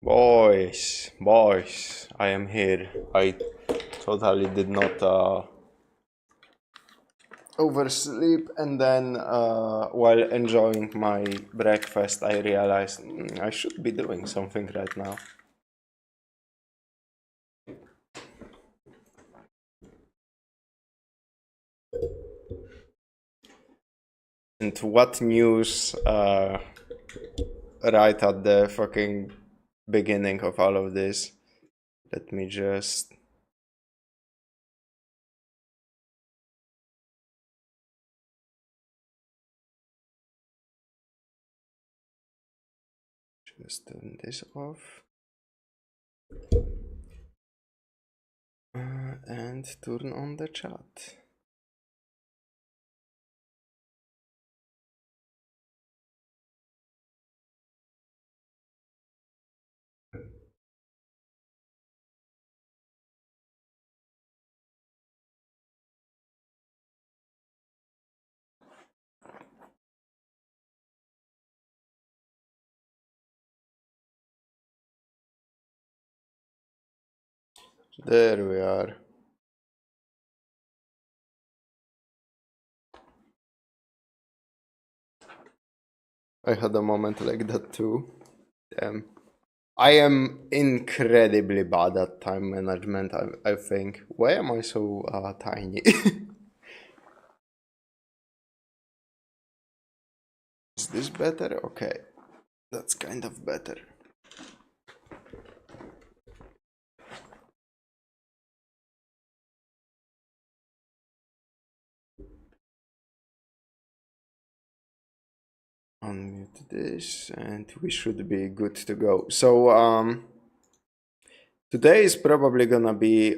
Boys, I am here. I totally did not oversleep, and then while enjoying my breakfast, I realized I should be doing something right now. And what news right at the fucking beginning of all of this? Let me just... turn this off. And turn on the chat. There we are. I had a moment like that too. Damn. I am incredibly bad at time management, I think. Why am I so tiny? Is this better? Okay. That's kind of better. Unmute this and we should be good to go. So today is probably gonna be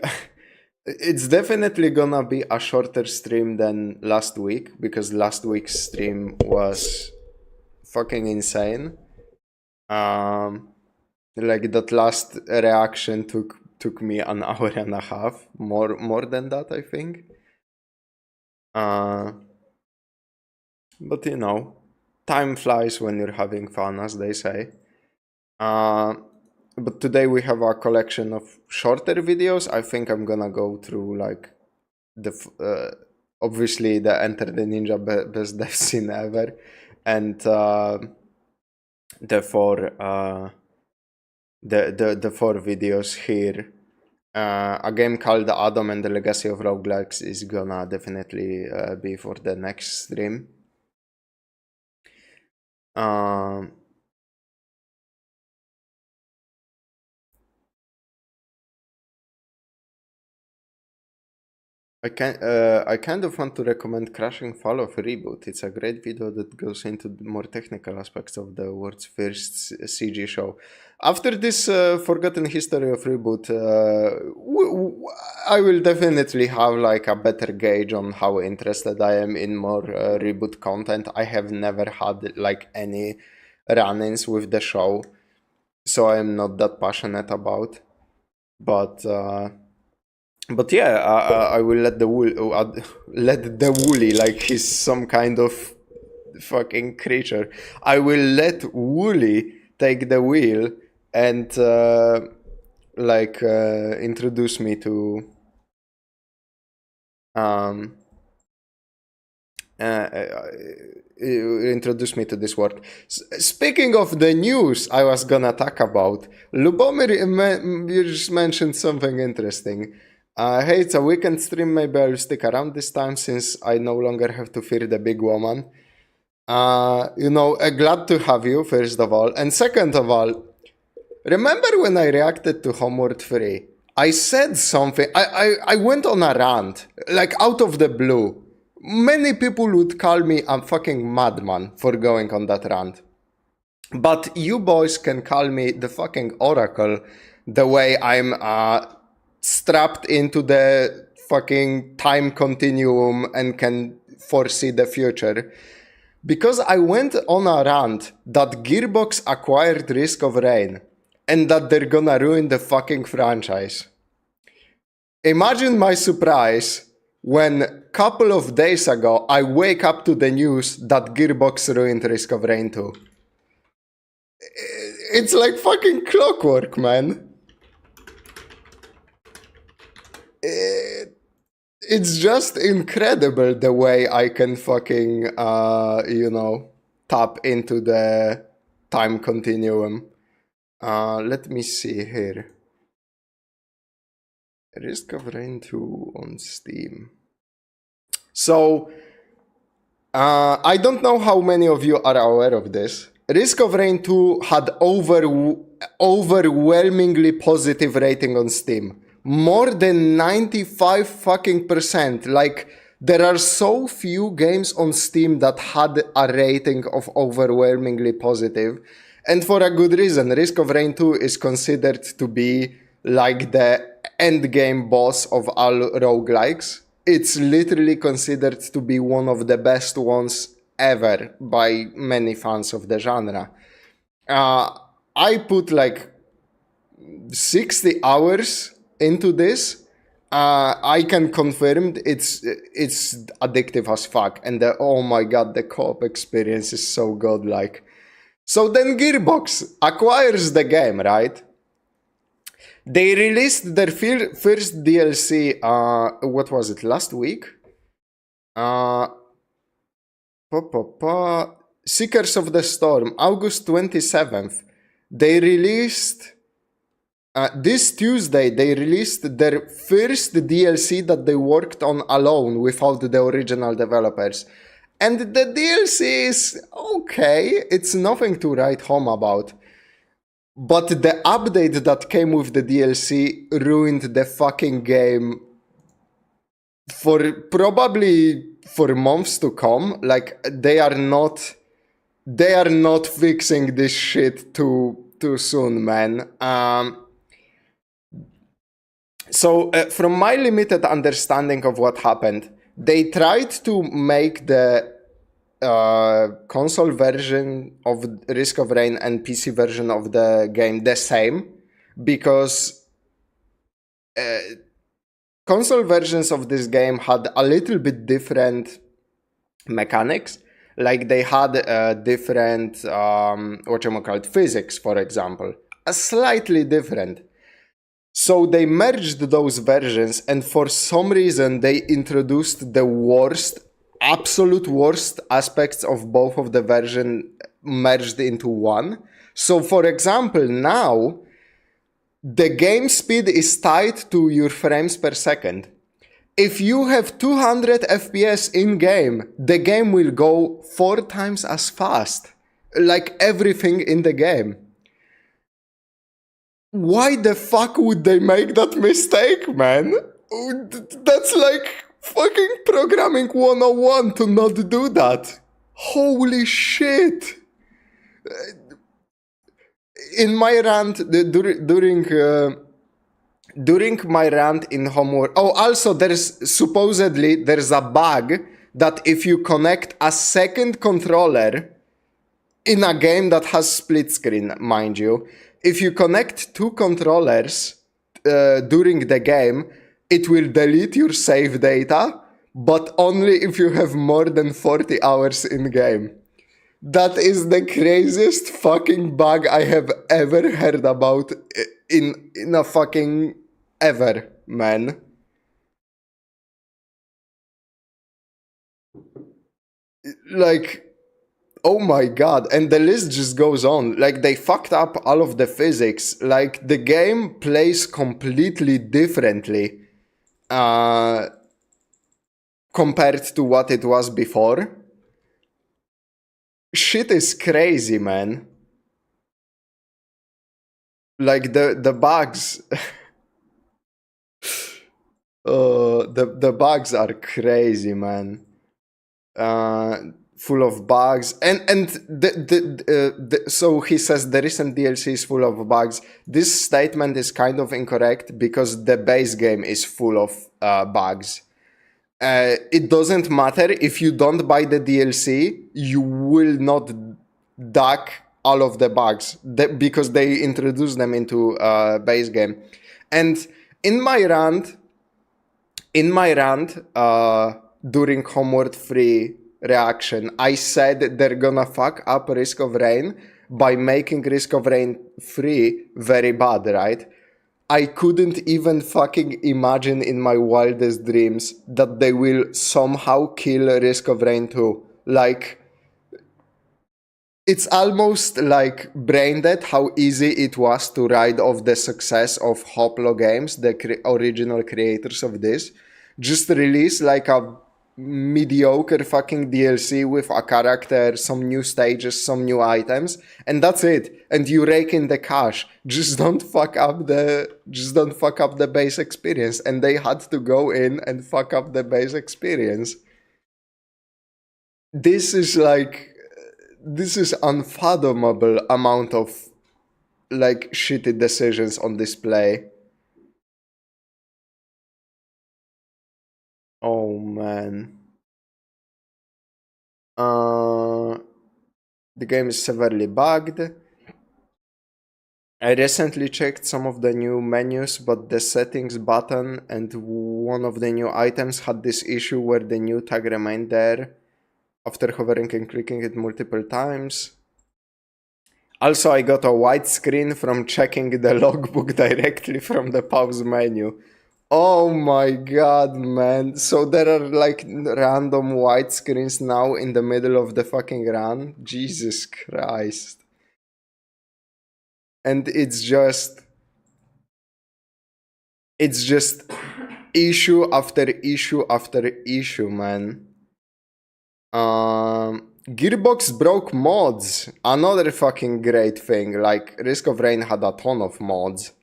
it's definitely gonna be a shorter stream than last week, because last week's stream was fucking insane. Like that last reaction took me an hour and a half, more than that, I think. But you know, time flies when you're having fun, as they say. But today we have a collection of shorter videos. I think I'm gonna go through like the obviously the Enter the Ninja best death scene ever, and the four videos here. A game called Adam and the Legacy of Roguelikes is gonna definitely be for the next stream. I kind of want to recommend Crashing Fall of Reboot. It's a great video that goes into more technical aspects of the world's first CG show. After this Forgotten History of Reboot, I will definitely have like a better gauge on how interested I am in more Reboot content. I have never had like any run-ins with the show, so I'm not that passionate about. But yeah, I will let the Woolie, like he's some kind of fucking creature. I will let Woolie take the wheel and introduce me to this work. Speaking of the news I was gonna talk about, Lubomir you just mentioned something interesting. Hey, it's a weekend stream, maybe I'll stick around this time since I no longer have to fear the big woman. Glad to have you, first of all. And second of all, remember when I reacted to Homeworld 3? I said something, I went on a rant, like out of the blue. Many people would call me a fucking madman for going on that rant. But you boys can call me the fucking oracle, the way I'm strapped into the fucking time continuum and can foresee the future. Because I went on a rant that Gearbox acquired Risk of Rain and that they're gonna ruin the fucking franchise. Imagine my surprise when a couple of days ago I wake up to the news that Gearbox ruined Risk of Rain 2. It's like fucking clockwork, man. It's just incredible the way I can fucking, you know, tap into the time continuum. Let me see here. Risk of Rain 2 on Steam. So, I don't know how many of you are aware of this. Risk of Rain 2 had overwhelmingly positive rating on Steam. More than 95 fucking %. Like, there are so few games on Steam that had a rating of overwhelmingly positive. And for a good reason. Risk of Rain 2 is considered to be like the endgame boss of all roguelikes. It's literally considered to be one of the best ones ever by many fans of the genre. I put like 60 hours into this. I can confirm it's addictive as fuck, and oh my god, the co-op experience is so godlike. So then Gearbox acquires the game, right? They released their first DLC, what was it, last week? Seekers of the Storm, August 27th. They released, this Tuesday, they released their first DLC that they worked on alone without the original developers. And the DLC is okay, it's nothing to write home about. But the update that came with the DLC ruined the fucking game for probably for months to come. Like, they are not fixing this shit too soon, man. So from my limited understanding of what happened, they tried to make the console version of Risk of Rain and PC version of the game the same, because console versions of this game had a little bit different mechanics. Like, they had different physics, for example, slightly different. So they merged those versions, and for some reason they introduced the absolute worst aspects of both of the version merged into one. So for example, now the game speed is tied to your frames per second. If you have 200 FPS in game, the game will go 4 times as fast. Like everything in the game. Why the fuck would they make that mistake, man? That's like fucking programming 101 to not do that. Holy shit. In my rant, during my rant in Homeworld... Oh, also, there's a bug that if you connect a second controller in a game that has split screen, mind you, if you connect 2 controllers during the game, it will delete your save data, but only if you have more than 40 hours in game. That is the craziest fucking bug I have ever heard about in a fucking ever, man. Like, oh my god, and the list just goes on. Like, they fucked up all of the physics. Like, the game plays completely differently compared to what it was before. Shit is crazy, man. Like, the bugs... the bugs are crazy, man. Full of bugs, and so he says the recent DLC is full of bugs. This statement is kind of incorrect because the base game is full of bugs. It doesn't matter if you don't buy the DLC, you will not duck all of the bugs because they introduce them into base game. And in my rant, during Homeworld 3 reaction, I said they're gonna fuck up Risk of Rain by making Risk of Rain 3 very bad, right? I couldn't even fucking imagine in my wildest dreams that they will somehow kill Risk of Rain 2. Like, it's almost like brain dead how easy it was to ride off the success of Hoplo Games, the original creators of this. Just release like a mediocre fucking DLC with a character, some new stages, some new items, and that's it. And you rake in the cash. Just don't fuck up the base experience. And they had to go in and fuck up the base experience. This is unfathomable amount of like shitty decisions on display. Oh man. The game is severely bugged. I recently checked some of the new menus, but the settings button and one of the new items had this issue where the new tag remained there after hovering and clicking it multiple times. Also, I got a white screen from checking the logbook directly from the pause menu. Oh my god, man. So there are like random white screens now in the middle of the fucking run? Jesus Christ. And it's just issue after issue after issue, man. Gearbox broke mods. Another fucking great thing. Like, Risk of Rain had a ton of mods.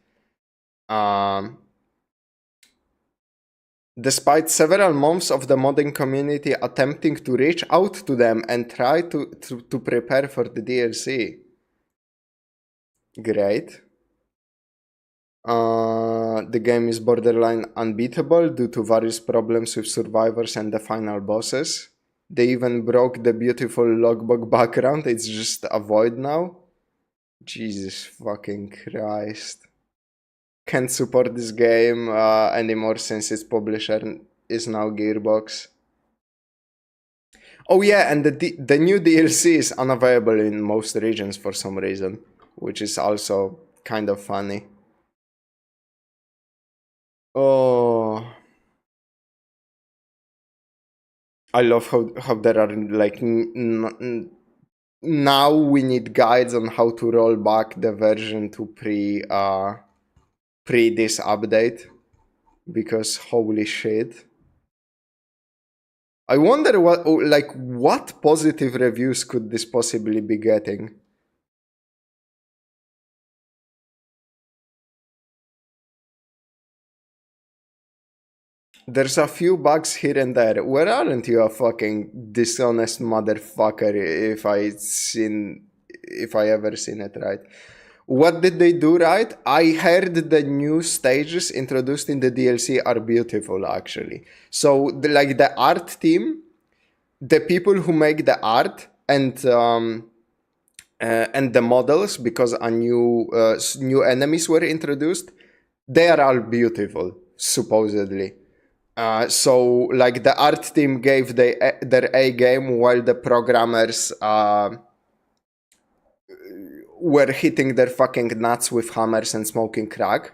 Despite several months of the modding community attempting to reach out to them and try to prepare for the DLC. Great. The game is borderline unbeatable due to various problems with survivors and the final bosses. They even broke the beautiful logbook background. It's just a void now. Jesus fucking Christ. Can't support this game anymore since its publisher is now Gearbox. Oh yeah, and the new DLC is unavailable in most regions for some reason, which is also kind of funny. Oh, I love how there are like now we need guides on how to roll back the version to pre this update, because holy shit. I wonder what positive reviews could this possibly be getting? There's a few bugs here and there. Where aren't you a fucking dishonest motherfucker if I ever seen it right? What did they do right? I heard the new stages introduced in the DLC are beautiful, actually. So, the art team, the people who make the art and the models, because a new enemies were introduced, they are all beautiful, supposedly. So, the art team gave their A game while the programmers were hitting their fucking nuts with hammers and smoking crack.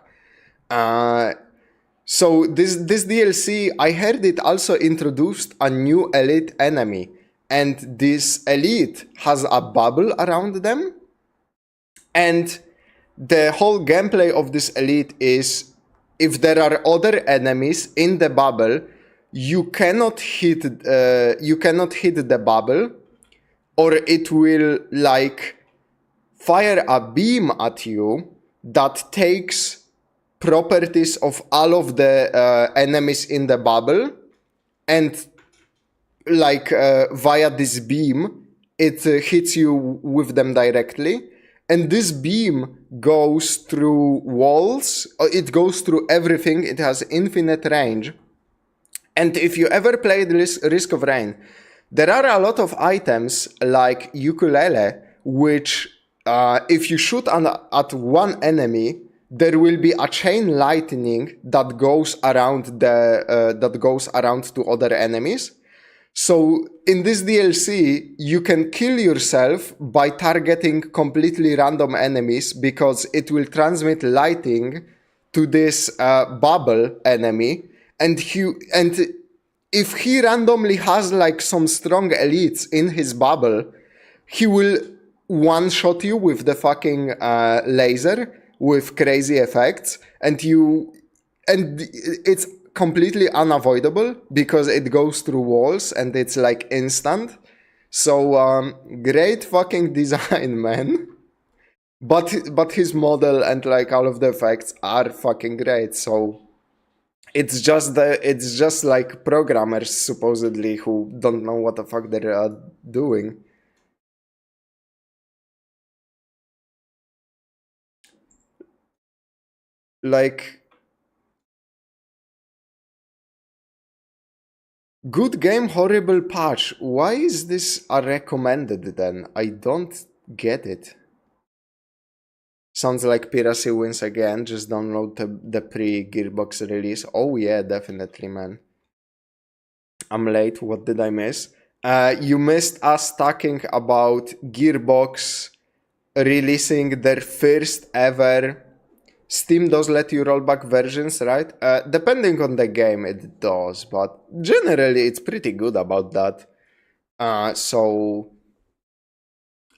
So this DLC, I heard it also introduced a new elite enemy. And this elite has a bubble around them. And the whole gameplay of this elite is, if there are other enemies in the bubble, you cannot hit the bubble, or it will fire a beam at you that takes properties of all of the enemies in the bubble, and via this beam it hits you with them directly. And this beam goes through walls, it goes through everything, it has infinite range. And if you ever played Risk of Rain, there are a lot of items like ukulele, which if you shoot at one enemy, there will be a chain lightning that goes around to other enemies. So in this DLC, you can kill yourself by targeting completely random enemies because it will transmit lighting to this bubble enemy, and if he randomly has like some strong elites in his bubble, he will one-shot you with the fucking laser with crazy effects, and it's completely unavoidable because it goes through walls and it's like instant. So great fucking design, man. But his model and like all of the effects are fucking great. So it's just like programmers supposedly who don't know what the fuck they're doing. Like, good game, horrible patch. Why is this a recommended then? I don't get it. Sounds like piracy wins again. Just download the pre-Gearbox release. Oh yeah, definitely, man. I'm late. What did I miss? You missed us talking about Gearbox releasing their first ever. Steam does let you roll back versions, right? Depending on the game, it does, but generally it's pretty good about that. So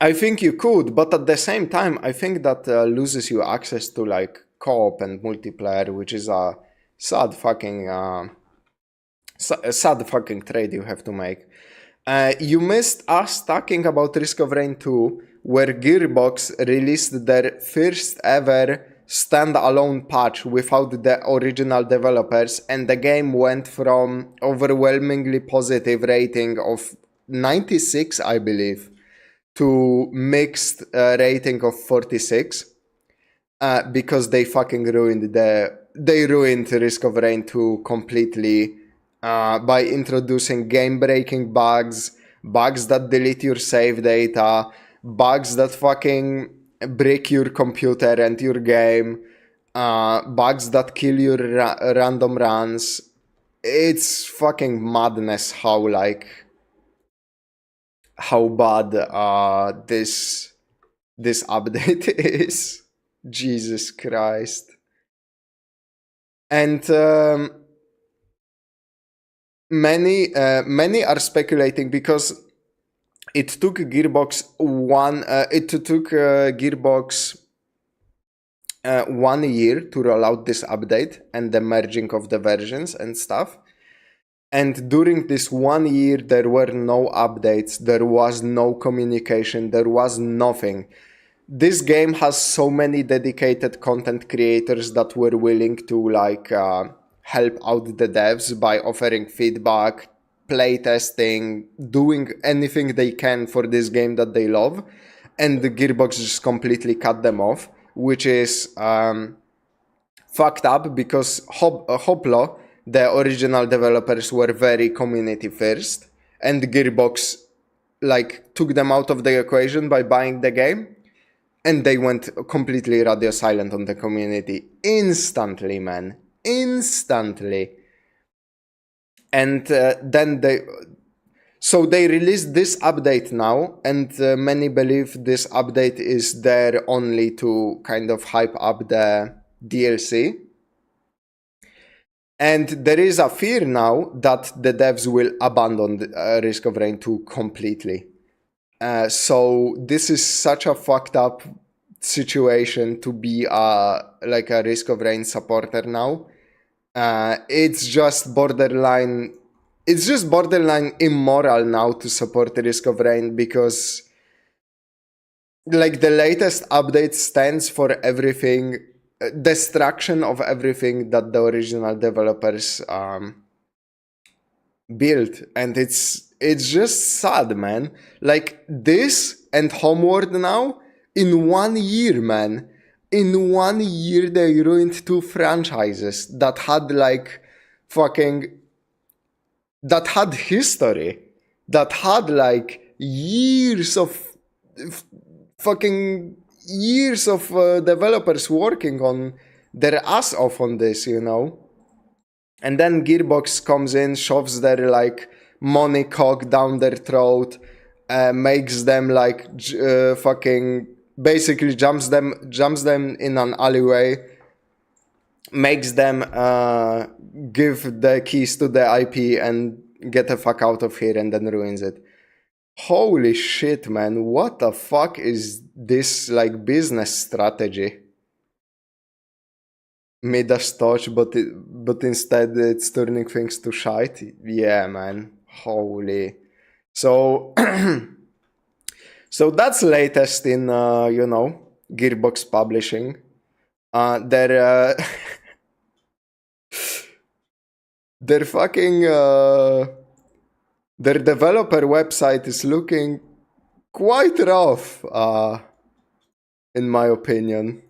I think you could, but at the same time, I think that loses you access to like co-op and multiplayer, which is a sad fucking sad fucking trade you have to make. You missed us talking about Risk of Rain 2, where Gearbox released their first ever standalone patch without the original developers, and the game went from overwhelmingly positive rating of 96, I believe, to mixed rating of 46, because they fucking ruined Risk of Rain 2 completely by introducing game-breaking bugs, bugs that delete your save data, bugs that fucking break your computer and your game, bugs that kill your random runs. It's fucking madness how bad this update is. Jesus Christ. And many are speculating because it took Gearbox 1 year to roll out this update and the merging of the versions and stuff. And during this 1 year, there were no updates, there was no communication, there was nothing. This game has so many dedicated content creators that were willing to help out the devs by offering feedback, playtesting, doing anything they can for this game that they love. And the Gearbox just completely cut them off, which is fucked up because Hoplo, the original developers, were very community first, and Gearbox took them out of the equation by buying the game, and they went completely radio silent on the community instantly, man, instantly. And then they released this update now, and many believe this update is there only to kind of hype up the DLC. And there is a fear now that the devs will abandon Risk of Rain 2 completely. So this is such a fucked up situation to be a Risk of Rain supporter now. It's just borderline immoral now to support Risk of Rain because the latest update stands for everything, destruction of everything that the original developers built, and it's just sad, man. This and Homeward now in 1 year, man. In 1 year they ruined 2 franchises that had that had history, that had years of developers working on their ass off on this, you know. And then Gearbox comes in, shoves their money cock down their throat, makes them like fucking basically jumps them in an alleyway, makes them give the keys to the IP and get the fuck out of here, and then ruins it. Holy shit, man, what the fuck is this like business strategy? Midas touch, but instead it's turning things to shite. Yeah, man. Holy. So so that's latest in Gearbox publishing. Their their fucking their developer website is looking quite rough, in my opinion.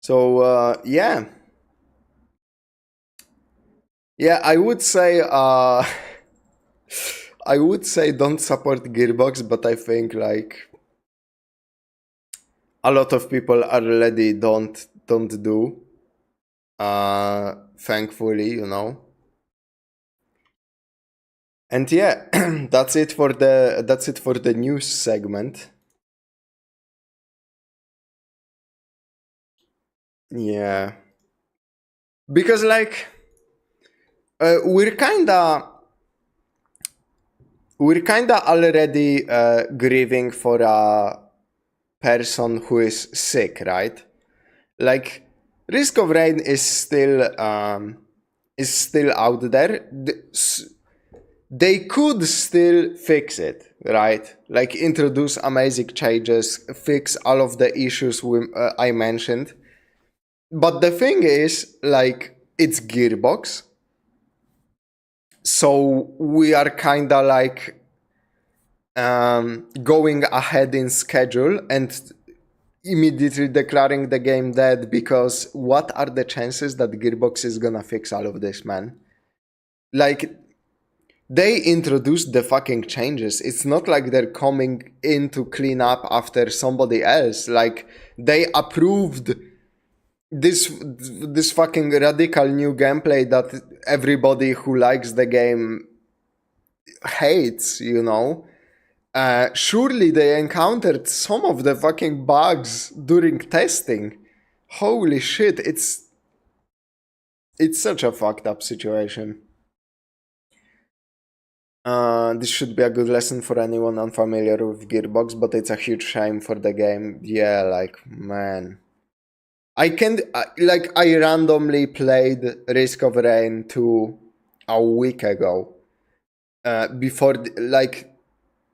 So yeah, I would say I would say don't support Gearbox, but I think like a lot of people already don't do. Thankfully, you know. And yeah, that's it for the news segment. Yeah, because like we're kinda already grieving for a person who is sick, right? Like Risk of Rain is still out there. They could still fix it, right? Like introduce amazing changes, fix all of the issues I mentioned. But the thing is, like, it's Gearbox. So we are kind of like going ahead in schedule and immediately declaring the game dead, because what are the chances that Gearbox is gonna fix all of this, man? Like, they introduced the fucking changes. It's not like they're coming in to clean up after somebody else. Like, they approved this fucking radical new gameplay that everybody who likes the game hates, you know? Surely they encountered some of the fucking bugs during testing. Holy shit, it's such a fucked up situation. This should be a good lesson for anyone unfamiliar with Gearbox, but it's a huge shame for the game. Yeah, like, man. I randomly played Risk of Rain 2 a week ago. Before, like,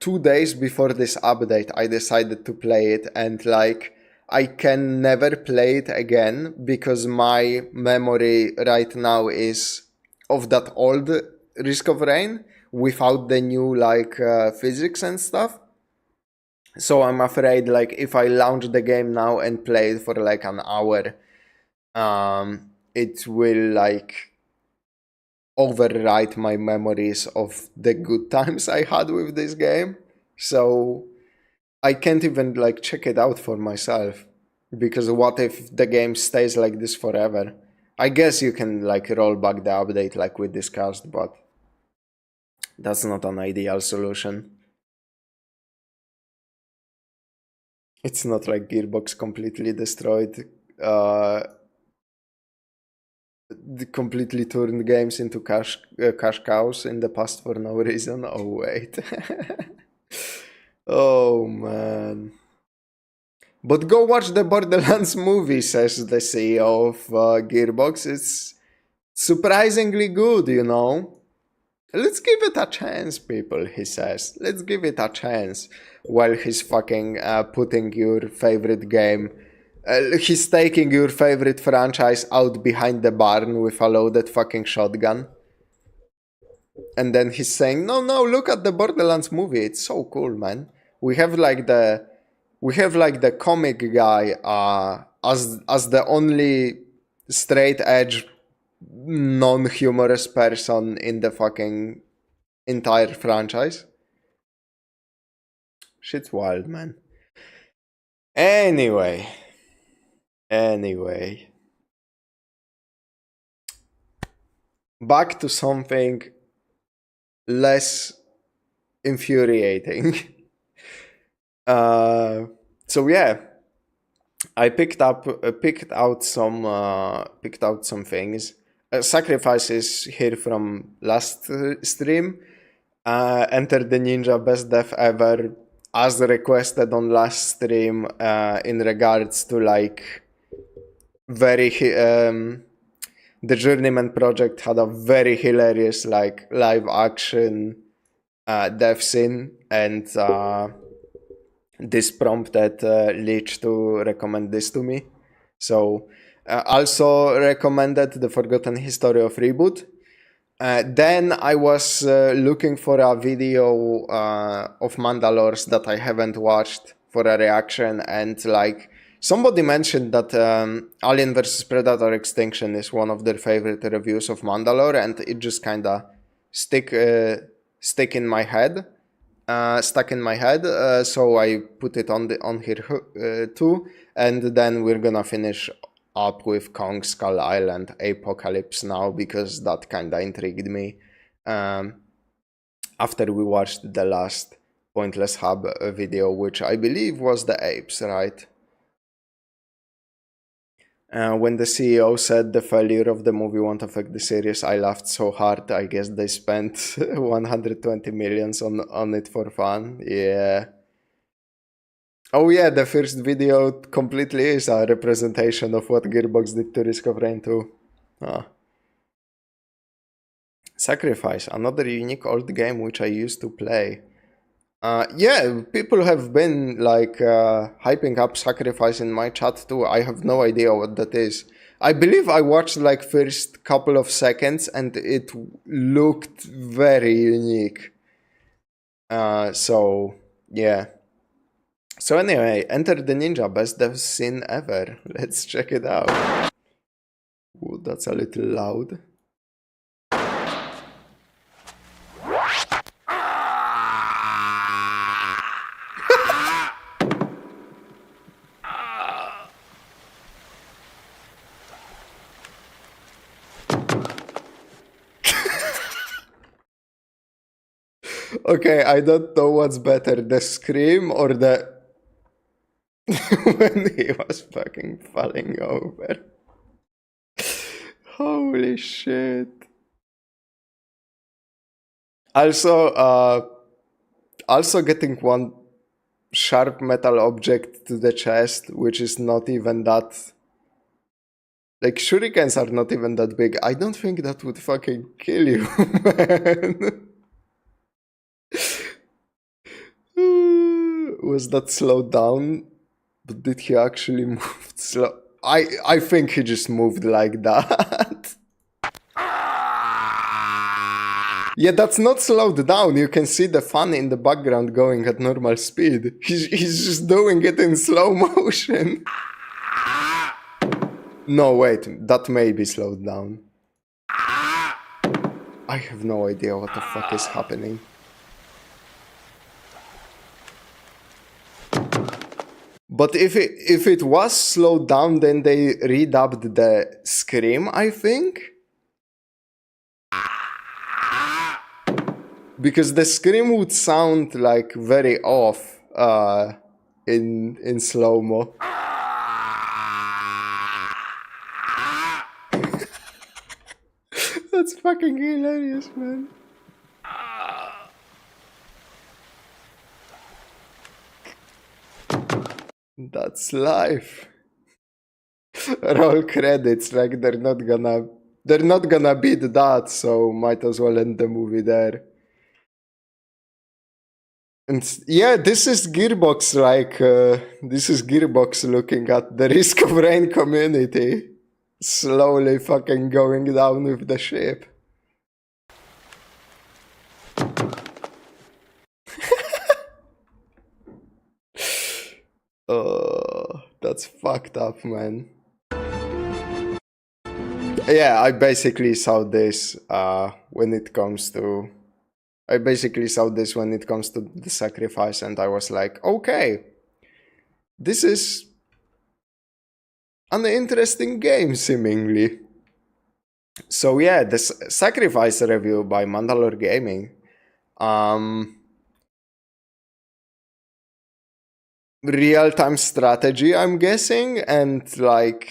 2 days before this update, I decided to play it, and like, I can never play it again because my memory right now is of that old Risk of Rain without the new like physics and stuff. So I'm afraid like if I launch the game now and play it for like an hour, it will like overwrite my memories of the good times I had with this game. So I can't even like check it out for myself, because what if the game stays like this forever? I guess you can like roll back the update like we discussed, but that's not an ideal solution. It's not like Gearbox completely destroyed, completely turned games into cash cows in the past for no reason. Oh wait. Oh man. But go watch the Borderlands movie, says the CEO of Gearbox. It's surprisingly good, you know. Let's give it a chance, people, he says. Let's give it a chance. While he's fucking putting your favorite game. He's taking your favorite franchise out behind the barn with a loaded fucking shotgun. And then he's saying, no, look at the Borderlands movie. It's so cool, man. We have like the comic guy as the only straight edge non-humorous person in the fucking entire franchise. Shit's wild, man. Anyway. Back to something less infuriating. So yeah, I picked out some things. Sacrifices here from last stream. Enter the Ninja best death ever, as requested on last stream. In regards to like the Journeyman project had a very hilarious like live action death scene, and this prompted Leech to recommend this to me. So also recommended The Forgotten History of Reboot. Then I was looking for a video of Mandalores that I haven't watched for a reaction, and like somebody mentioned that Alien vs Predator Extinction is one of their favorite reviews of Mandalore, and it just kind of stuck in my head. So I put it on here too, and then we're gonna finish up with Kong Skull Island Apocalypse now, because that kinda intrigued me after we watched the last PointlessHub video, which I believe was the apes, right? When the CEO said the failure of the movie won't affect the series, I laughed so hard. I guess they spent 120 millions on it for fun. Yeah. Oh yeah, the first video completely is a representation of what Gearbox did to Risk of Rain 2. Sacrifice, another unique old game which I used to play. Yeah, people have been like hyping up Sacrifice in my chat too. I have no idea what that is. I believe I watched like first couple of seconds and it looked very unique. So yeah. So anyway, Enter the Ninja, best dev scene ever. Let's check it out. Ooh, that's a little loud. Okay, I don't know what's better, the scream or the... when he was fucking falling over. Holy shit. Also getting one sharp metal object to the chest, which is not even that... Like, shurikens are not even that big. I don't think that would fucking kill you, man. Was that slowed down? But did he actually move slow? I think he just moved like that. Yeah, that's not slowed down. You can see the fan in the background going at normal speed. He's just doing it in slow motion. No, wait, that may be slowed down. I have no idea what the fuck is happening. But if it was slowed down, then they redubbed the scream, I think? Because the scream would sound like very off in slow-mo. That's fucking hilarious, man. That's life. Roll credits, like they're not gonna beat that, so might as well end the movie there. And yeah, this is Gearbox, like this is Gearbox looking at the Risk of Rain community slowly fucking going down with the ship. Oh, that's fucked up, man. Yeah, I basically saw this when it comes to I basically saw this when it comes to the sacrifice, and I was like, okay, this is an interesting game, seemingly. So yeah, the sacrifice review by MandaloreGaming. Real-time strategy, I'm guessing, and like,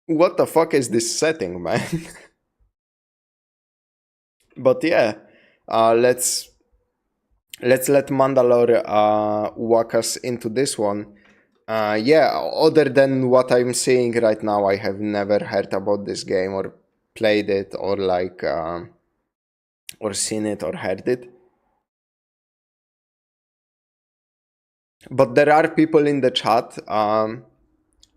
what the fuck is this setting, man? But yeah, let's let Mandalore walk us into this one. Yeah, other than what I'm seeing right now, I have never heard about this game or played it or like or seen it or heard it. But there are people in the chat,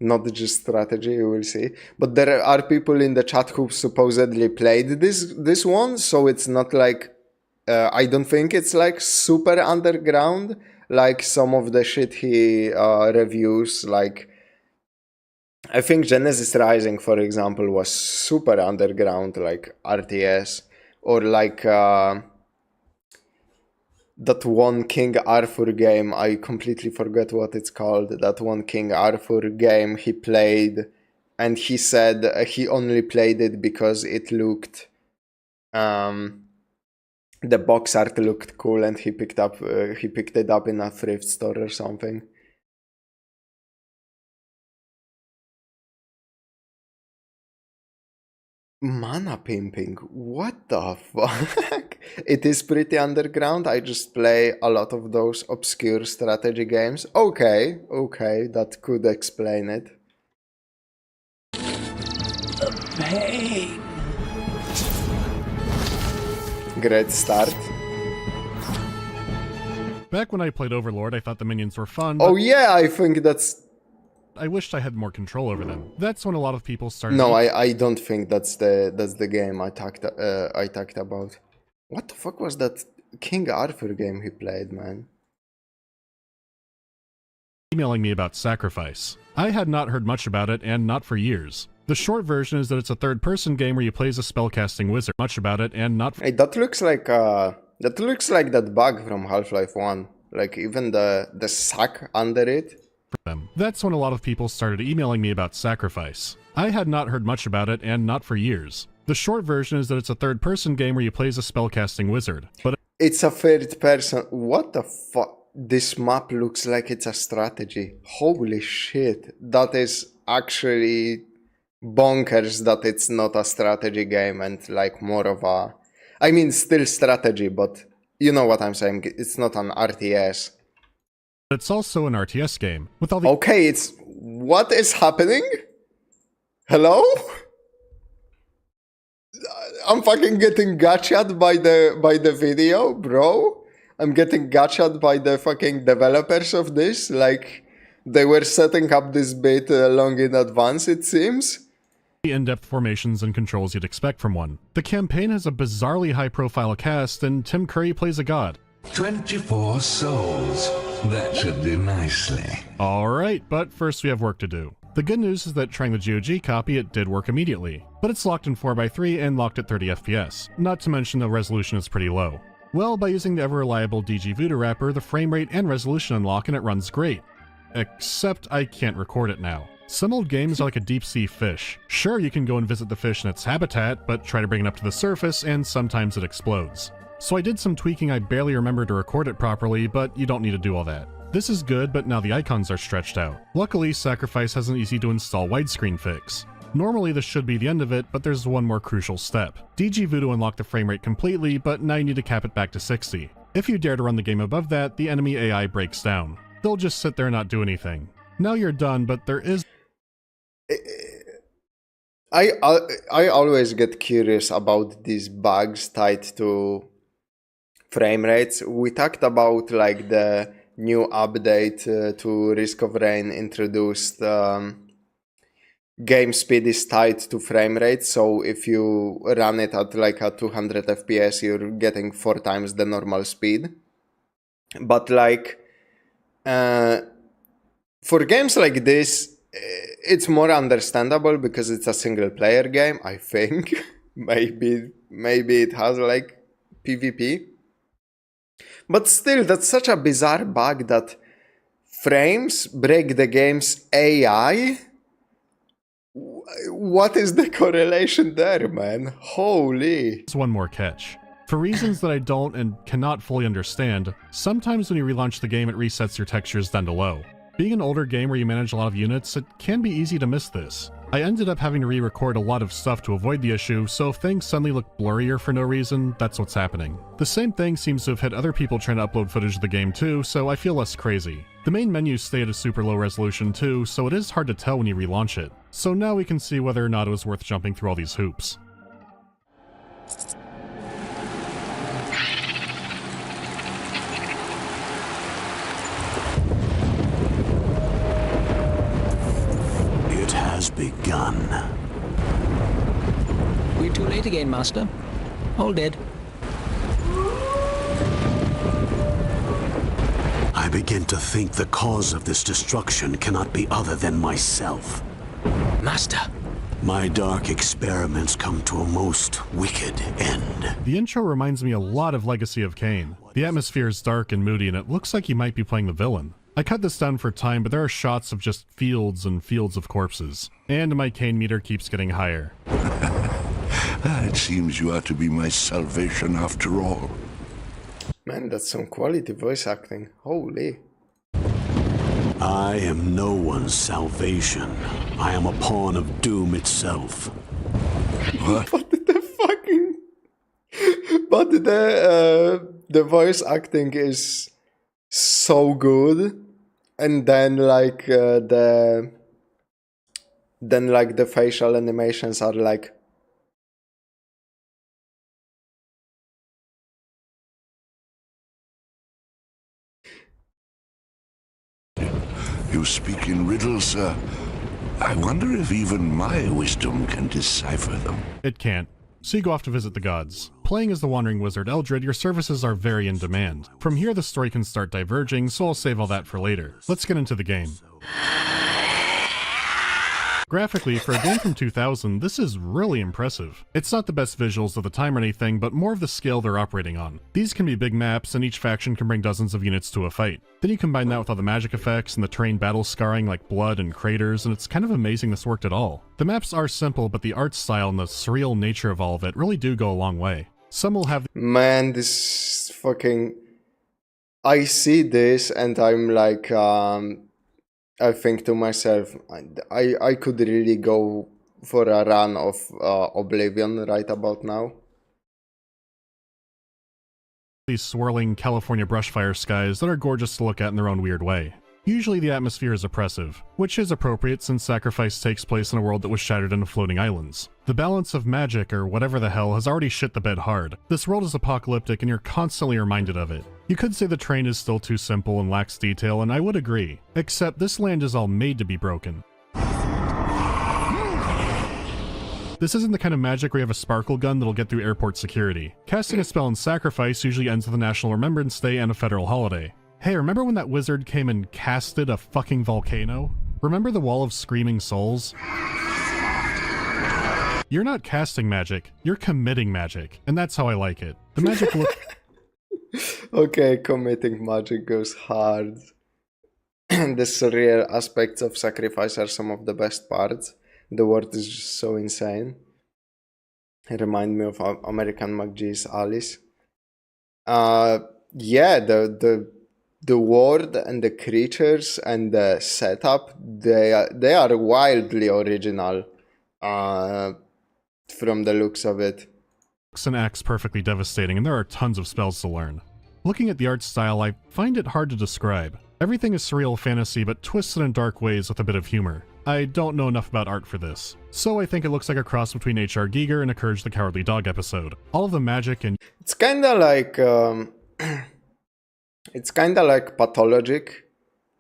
not just strategy, you will see, but there are people in the chat who supposedly played this one, so it's not like I don't think it's like super underground like some of the shit he reviews. Like, I think Genesis Rising, for example, was super underground, like RTS, or like that one King Arthur game, I completely forget what it's called, that one King Arthur game he played, and he said he only played it because it looked, the box art looked cool, and he picked it up in a thrift store or something. Mana pimping, what the fuck? It is pretty underground. I just play a lot of those obscure strategy games. Okay, that could explain it. The pain. Great start. Back when I played Overlord, I thought the minions were fun, Oh yeah, I think that's... I wished I had more control over them. That's when a lot of people started... No, I don't think that's the game I talked about. What the fuck was that King Arthur game he played, man? Emailing me about Sacrifice. I had not heard much about it, and not for years. The short version is that it's a third-person game where you play as a spellcasting wizard. Much about it, and not for... Hey, that looks like that bug from Half-Life 1. Like, even the sack under it. them. That's when a lot of people started emailing me about Sacrifice. I had not heard much about it, and not for years. The short version is that it's a third-person game where you play as a spellcasting wizard, but... It's a third person. What the fuck? This map looks like it's a strategy. Holy shit. That is actually bonkers that it's not a strategy game and like more of a... I mean, still strategy, but you know what I'm saying. It's not an RTS. It's also an RTS game, with all the... Okay, it's... What is happening? Hello? I'm fucking getting gotcha'd by the video, bro. I'm getting gotcha'd by the fucking developers of this. Like, they were setting up this bit long in advance, it seems. in-depth formations and controls you'd expect from one. The campaign has a bizarrely high-profile cast, and Tim Curry plays a god. 24 souls. That should do nicely. Alright, but first we have work to do. The good news is that trying the GOG copy, it did work immediately, but it's locked in 4x3 and locked at 30 FPS, not to mention the resolution is pretty low. Well, by using the ever-reliable DG Voodoo wrapper, the frame rate and resolution unlock and it runs great. Except I can't record it now. Some old games are like a deep-sea fish. Sure, you can go and visit the fish in its habitat, but try to bring it up to the surface and sometimes it explodes. So I did some tweaking. I barely remember to record it properly, but you don't need to do all that. This is good, but now the icons are stretched out. Luckily, Sacrifice has an easy to install widescreen fix. Normally this should be the end of it, but there's one more crucial step. DG Voodoo unlocked the frame rate completely, but now you need to cap it back to 60. If you dare to run the game above that, the enemy AI breaks down. They'll just sit there and not do anything. Now you're done, but there is... I always get curious about these bugs tied to frame rates. We talked about like the new update to Risk of Rain introduced game speed is tied to frame rate, so if you run it at like a 200 FPS, you're getting 4 times the normal speed. But like for games like this, it's more understandable because it's a single player game, I think. Maybe it has like PvP. But still, that's such a bizarre bug that frames break the game's AI? What is the correlation there, man? Holy. There's one more catch. For reasons that I don't and cannot fully understand, sometimes when you relaunch the game it resets your textures down to low. Being an older game where you manage a lot of units, it can be easy to miss this. I ended up having to re-record a lot of stuff to avoid the issue, so if things suddenly look blurrier for no reason, that's what's happening. The same thing seems to have hit other people trying to upload footage of the game too, so I feel less crazy. The main menus stay at a super low resolution too, so it is hard to tell when you relaunch it. So now we can see whether or not it was worth jumping through all these hoops. Has begun. We're too late again, Master. All dead. I begin to think the cause of this destruction cannot be other than myself. Master. My dark experiments come to a most wicked end. The intro reminds me a lot of Legacy of Kain. The atmosphere is dark and moody, and it looks like you might be playing the villain. I cut this down for time, but there are shots of just fields and fields of corpses. And my Kain meter keeps getting higher. It seems you are to be my salvation after all. Man, that's some quality voice acting. Holy. I am no one's salvation. I am a pawn of doom itself. What? But the fucking... But the voice acting is so good. And then like the facial animations are like... You speak in riddles, sir. I wonder if even my wisdom can decipher them. It can't. So you go off to visit the gods. Playing as the Wandering Wizard Eldred, your services are very in demand. From here the story can start diverging, so I'll save all that for later. Let's get into the game. Graphically, for a game from 2000, this is really impressive. It's not the best visuals of the time or anything, but more of the scale they're operating on. These can be big maps, and each faction can bring dozens of units to a fight. Then you combine that with all the magic effects and the terrain battle scarring like blood and craters, and it's kind of amazing this worked at all. The maps are simple, but the art style and the surreal nature of all of it really do go a long way. Some will have... Man, this fucking... I see this and I'm like... I think to myself, I could really go for a run of Oblivion right about now. These swirling California brushfire skies that are gorgeous to look at in their own weird way. Usually the atmosphere is oppressive, which is appropriate since sacrifice takes place in a world that was shattered into floating islands. The balance of magic, or whatever the hell, has already shit the bed hard. This world is apocalyptic and you're constantly reminded of it. You could say the terrain is still too simple and lacks detail, and I would agree. Except this land is all made to be broken. This isn't the kind of magic where you have a sparkle gun that'll get through airport security. Casting a spell in sacrifice usually ends with a National Remembrance Day and a federal holiday. Hey, remember when that wizard came and casted a fucking volcano? Remember the Wall of Screaming Souls? You're not casting magic, you're committing magic, and that's how I like it. The magic look... Okay, committing magic goes hard. The surreal aspects of sacrifice are some of the best parts. The world is just so insane. It reminds me of American McGee's Alice. Yeah, the world and the creatures and the setup, they are wildly original from the looks of it. and acts perfectly devastating, and there are tons of spells to learn. Looking at the art style, I find it hard to describe. Everything is surreal fantasy, but twisted in dark ways with a bit of humor. I don't know enough about art for this, so I think it looks like a cross between H.R. Giger and a Courage the Cowardly Dog episode. All of the magic and... It's kinda like... it's kinda like Pathologic,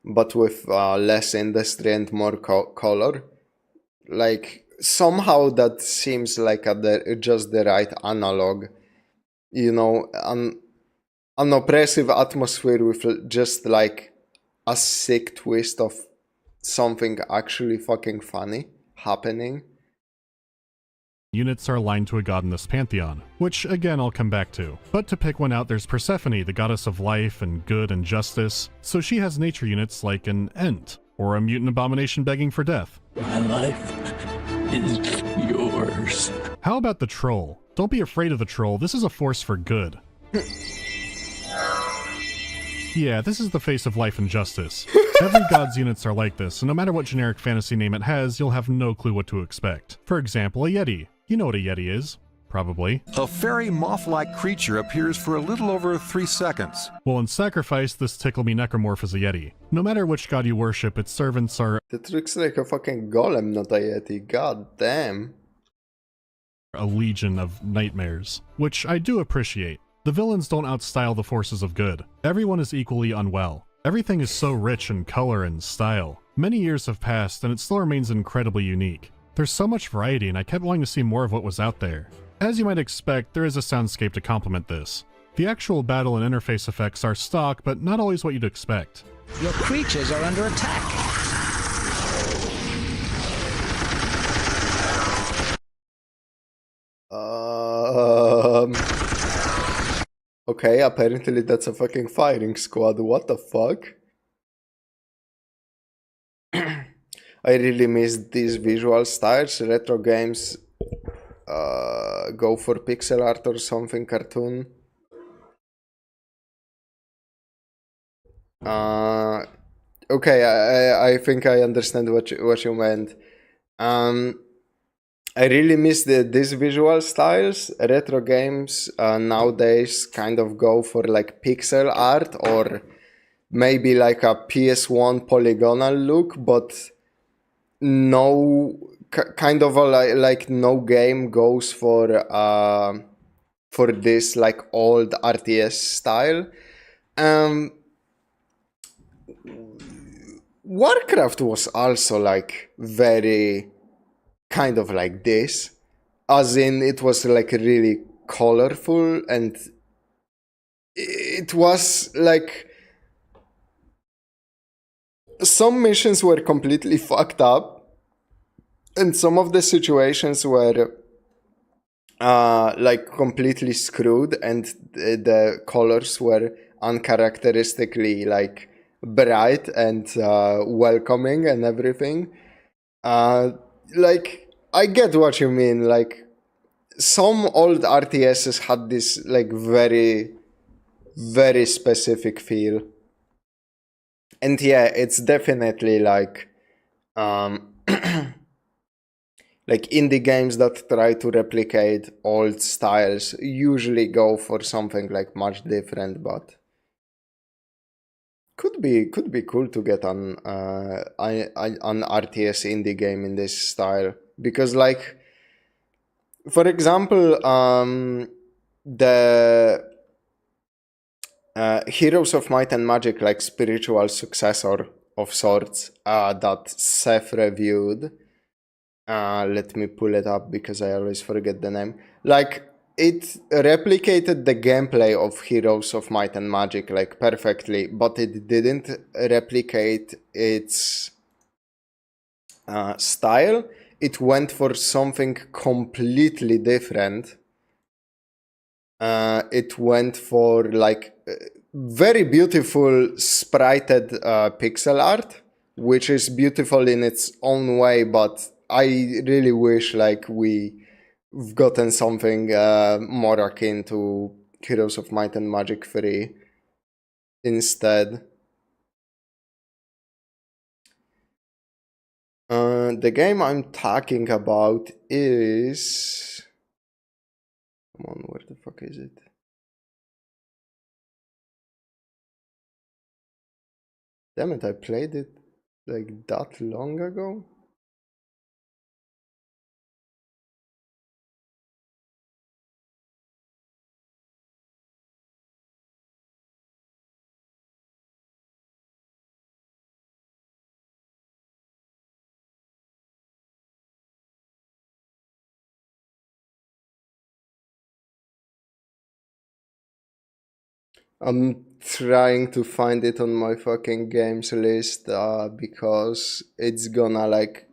but with less industry and more color. Like, somehow that seems like just the right analog. You know, an oppressive atmosphere with just like a sick twist of something actually fucking funny happening. units are aligned to a god in this pantheon, which again I'll come back to. But to pick one out, there's Persephone, the goddess of life and good and justice, so she has nature units like an Ent, or a mutant abomination begging for death. My life is yours. How about the troll? Don't be afraid of the troll, this is a force for good. Yeah, this is the face of life and justice. Every god's units are like this, and no matter what generic fantasy name it has, you'll have no clue what to expect. For example, a Yeti. You know what a Yeti is. Probably. A fairy moth-like creature appears for a little over 3 seconds. Well, in Sacrifice, this Tickle Me Necromorph is a Yeti. No matter which god you worship, its servants are That looks like a fucking golem, not a yeti. God damn. a legion of nightmares, which I do appreciate. The villains don't outstyle the forces of good. Everyone is equally unwell. Everything is so rich in color and style. Many years have passed, and it still remains incredibly unique. There's so much variety, and I kept wanting to see more of what was out there. As you might expect, there is a soundscape to complement this. The actual battle and interface effects are stock, but not always what you'd expect. Your creatures are under attack. Okay, apparently that's a fucking firing squad. What the fuck? I really miss these visual styles. Retro games go for pixel art or something cartoon. Okay, I think I understand what you meant. I really miss these visual styles. Retro games nowadays kind of go for like pixel art or maybe like a PS1 polygonal look, but no kind of like no game goes for this like old RTS style. Warcraft was also like very kind of like this, as in it was like really colorful, and it was like some missions were completely fucked up, and some of the situations were like completely screwed, and the colors were uncharacteristically like bright and welcoming and everything. Like, I get what you mean. Like, some old RTSs had this like very, very specific feel, and yeah, it's definitely like like indie games that try to replicate old styles usually go for something like much different, but could be cool to get an RTS indie game in this style, because like, for example, the Heroes of Might and Magic, like spiritual successor of sorts, that Seth reviewed. Let me pull it up because I always forget the name. Like, it replicated the gameplay of Heroes of Might and Magic like perfectly, but it didn't replicate its style. It went for something completely different. It went for like very beautiful sprited pixel art, which is beautiful in its own way, but I really wish like we've gotten something more akin to Heroes of Might and Magic 3 instead. The game I'm talking about is... Come on, where the fuck is it? Damn it, I played it like that long ago? I'm trying to find it on my fucking games list because it's gonna like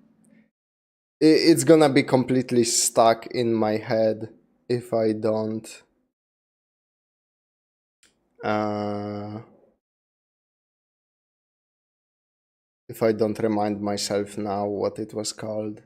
It's gonna be completely stuck in my head if I don't. If I don't remind myself now what it was called.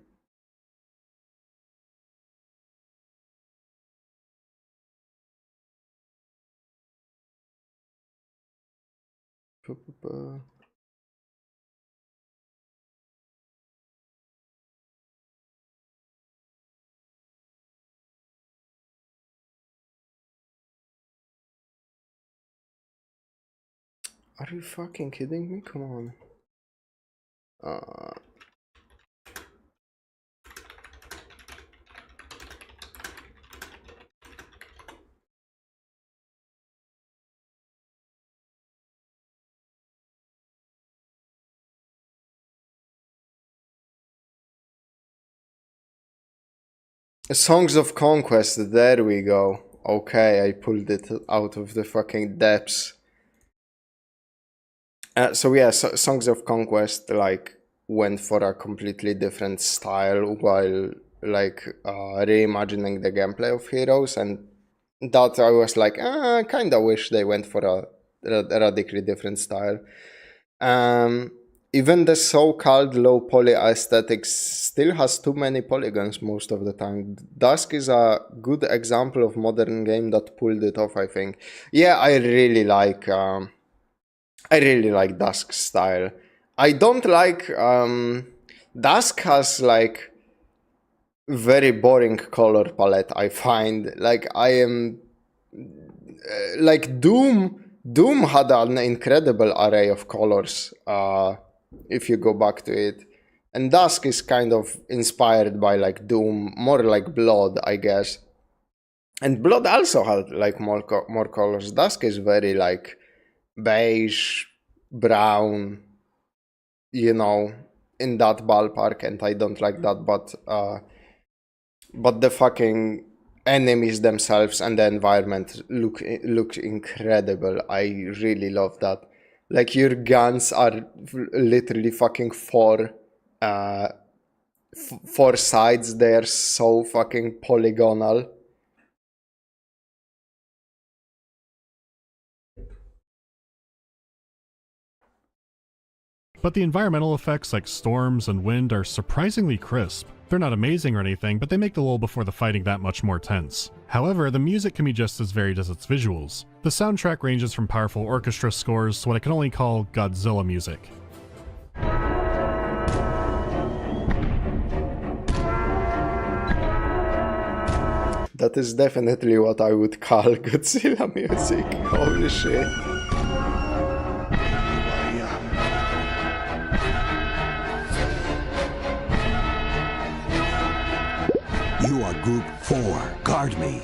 Are you fucking kidding me? Come on. Songs of Conquest, there we go. Okay, I pulled it out of the fucking depths. So yeah, Songs of Conquest like went for a completely different style while like reimagining the gameplay of Heroes, and that I was like, I kinda wish they went for a radically different style. Even the so-called low poly aesthetics still has too many polygons most of the time. Dusk is a good example of modern game that pulled it off, I think. Yeah, I really like Dusk's style. I don't like Dusk has like very boring color palette, I find. Like I am like Doom had an incredible array of colors if you go back to it. And Dusk is kind of inspired by like Doom, more like Blood, I guess. And Blood also had like more colors. Dusk is very like beige, brown, you know, in that ballpark, and I don't like that, but the fucking enemies themselves and the environment look incredible. I really love that. Like your guns are literally fucking four sides. They are so fucking polygonal. But the environmental effects like storms and wind are surprisingly crisp. They're not amazing or anything, but they make the lull before the fighting that much more tense. However, the music can be just as varied as its visuals. The soundtrack ranges from powerful orchestra scores to what I can only call Godzilla music. That is definitely what I would call Godzilla music. Holy shit. You are Group 4. Guard me.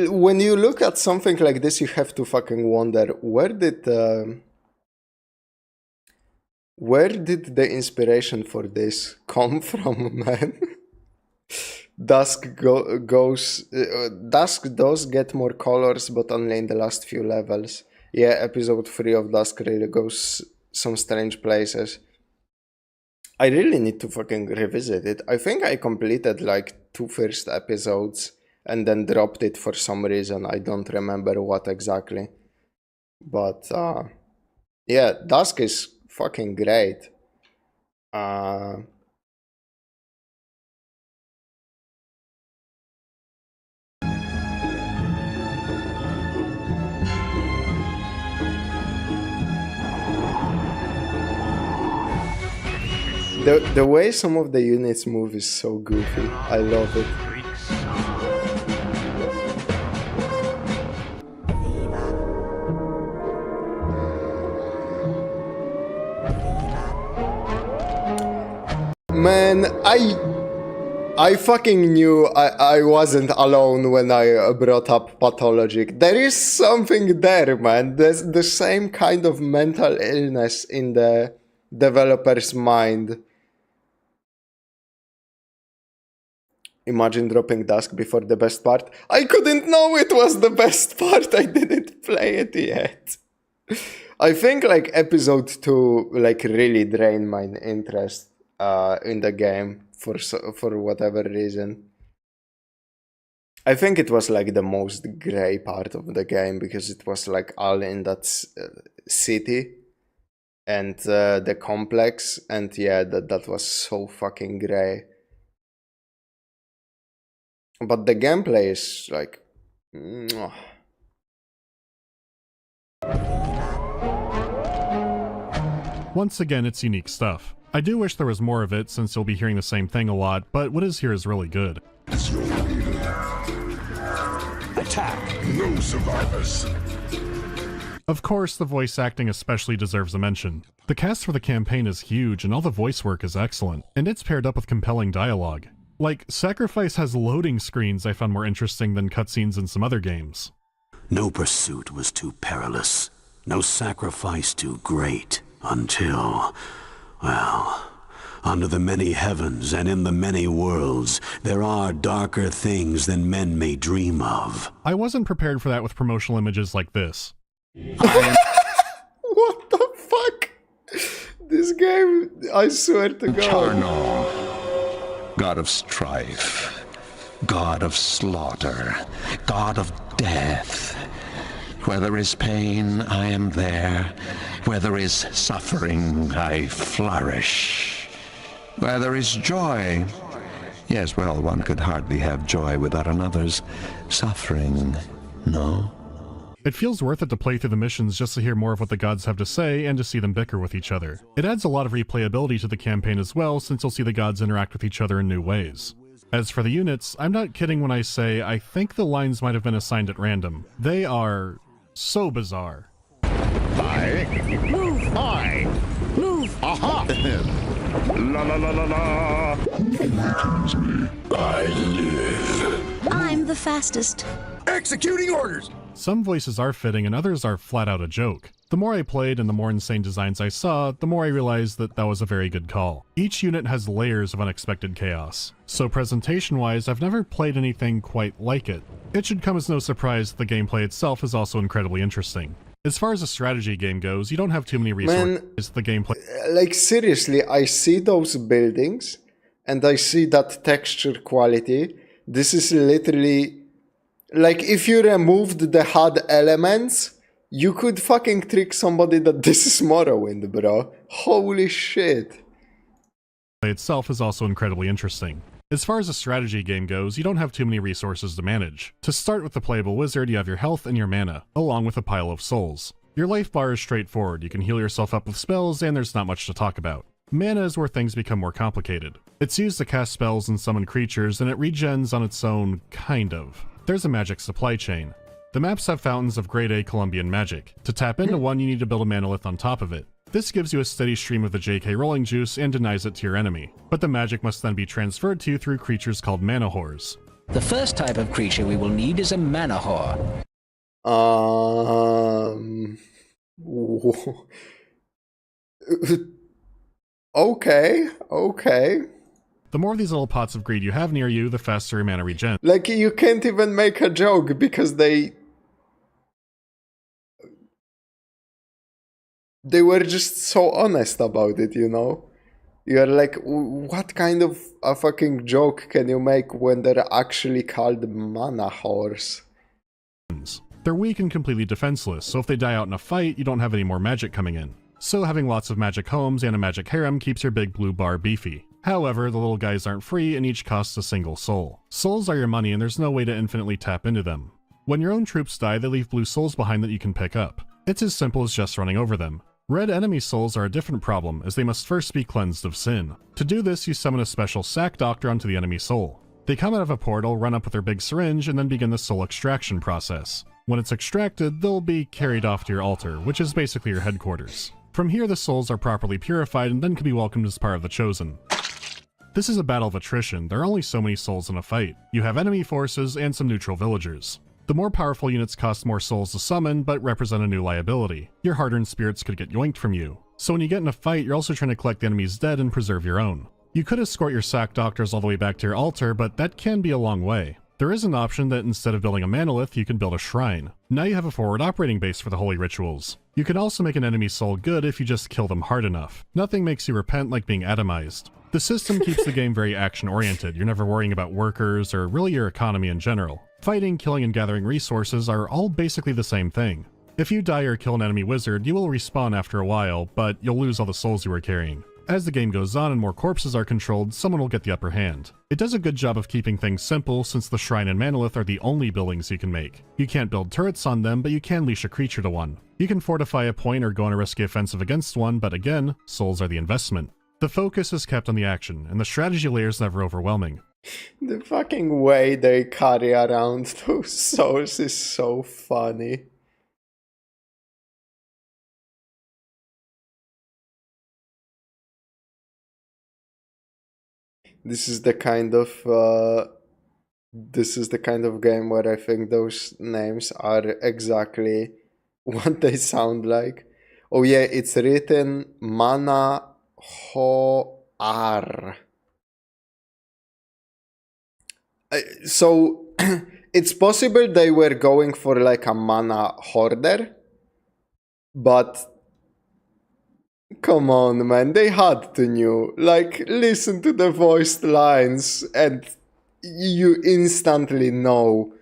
When you look at something like this, you have to fucking wonder, where did the inspiration for this come from, man? Dusk does get more colors, but only in the last few levels. Yeah, episode 3 of Dusk really goes some strange places. I really need to fucking revisit it. I think I completed like 2 first episodes and then dropped it for some reason. I don't remember what exactly. But yeah, Dusk is fucking great. The way some of the units move is so goofy. I love it. Man, I fucking knew I wasn't alone when I brought up Pathologic. There is something there, man. There's the same kind of mental illness in the developer's mind. Imagine dropping Dusk before the best part. I couldn't know it was the best part. I didn't play it yet. I think like episode 2 like really drained my interest in the game for whatever reason. I think it was like the most grey part of the game because it was like all in that city and the complex, and yeah, that was so fucking grey. But the gameplay is like... mwah. Once again, it's unique stuff. I do wish there was more of it, since you'll be hearing the same thing a lot, but what is here is really good. Attack! No survivors! Of course, the voice acting especially deserves a mention. The cast for the campaign is huge, and all the voice work is excellent, and it's paired up with compelling dialogue. Like, Sacrifice has loading screens I found more interesting than cutscenes in some other games. No pursuit was too perilous, no sacrifice too great, until, well, under the many heavens and in the many worlds, there are darker things than men may dream of. I wasn't prepared for that with promotional images like this. What the fuck? This game, I swear to God. Eternal, God of strife, God of slaughter, God of death. Where there is pain, I am there. Where there is suffering, I flourish. Where there is joy, yes, well, one could hardly have joy without another's suffering, no? It feels worth it to play through the missions just to hear more of what the gods have to say and to see them bicker with each other. It adds a lot of replayability to the campaign as well, since you'll see the gods interact with each other in new ways. As for the units, I'm not kidding when I say I think the lines might have been assigned at random. They are so bizarre. Move! Move! Aha! La la la la la! I live. I'm the fastest. Executing orders! Some voices are fitting and others are flat out a joke. The more I played and the more insane designs I saw, the more I realized that that was a very good call. Each unit has layers of unexpected chaos. So presentation-wise, I've never played anything quite like it. It should come as no surprise that the gameplay itself is also incredibly interesting. As far as a strategy game goes, you don't have too many resources. The gameplay... Like seriously, I see those buildings and I see that texture quality. This is literally... Like, if you removed the HUD elements, you could fucking trick somebody that this is Morrowind, bro. Holy shit. Itself is also incredibly interesting. As far as a strategy game goes, you don't have too many resources to manage. To start with the playable wizard, you have your health and your mana, along with a pile of souls. Your life bar is straightforward, you can heal yourself up with spells, and there's not much to talk about. Mana is where things become more complicated. It's used to cast spells and summon creatures, and it regens on its own, kind of. There's a magic supply chain. The maps have fountains of grade A Colombian magic. To tap into one, you need to build a manolith on top of it. This gives you a steady stream of the JK rolling juice and denies it to your enemy, but the magic must then be transferred to you through creatures called mana whores. The first type of creature we will need is a mana whore. Okay. The more of these little pots of greed you have near you, the faster your mana regen. Like, you can't even make a joke because they were just so honest about it, you know? You're like, what kind of a fucking joke can you make when they're actually called mana whores? They're weak and completely defenseless, so if they die out in a fight, you don't have any more magic coming in. So having lots of magic homes and a magic harem keeps your big blue bar beefy. However, the little guys aren't free and each costs a single soul. Souls are your money and there's no way to infinitely tap into them. When your own troops die, they leave blue souls behind that you can pick up. It's as simple as just running over them. Red enemy souls are a different problem, as they must first be cleansed of sin. To do this, you summon a special sack doctor onto the enemy soul. They come out of a portal, run up with their big syringe, and then begin the soul extraction process. When it's extracted, they'll be carried off to your altar, which is basically your headquarters. From here, the souls are properly purified and then can be welcomed as part of the Chosen. This is a battle of attrition. There are only so many souls in a fight. You have enemy forces and some neutral villagers. The more powerful units cost more souls to summon, but represent a new liability. Your hard-earned spirits could get yoinked from you. So when you get in a fight, you're also trying to collect the enemy's dead and preserve your own. You could escort your sack doctors all the way back to your altar, but that can be a long way. There is an option that instead of building a manolith, you can build a shrine. Now you have a forward operating base for the holy rituals. You can also make an enemy's soul good if you just kill them hard enough. Nothing makes you repent like being atomized. The system keeps the game very action-oriented. You're never worrying about workers or really your economy in general. Fighting, killing, and gathering resources are all basically the same thing. If you die or kill an enemy wizard, you will respawn after a while, but you'll lose all the souls you were carrying. As the game goes on and more corpses are controlled, someone will get the upper hand. It does a good job of keeping things simple, since the shrine and manolith are the only buildings you can make. You can't build turrets on them, but you can leash a creature to one. You can fortify a point or go on a risky offensive against one, but again, souls are the investment. The focus is kept on the action, and the strategy layer is never overwhelming. The fucking way they carry around those souls is so funny. This is the kind of game where I think those names are exactly what they sound like. Oh yeah, it's written Mana Ho-ar. So it's possible they were going for like a mana hoarder, but come on, man, they had to know. Like, listen to the voiced lines and you instantly know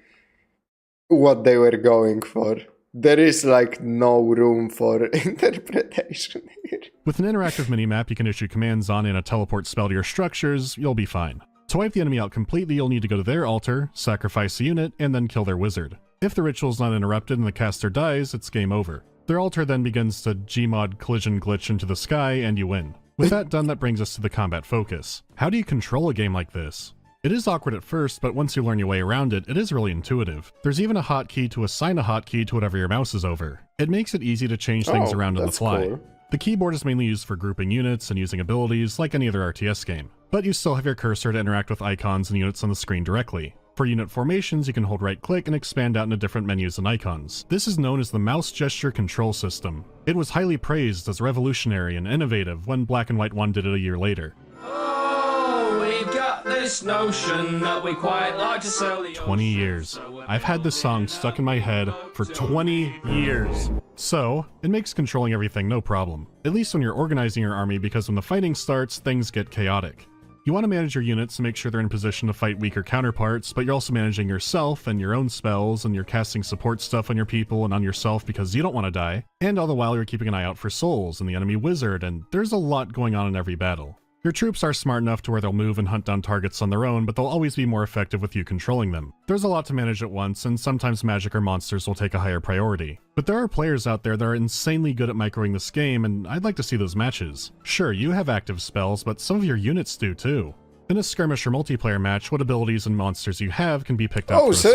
what they were going for. There is like no room for interpretation here. With an interactive minimap you can issue commands on and a teleport spell to your structures, you'll be fine. To wipe the enemy out completely, you'll need to go to their altar, sacrifice a unit, and then kill their wizard. If the ritual is not interrupted and the caster dies, it's game over. Their altar then begins to Gmod collision glitch into the sky, and you win. With that done, that brings us to the combat focus. How do you control a game like this? It is awkward at first, but once you learn your way around it, it is really intuitive. There's even a hotkey to assign a hotkey to whatever your mouse is over. It makes it easy to change things around on the fly. Cool. The keyboard is mainly used for grouping units and using abilities like any other RTS game, but you still have your cursor to interact with icons and units on the screen directly. For unit formations, you can hold right-click and expand out into different menus and icons. This is known as the mouse gesture control system. It was highly praised as revolutionary and innovative when Black and White 1 did it a year later. Oh, we've got this notion that we quite like to sell the 20 years. I've had this song stuck in my head for 20 years. So, it makes controlling everything no problem. At least when you're organizing your army, because when the fighting starts, things get chaotic. You want to manage your units to make sure they're in position to fight weaker counterparts, but you're also managing yourself and your own spells, and you're casting support stuff on your people and on yourself because you don't want to die, and all the while you're keeping an eye out for souls and the enemy wizard, and there's a lot going on in every battle. Your troops are smart enough to where they'll move and hunt down targets on their own, but they'll always be more effective with you controlling them. There's a lot to manage at once, and sometimes magic or monsters will take a higher priority. But there are players out there that are insanely good at microing this game, and I'd like to see those matches. Sure, you have active spells, but some of your units do too. In a skirmish or multiplayer match, what abilities and monsters you have can be picked up. Oh, so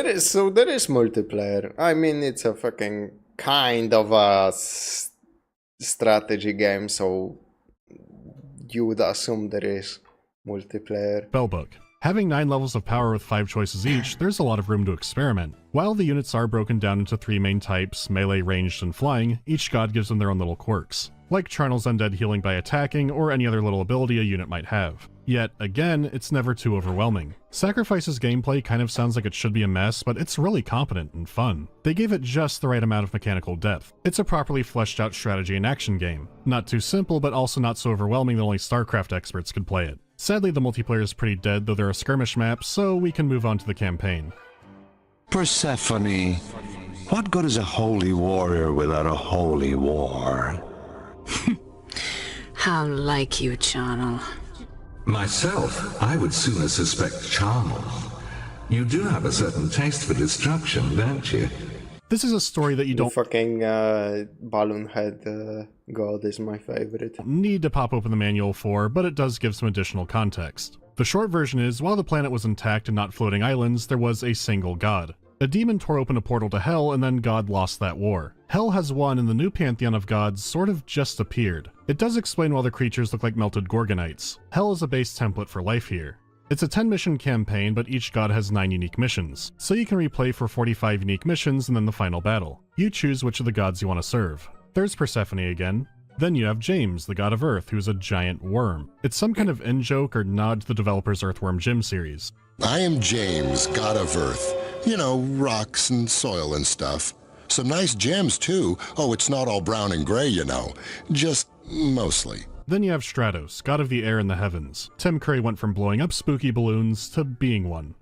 there is multiplayer. I mean, it's a fucking kind of a strategy game, so you would assume there is multiplayer. Spellbook. Having 9 levels of power with 5 choices each, there's a lot of room to experiment. While the units are broken down into 3 main types, melee, ranged, and flying, each god gives them their own little quirks, like Charnel's undead healing by attacking, or any other little ability a unit might have. Yet, again, it's never too overwhelming. Sacrifice's gameplay kind of sounds like it should be a mess, but it's really competent and fun. They gave it just the right amount of mechanical depth. It's a properly fleshed out strategy and action game. Not too simple, but also not so overwhelming that only StarCraft experts could play it. Sadly, the multiplayer is pretty dead, though there are skirmish maps, so we can move on to the campaign. Persephone, what good is a holy warrior without a holy war? How like you, Charnel. Myself, I would sooner suspect Charnel. You do have a certain taste for destruction, don't you? This is a story that you don't fucking balloon head god is my favorite. Need to pop open the manual for, but it does give some additional context. The short version is, while the planet was intact and not floating islands, there was a single god. A demon tore open a portal to Hell, and then God lost that war. Hell has won, and the new pantheon of gods sort of just appeared. It does explain why the creatures look like melted Gorgonites. Hell is a base template for life here. It's a 10-mission campaign, but each god has 9 unique missions, so you can replay for 45 unique missions and then the final battle. You choose which of the gods you want to serve. There's Persephone again. Then you have James, the god of Earth, who's a giant worm. It's some kind of in-joke or nod to the developer's Earthworm Jim series. I am James, god of Earth. You know, rocks and soil and stuff. Some nice gems, too. Oh, it's not all brown and gray, you know. Just mostly. Then you have Stratos, god of the air and the heavens. Tim Curry went from blowing up spooky balloons to being one.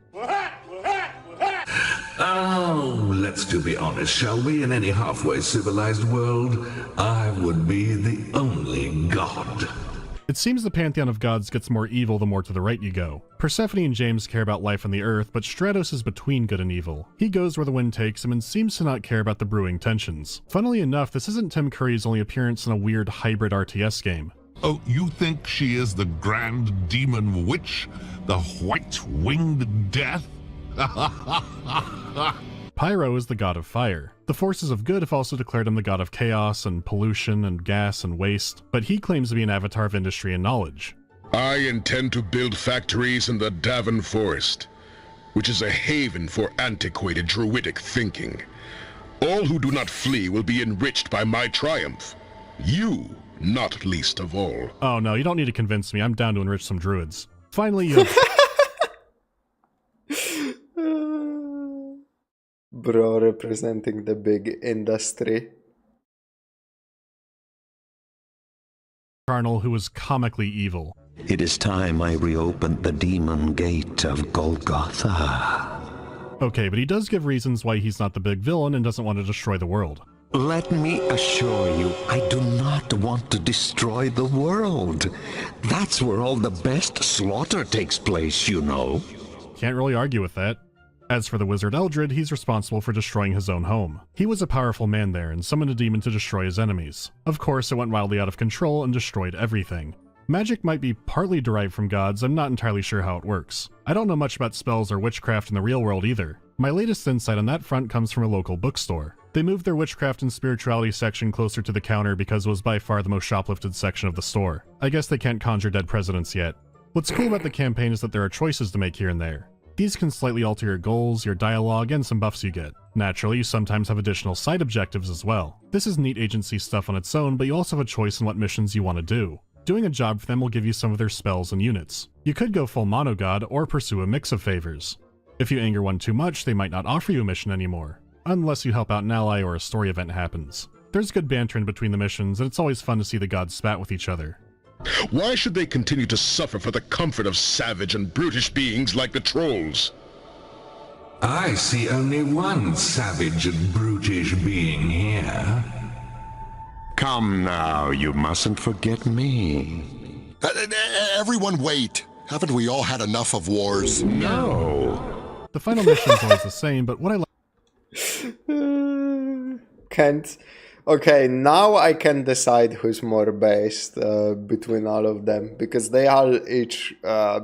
Oh, let's to be honest, shall we? In any halfway civilized world, I would be the only god. It seems the pantheon of gods gets more evil the more to the right you go. Persephone and James care about life on the earth, but Stratos is between good and evil. He goes where the wind takes him and seems to not care about the brewing tensions. Funnily enough, this isn't Tim Curry's only appearance in a weird hybrid RTS game. Oh, you think she is the grand demon witch? The white-winged death? Pyro is the god of fire. The forces of good have also declared him the god of chaos and pollution and gas and waste, but he claims to be an avatar of industry and knowledge. I intend to build factories in the Davin Forest, which is a haven for antiquated druidic thinking. All who do not flee will be enriched by my triumph. You, not least of all. Oh no, you don't need to convince me. I'm down to enrich some druids. Finally, you have... Bro representing the big industry. Carnal, who is comically evil. It is time I reopened the demon gate of Golgotha. Okay, but he does give reasons why he's not the big villain and doesn't want to destroy the world. Let me assure you, I do not want to destroy the world. That's where all the best slaughter takes place, you know. Can't really argue with that. As for the wizard Eldred, he's responsible for destroying his own home. He was a powerful man there and summoned a demon to destroy his enemies. Of course, it went wildly out of control and destroyed everything. Magic might be partly derived from gods, I'm not entirely sure how it works. I don't know much about spells or witchcraft in the real world either. My latest insight on that front comes from a local bookstore. They moved their witchcraft and spirituality section closer to the counter because it was by far the most shoplifted section of the store. I guess they can't conjure dead presidents yet. What's cool about the campaign is that there are choices to make here and there. These can slightly alter your goals, your dialogue, and some buffs you get. Naturally, you sometimes have additional side objectives as well. This is neat agency stuff on its own, but you also have a choice in what missions you want to do. Doing a job for them will give you some of their spells and units. You could go full monogod or pursue a mix of favors. If you anger one too much, they might not offer you a mission anymore, unless you help out an ally or a story event happens. There's good banter in between the missions, and it's always fun to see the gods spat with each other. Why should they continue to suffer for the comfort of savage and brutish beings like the trolls? I see only one savage and brutish being here. Come now, you mustn't forget me. Everyone wait. Haven't we all had enough of wars? No. The final mission's always the same, but what I Can't. Okay, now I can decide who's more based between all of them, because they all each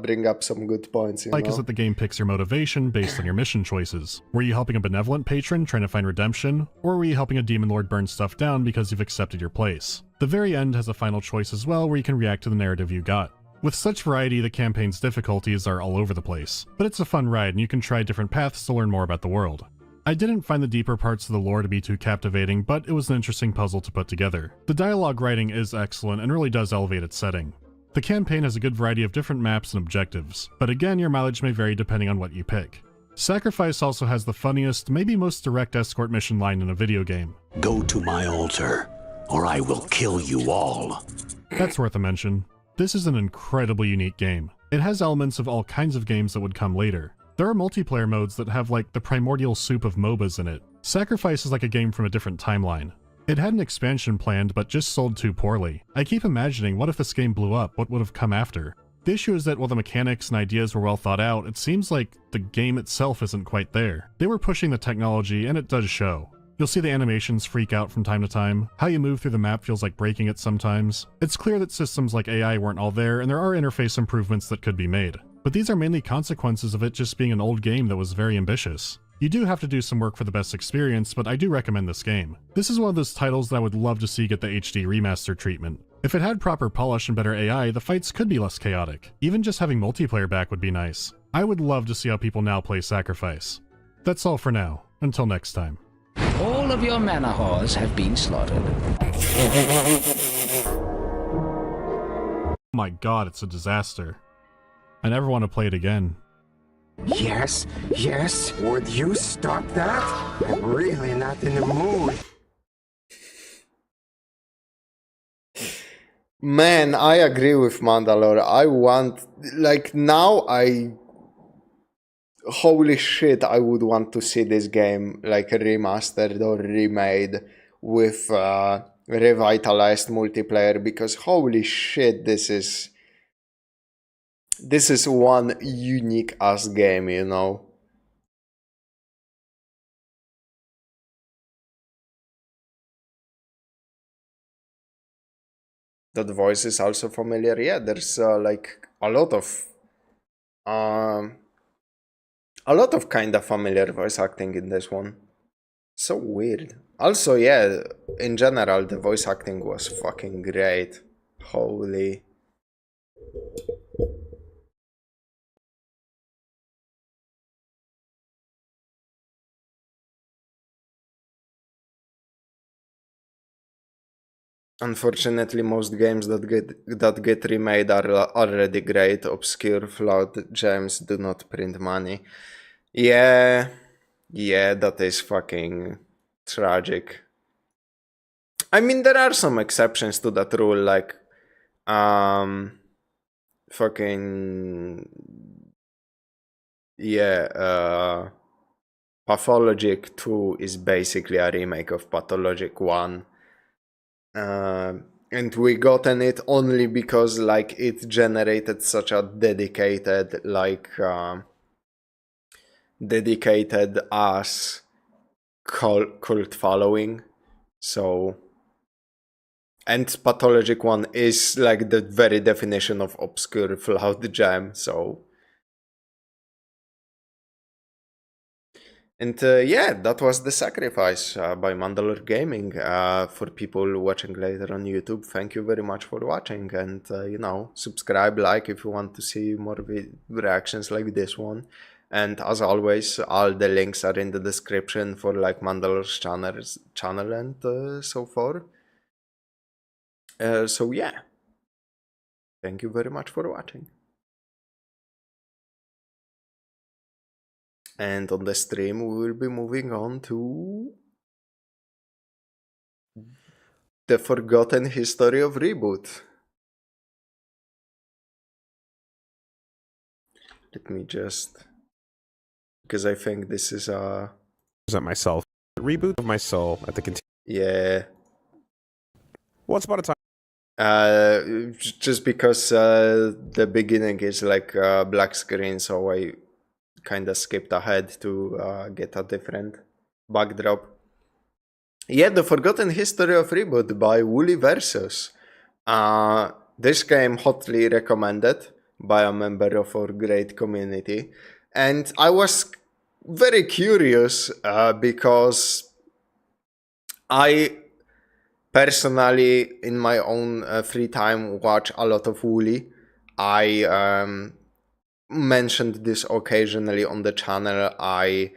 bring up some good points, you know? is that the game picks your motivation based on your mission choices. Were you helping a benevolent patron trying to find redemption, or were you helping a demon lord burn stuff down because you've accepted your place? The very end has a final choice as well, where you can react to the narrative you got. With such variety, the campaign's difficulties are all over the place, but it's a fun ride and you can try different paths to learn more about the world. I didn't find the deeper parts of the lore to be too captivating, but it was an interesting puzzle to put together. The dialogue writing is excellent and really does elevate its setting. The campaign has a good variety of different maps and objectives, but again your mileage may vary depending on what you pick. Sacrifice also has the funniest, maybe most direct escort mission line in a video game. Go to my altar, or I will kill you all. That's worth a mention. This is an incredibly unique game. It has elements of all kinds of games that would come later. There are multiplayer modes that have like the primordial soup of MOBAs in it. Sacrifice is like a game from a different timeline. It had an expansion planned but just sold too poorly. I keep imagining what if this game blew up, what would have come after? The issue is that while the mechanics and ideas were well thought out, it seems like the game itself isn't quite there. They were pushing the technology and it does show. You'll see the animations freak out from time to time. How you move through the map feels like breaking it sometimes. It's clear that systems like AI weren't all there and there are interface improvements that could be made. But these are mainly consequences of it just being an old game that was very ambitious. You do have to do some work for the best experience, but I do recommend this game. This is one of those titles that I would love to see get the HD remaster treatment. If it had proper polish and better AI, the fights could be less chaotic. Even just having multiplayer back would be nice. I would love to see how people now play Sacrifice. That's all for now. Until next time. All of your mana whores have been slaughtered. My god, it's a disaster. I never want to play it again. Yes, yes. Would you stop that? I'm really not in the mood. Man, I agree with Mandalore. I want, like, now holy shit, I would want to see this game, like, remastered or remade with revitalized multiplayer, because holy shit, this is one unique ass game, you know. That voice is also familiar. Yeah, there's like a lot of kind of familiar voice acting in this one. So weird. Also, yeah, in general, the voice acting was fucking great. Holy. Unfortunately, most games that get remade are already great. Obscure, flawed gems do not print money. Yeah, that is fucking tragic. I mean, there are some exceptions to that rule, like fucking Pathologic 2 is basically a remake of Pathologic 1. And we gotten it only because like it generated such a dedicated dedicated ass cult following. So, and Pathologic 1 is like the very definition of obscure flawed gem, so. And yeah, that was The Sacrifice by MandaloreGaming. For people watching later on YouTube, thank you very much for watching. And, you know, subscribe, like if you want to see more reactions like this one. And as always, all the links are in the description for like Mandalore's channel and so forth. So yeah, thank you very much for watching. And on the stream, we will be moving on to the forgotten history of Reboot. Let me just, because I think this is a present myself. Reboot of my soul at the yeah. Once upon a time. Just because the beginning is like black screen, so I kind of skipped ahead to get a different backdrop. Yeah, The Forgotten History of Reboot by WoolieVersus. This game hotly recommended by a member of our great community. And I was very curious because I personally, in my own free time, watch a lot of Woolie. I mentioned this occasionally on the channel. I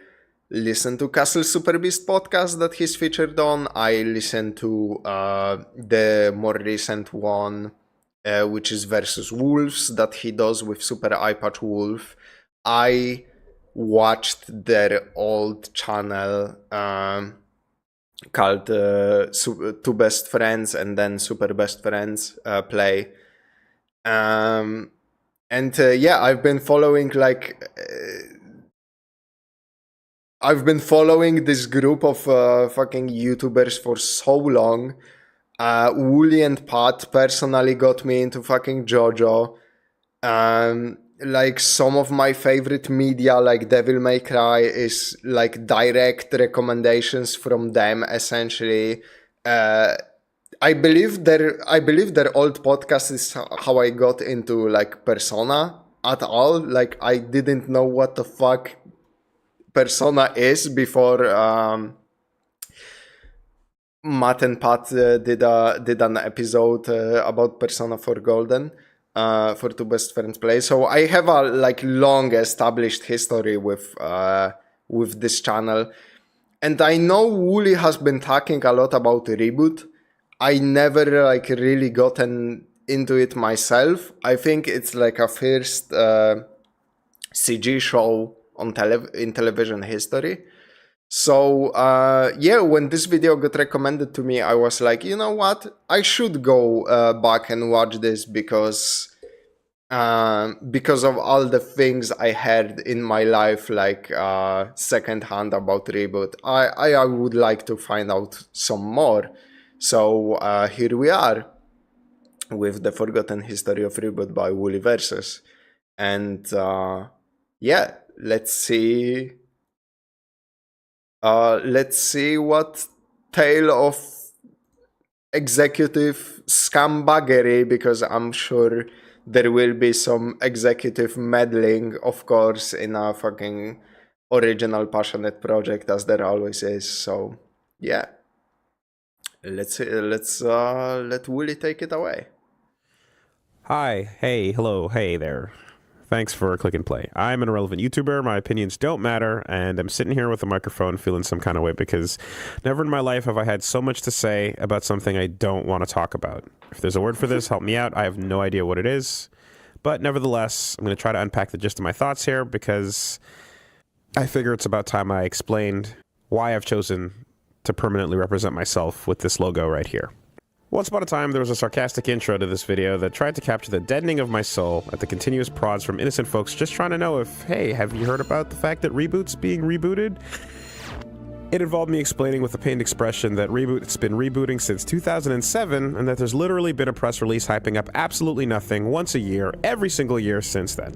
listen to Castle Super Beast podcast that he's featured on. I listen to the more recent one, which is Versus Wolves, that he does with Super Eyepatch Wolf. I watched their old channel called Two Best Friends and then Super Best Friends play. And yeah, I've been following this group of fucking YouTubers for so long. Woolie and Pat personally got me into fucking JoJo. Like some of my favorite media, like Devil May Cry, is like direct recommendations from them. Essentially, I believe their old podcast is how I got into like Persona at all. Like I didn't know what the fuck Persona is before Matt and Pat did an episode about Persona 4 Golden for Two Best Friends Play. So I have a like long established history with this channel, and I know Woolie has been talking a lot about Reboot. I never like really gotten into it myself. I think it's like a first CG show on in television history. So yeah, when this video got recommended to me, I was like, you know what? I should go back and watch this because of all the things I heard in my life, like secondhand about Reboot. I would like to find out some more. So here we are with The Forgotten History of Reboot by WoolieVersus. And yeah, let's see what tale of executive scumbaggery, because I'm sure there will be some executive meddling, of course, in a fucking original passionate project, as there always is. So yeah, let's let Woolie take it away. Hi, hey, hello, hey there. Thanks for clicking play. I'm an irrelevant YouTuber, my opinions don't matter, and I'm sitting here with a microphone feeling some kind of way because never in my life have I had so much to say about something I don't want to talk about. If there's a word for this, help me out. I have no idea what it is, but nevertheless, I'm going to try to unpack the gist of my thoughts here because I figure it's about time I explained why I've chosen to permanently represent myself with this logo right here. Once upon a time, there was a sarcastic intro to this video that tried to capture the deadening of my soul at the continuous prods from innocent folks just trying to know if, hey, have you heard about the fact that Reboot's being rebooted? It involved me explaining with a pained expression that Reboot's been rebooting since 2007 and that there's literally been a press release hyping up absolutely nothing once a year, every single year since then.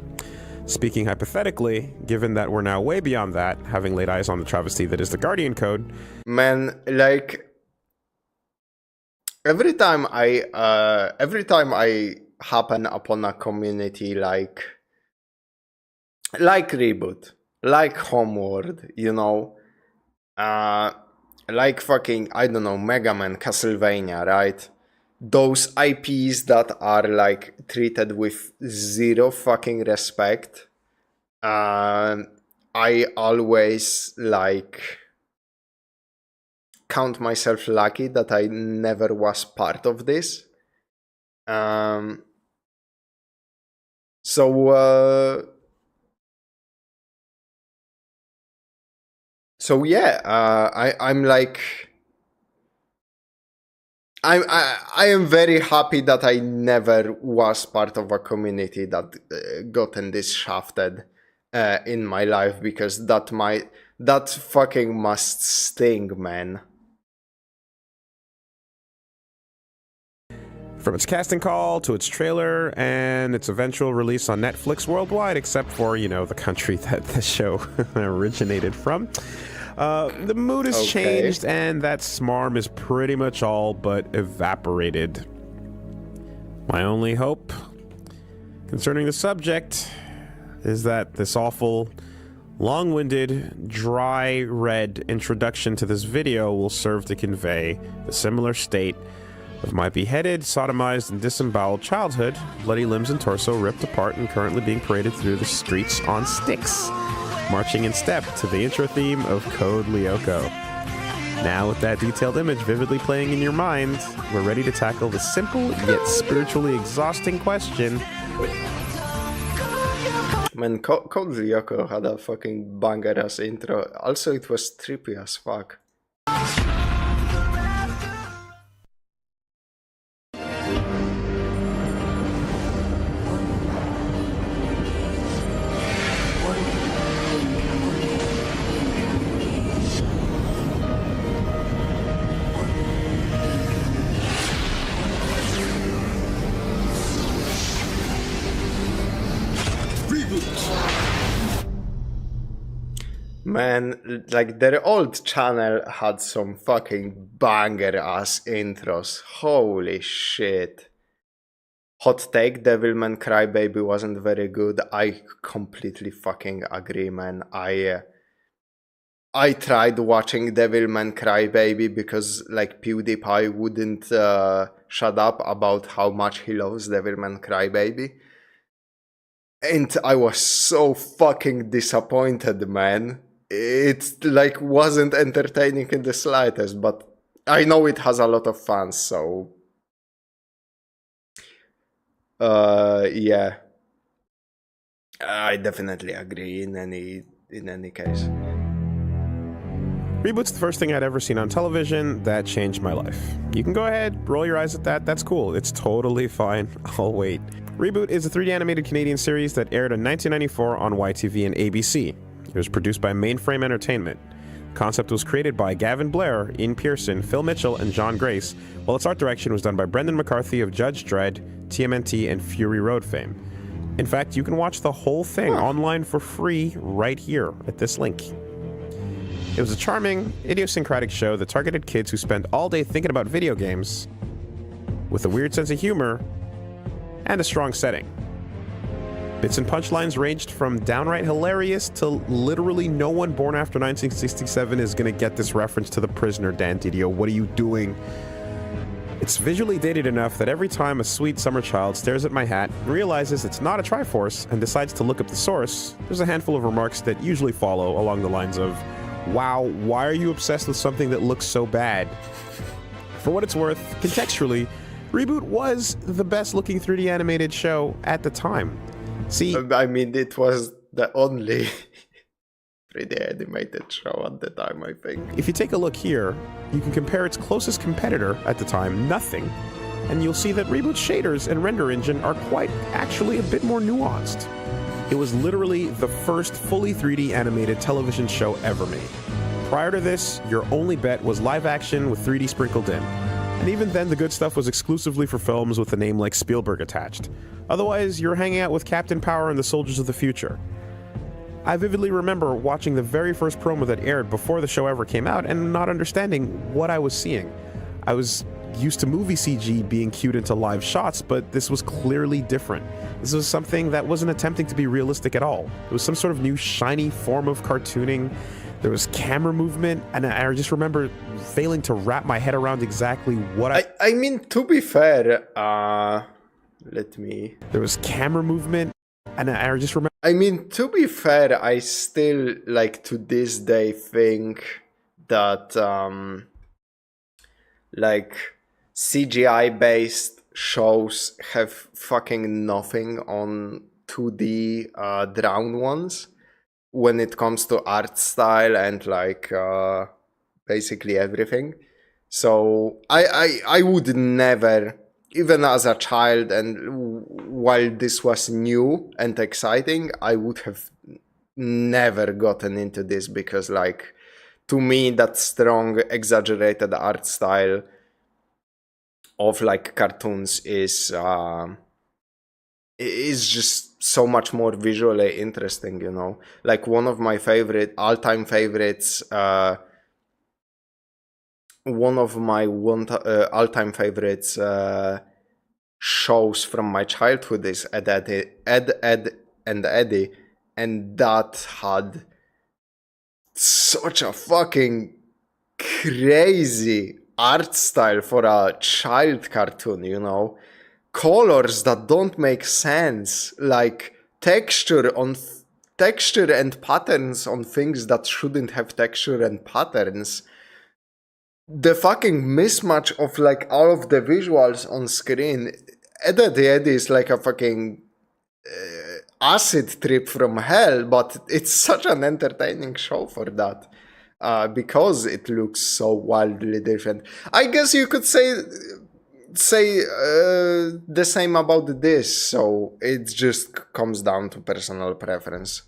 Speaking hypothetically, given that we're now way beyond that, having laid eyes on the travesty that is the Guardian Code... Man, like... Every time I happen upon a community like Reboot, like Homeworld, you know, like fucking, I don't know, Mega Man, Castlevania, right? Those IPs that are like treated with zero fucking respect. I always like count myself lucky that I never was part of this. So yeah, I'm like, I am very happy that I never was part of a community that gotten this shafted in my life, because that fucking must sting, man. From its casting call to its trailer and its eventual release on Netflix worldwide, except for, you know, the country that the show originated from. The mood has changed, and that smarm is pretty much all but evaporated. My only hope concerning the subject is that this awful, long-winded, dry, red introduction to this video will serve to convey the similar state of my beheaded, sodomized, and disemboweled childhood, bloody limbs and torso ripped apart and currently being paraded through the streets on sticks, marching in step to the intro theme of Code Lyoko. Now, with that detailed image vividly playing in your mind, we're ready to tackle the simple yet spiritually exhausting question. Man, Code Lyoko had a fucking banger-ass intro. Also, it was trippy as fuck. Man, like their old channel had some fucking banger-ass intros. Holy shit. Hot take, Devilman Crybaby wasn't very good. I completely fucking agree, man. I tried watching Devilman Crybaby because like PewDiePie wouldn't shut up about how much he loves Devilman Crybaby. And I was so fucking disappointed, man. It like wasn't entertaining in the slightest, but I know it has a lot of fans, so Yeah. I definitely agree in any case. Reboot's the first thing I'd ever seen on television that changed my life. You can go ahead, roll your eyes at that, that's cool. It's totally fine. I'll wait. Reboot is a 3D animated Canadian series that aired in 1994 on YTV and ABC. It was produced by Mainframe Entertainment. The concept was created by Gavin Blair, Ian Pearson, Phil Mitchell, and John Grace, while its art direction was done by Brendan McCarthy of Judge Dredd, TMNT, and Fury Road fame. In fact, you can watch the whole thing online for free right here at this link. It was a charming, idiosyncratic show that targeted kids who spent all day thinking about video games, with a weird sense of humor, and a strong setting. Bits and punchlines ranged from downright hilarious to literally no one born after 1967 is gonna get this reference to The Prisoner, Dan Didio. What are you doing? It's visually dated enough that every time a sweet summer child stares at my hat, realizes it's not a Triforce, and decides to look up the source, there's a handful of remarks that usually follow along the lines of, "Wow, why are you obsessed with something that looks so bad?" For what it's worth, contextually, Reboot was the best looking 3D animated show at the time. See, I mean, it was the only 3D animated show at the time, I think. If you take a look here, you can compare its closest competitor at the time, Nothing, and you'll see that Reboot's shaders and render engine are quite actually a bit more nuanced. It was literally the first fully 3D animated television show ever made. Prior to this, your only bet was live action with 3D sprinkled in. And even then, the good stuff was exclusively for films with a name like Spielberg attached. Otherwise, you're hanging out with Captain Power and the Soldiers of the Future. I vividly remember watching the very first promo that aired before the show ever came out and not understanding what I was seeing. I was used to movie CG being cued into live shots, but this was clearly different. This was something that wasn't attempting to be realistic at all. It was some sort of new shiny form of cartooning. There was camera movement, and I just remember failing to wrap my head around exactly what I mean, to be fair, There was camera movement, and I just remember... I mean, to be fair, I still, like, to this day think that, like, CGI-based shows have fucking nothing on 2D drawn ones when it comes to art style and, like, basically everything. So I would never, even as a child, and while this was new and exciting, I would have never gotten into this because, like, to me, that strong, exaggerated art style of, like, cartoons is just so much more visually interesting, you know? Like, one of my all-time favorites, shows from my childhood is Ed, and Eddie, and that had such a fucking crazy art style for a child cartoon, you know? Colors that don't make sense, like texture and patterns on things that shouldn't have texture and patterns. The fucking mismatch of, like, all of the visuals on screen. Eddie is like a fucking acid trip from hell, but it's such an entertaining show for that. Because it looks so wildly different. I guess you could say the same about this, so it just comes down to personal preference.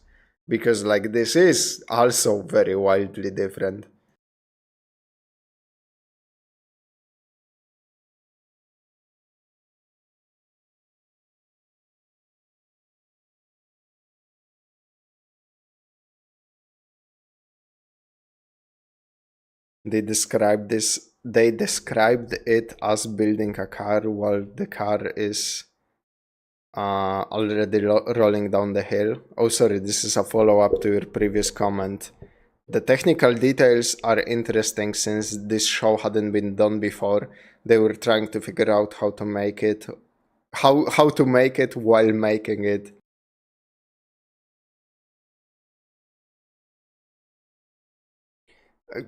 Because, like, this is also very wildly different. They described it as building a car while the car is already rolling down the hill. Oh, sorry, this is a follow-up to your previous comment. The technical details are interesting since this show hadn't been done before. They were trying to figure out how to make it while making it.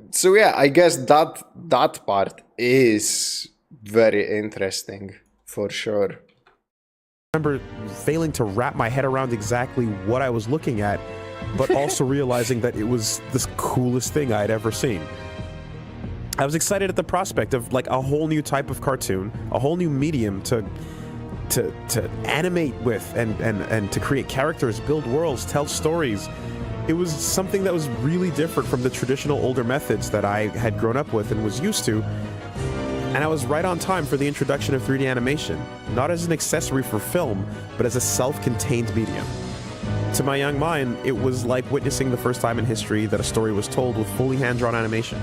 So yeah, I guess that part is very interesting for sure. remember failing to wrap my head around exactly what I was looking at, but also realizing that it was the coolest thing I had ever seen. I was excited at the prospect of like a whole new type of cartoon, a whole new medium to animate with and to create characters, build worlds, tell stories. It was something that was really different from the traditional older methods that I had grown up with and was used to. And I was right on time for the introduction of 3D animation, not as an accessory for film, but as a self-contained medium. To my young mind, it was like witnessing the first time in history that a story was told with fully hand-drawn animation.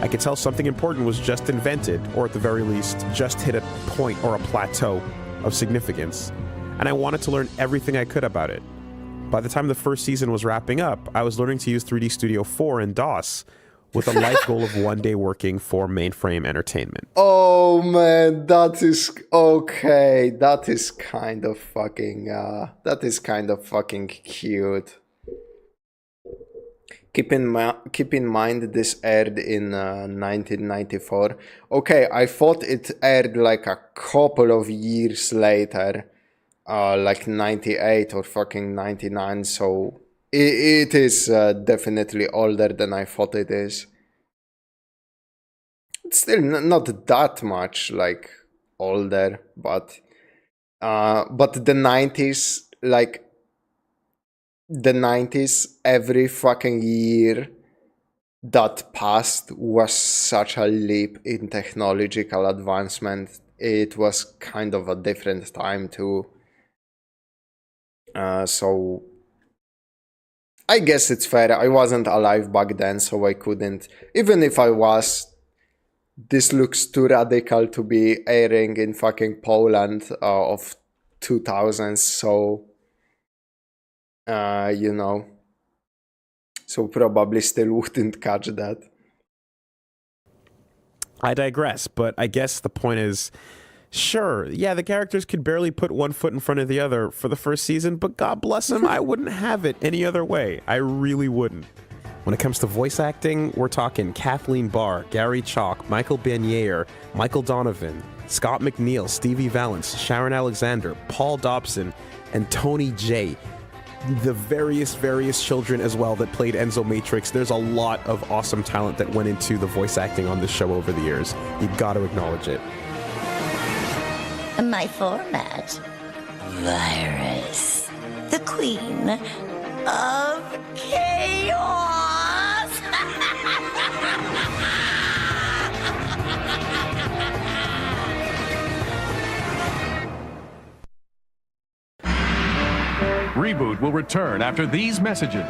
I could tell something important was just invented, or at the very least, just hit a point or a plateau of significance, and I wanted to learn everything I could about it. By the time the first season was wrapping up, I was learning to use 3D Studio 4 and DOS, with a life goal of one day working for Mainframe Entertainment. Oh man, that is okay. That is kind of fucking cute. Keep in mind this aired in 1994. Okay, I thought it aired like a couple of years later, like 98 or fucking 99, so it is definitely older than I thought it is. It's still not that much like older, but the 90s, like the 90s, every fucking year that passed was such a leap in technological advancement. It was kind of a different time too. So I guess it's fair. I wasn't alive back then, so I couldn't. Even if I was, this looks too radical to be airing in fucking Poland of 2000s, so you know, so probably still wouldn't catch that. I digress, but I guess the point is, sure, yeah, the characters could barely put one foot in front of the other for the first season, but God bless them, I wouldn't have it any other way. I really wouldn't. When it comes to voice acting, we're talking Kathleen Barr, Gary Chalk, Michael Bernier, Michael Donovan, Scott McNeil, Stevie Valance, Sharon Alexander, Paul Dobson, and Tony J. The various children as well that played Enzo Matrix. There's a lot of awesome talent that went into the voice acting on this show over the years. You gotta acknowledge it. My format, Virus, the queen of chaos. Reboot will return after these messages.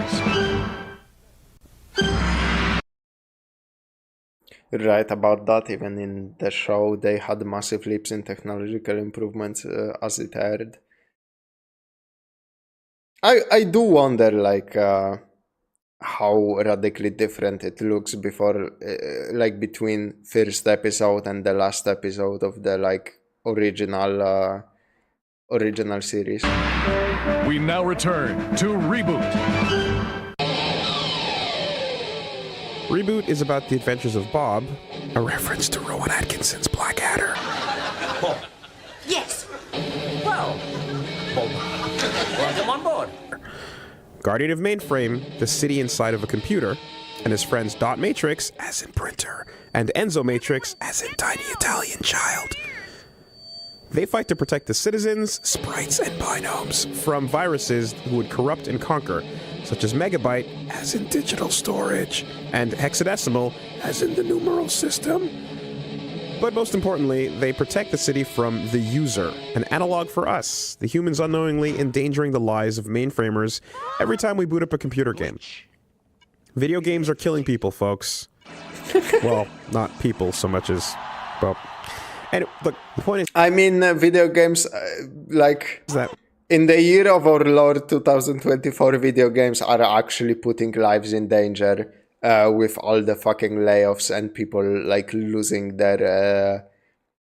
Right about that, even in the show they had massive leaps in technological improvements as it aired. I do wonder like how radically different it looks before like between first episode and the last episode of the like original series. We now return to Reboot. Reboot is about the adventures of Bob, a reference to Rowan Atkinson's Blackadder. Oh. Yes. Well, welcome on board. Guardian of Mainframe, the city inside of a computer, and his friends Dot Matrix, as in printer, and Enzo Matrix, as in tiny Italian child. They fight to protect the citizens, sprites, and binomes from viruses who would corrupt and conquer, such as Megabyte, as in digital storage, and Hexadecimal, as in the numeral system. But most importantly, they protect the city from the user, an analog for us, the humans unknowingly endangering the lives of mainframers every time we boot up a computer game. Video games are killing people, folks. Well, not people so much as, well... And look, the point is... I mean, video games, like... In the year of our Lord 2024, video games are actually putting lives in danger with all the fucking layoffs and people, like, losing their...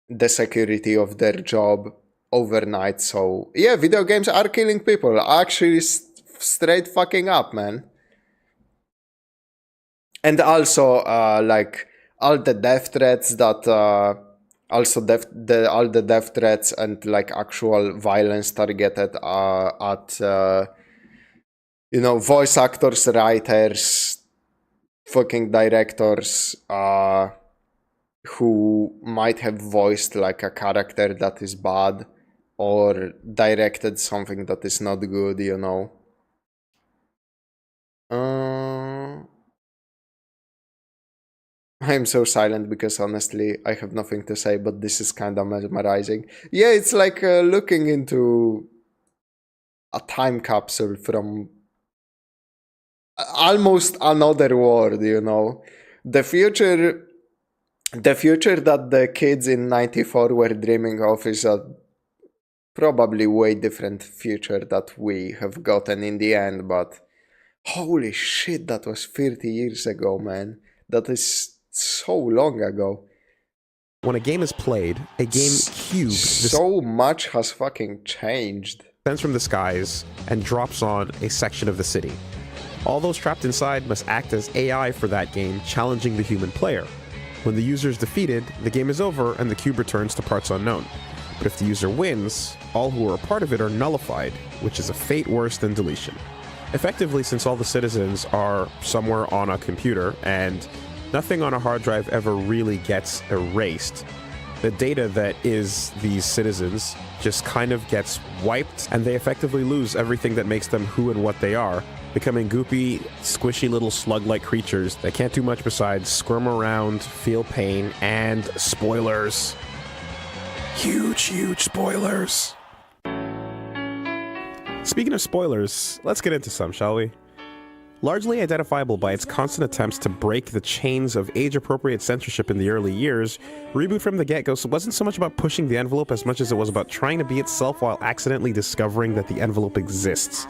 the security of their job overnight. So, yeah, video games are killing people. Actually, straight fucking up, man. And also, like, all the death threats that... Also, all the death threats and like actual violence targeted at voice actors, writers, fucking directors who might have voiced like a character that is bad or directed something that is not good, I'm so silent because honestly I have nothing to say, but this is kind of mesmerizing. Yeah, it's like looking into a time capsule from almost another world, The future that the kids in 94 were dreaming of is a probably way different future that we have gotten in the end, but holy shit, that was 30 years ago, man. That is so long ago. When a game is played, a game cube... So much has fucking changed. ...descends from the skies and drops on a section of the city. All those trapped inside must act as AI for that game, challenging the human player. When the user is defeated, the game is over and the cube returns to parts unknown. But if the user wins, all who are a part of it are nullified, which is a fate worse than deletion. Effectively, since all the citizens are somewhere on a computer and nothing on a hard drive ever really gets erased, the data that is these citizens just kind of gets wiped, and they effectively lose everything that makes them who and what they are, becoming goopy, squishy little slug-like creatures that can't do much besides squirm around, feel pain, and spoilers. Huge spoilers. Speaking of spoilers, let's get into some, shall we? Largely identifiable by its constant attempts to break the chains of age-appropriate censorship in the early years, Reboot from the get-go wasn't so much about pushing the envelope as much as it was about trying to be itself while accidentally discovering that the envelope exists.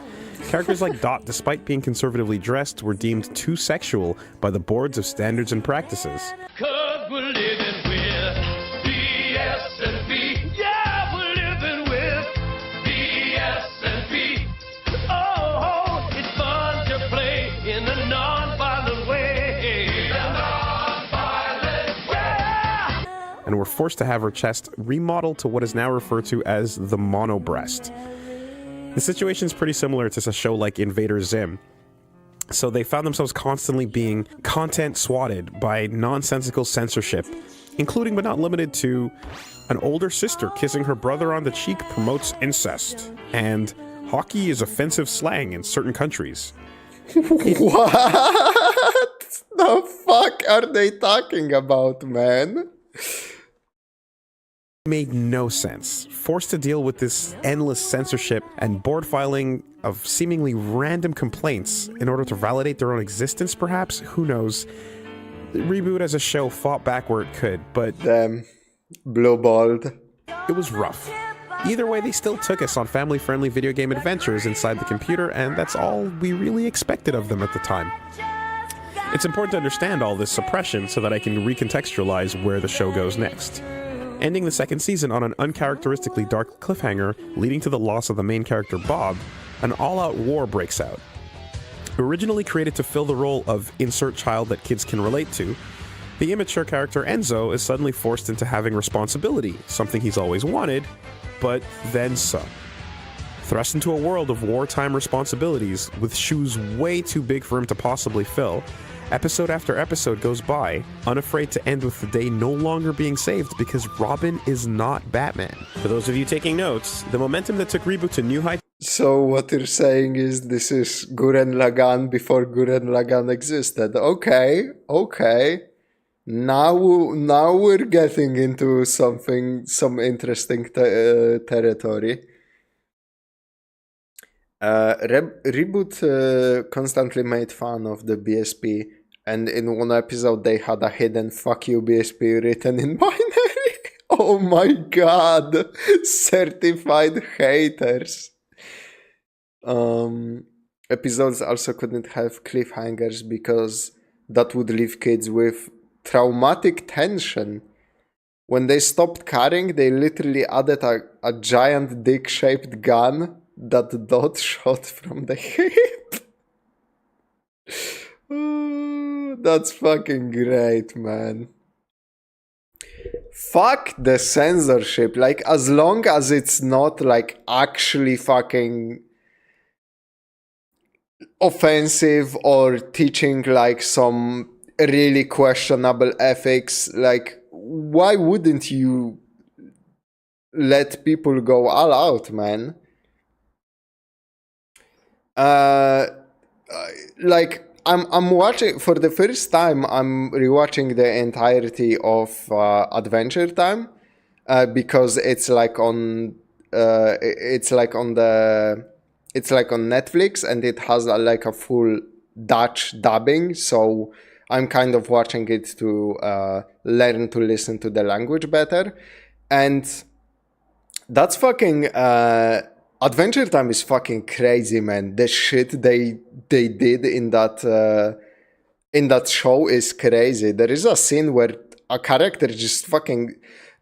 Characters like Dot, despite being conservatively dressed, were deemed too sexual by the boards of standards and practices. 'Cause we're living with BS and B. Yeah, we're living with BS and B. Oh, it's fun to play in a non-violent way. And were forced to have her chest remodeled to what is now referred to as the mono breast. The situation is pretty similar to a show like Invader Zim. So they found themselves constantly being content swatted by nonsensical censorship, including but not limited to an older sister kissing her brother on the cheek promotes incest, and hockey is offensive slang in certain countries. What the fuck are they talking about, man? Made no sense. Forced to deal with this endless censorship and board filing of seemingly random complaints in order to validate their own existence, perhaps? Who knows? Reboot as a show fought back where it could, but... Damn. Blue-balled. It was rough. Either way, they still took us on family-friendly video game adventures inside the computer, and that's all we really expected of them at the time. It's important to understand all this suppression so that I can recontextualize where the show goes next. Ending the second season on an uncharacteristically dark cliffhanger, leading to the loss of the main character Bob, an all-out war breaks out. Originally created to fill the role of insert child that kids can relate to, the immature character Enzo is suddenly forced into having responsibility, something he's always wanted, but then some. Thrust into a world of wartime responsibilities, with shoes way too big for him to possibly fill, episode after episode goes by, unafraid to end with the day no longer being saved because Robin is not Batman. For those of you taking notes, the momentum that took Reboot to new heights... So what you're saying is this is Gurren Lagann before Gurren Lagann existed. Okay. Now we're getting into some interesting territory. Reboot constantly made fun of the BSP, and in one episode they had a hidden "fuck you BSP" written in binary. Oh my god, certified haters. Episodes also couldn't have cliffhangers because that would leave kids with traumatic tension. When they stopped carrying, they literally added a giant dick-shaped gun that Dot shot from the hip. Oh, that's fucking great, man. fuck the censorship. Like, as long as it's not like actually fucking offensive or teaching like some really questionable ethics, like, why wouldn't you let people go all out, man? Like, I'm watching for the first time. I'm rewatching the entirety of Adventure Time because it's like on Netflix, and it has like a full Dutch dubbing. So I'm kind of watching it to learn to listen to the language better, and that's fucking. Adventure Time is fucking crazy, man. The shit they did in that show is crazy. There is a scene where a character just fucking...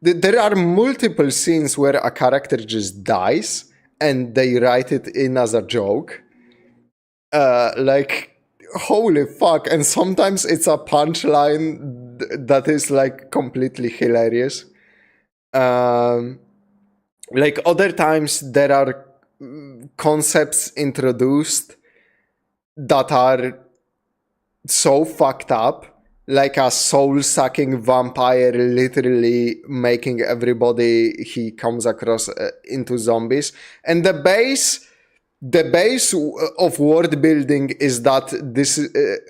There are multiple scenes where a character just dies and they write it in as a joke. Like, holy fuck. And sometimes it's a punchline that is like completely hilarious. Like, other times there are concepts introduced that are so fucked up, like a soul-sucking vampire literally making everybody he comes across into zombies. And the base of world building is that this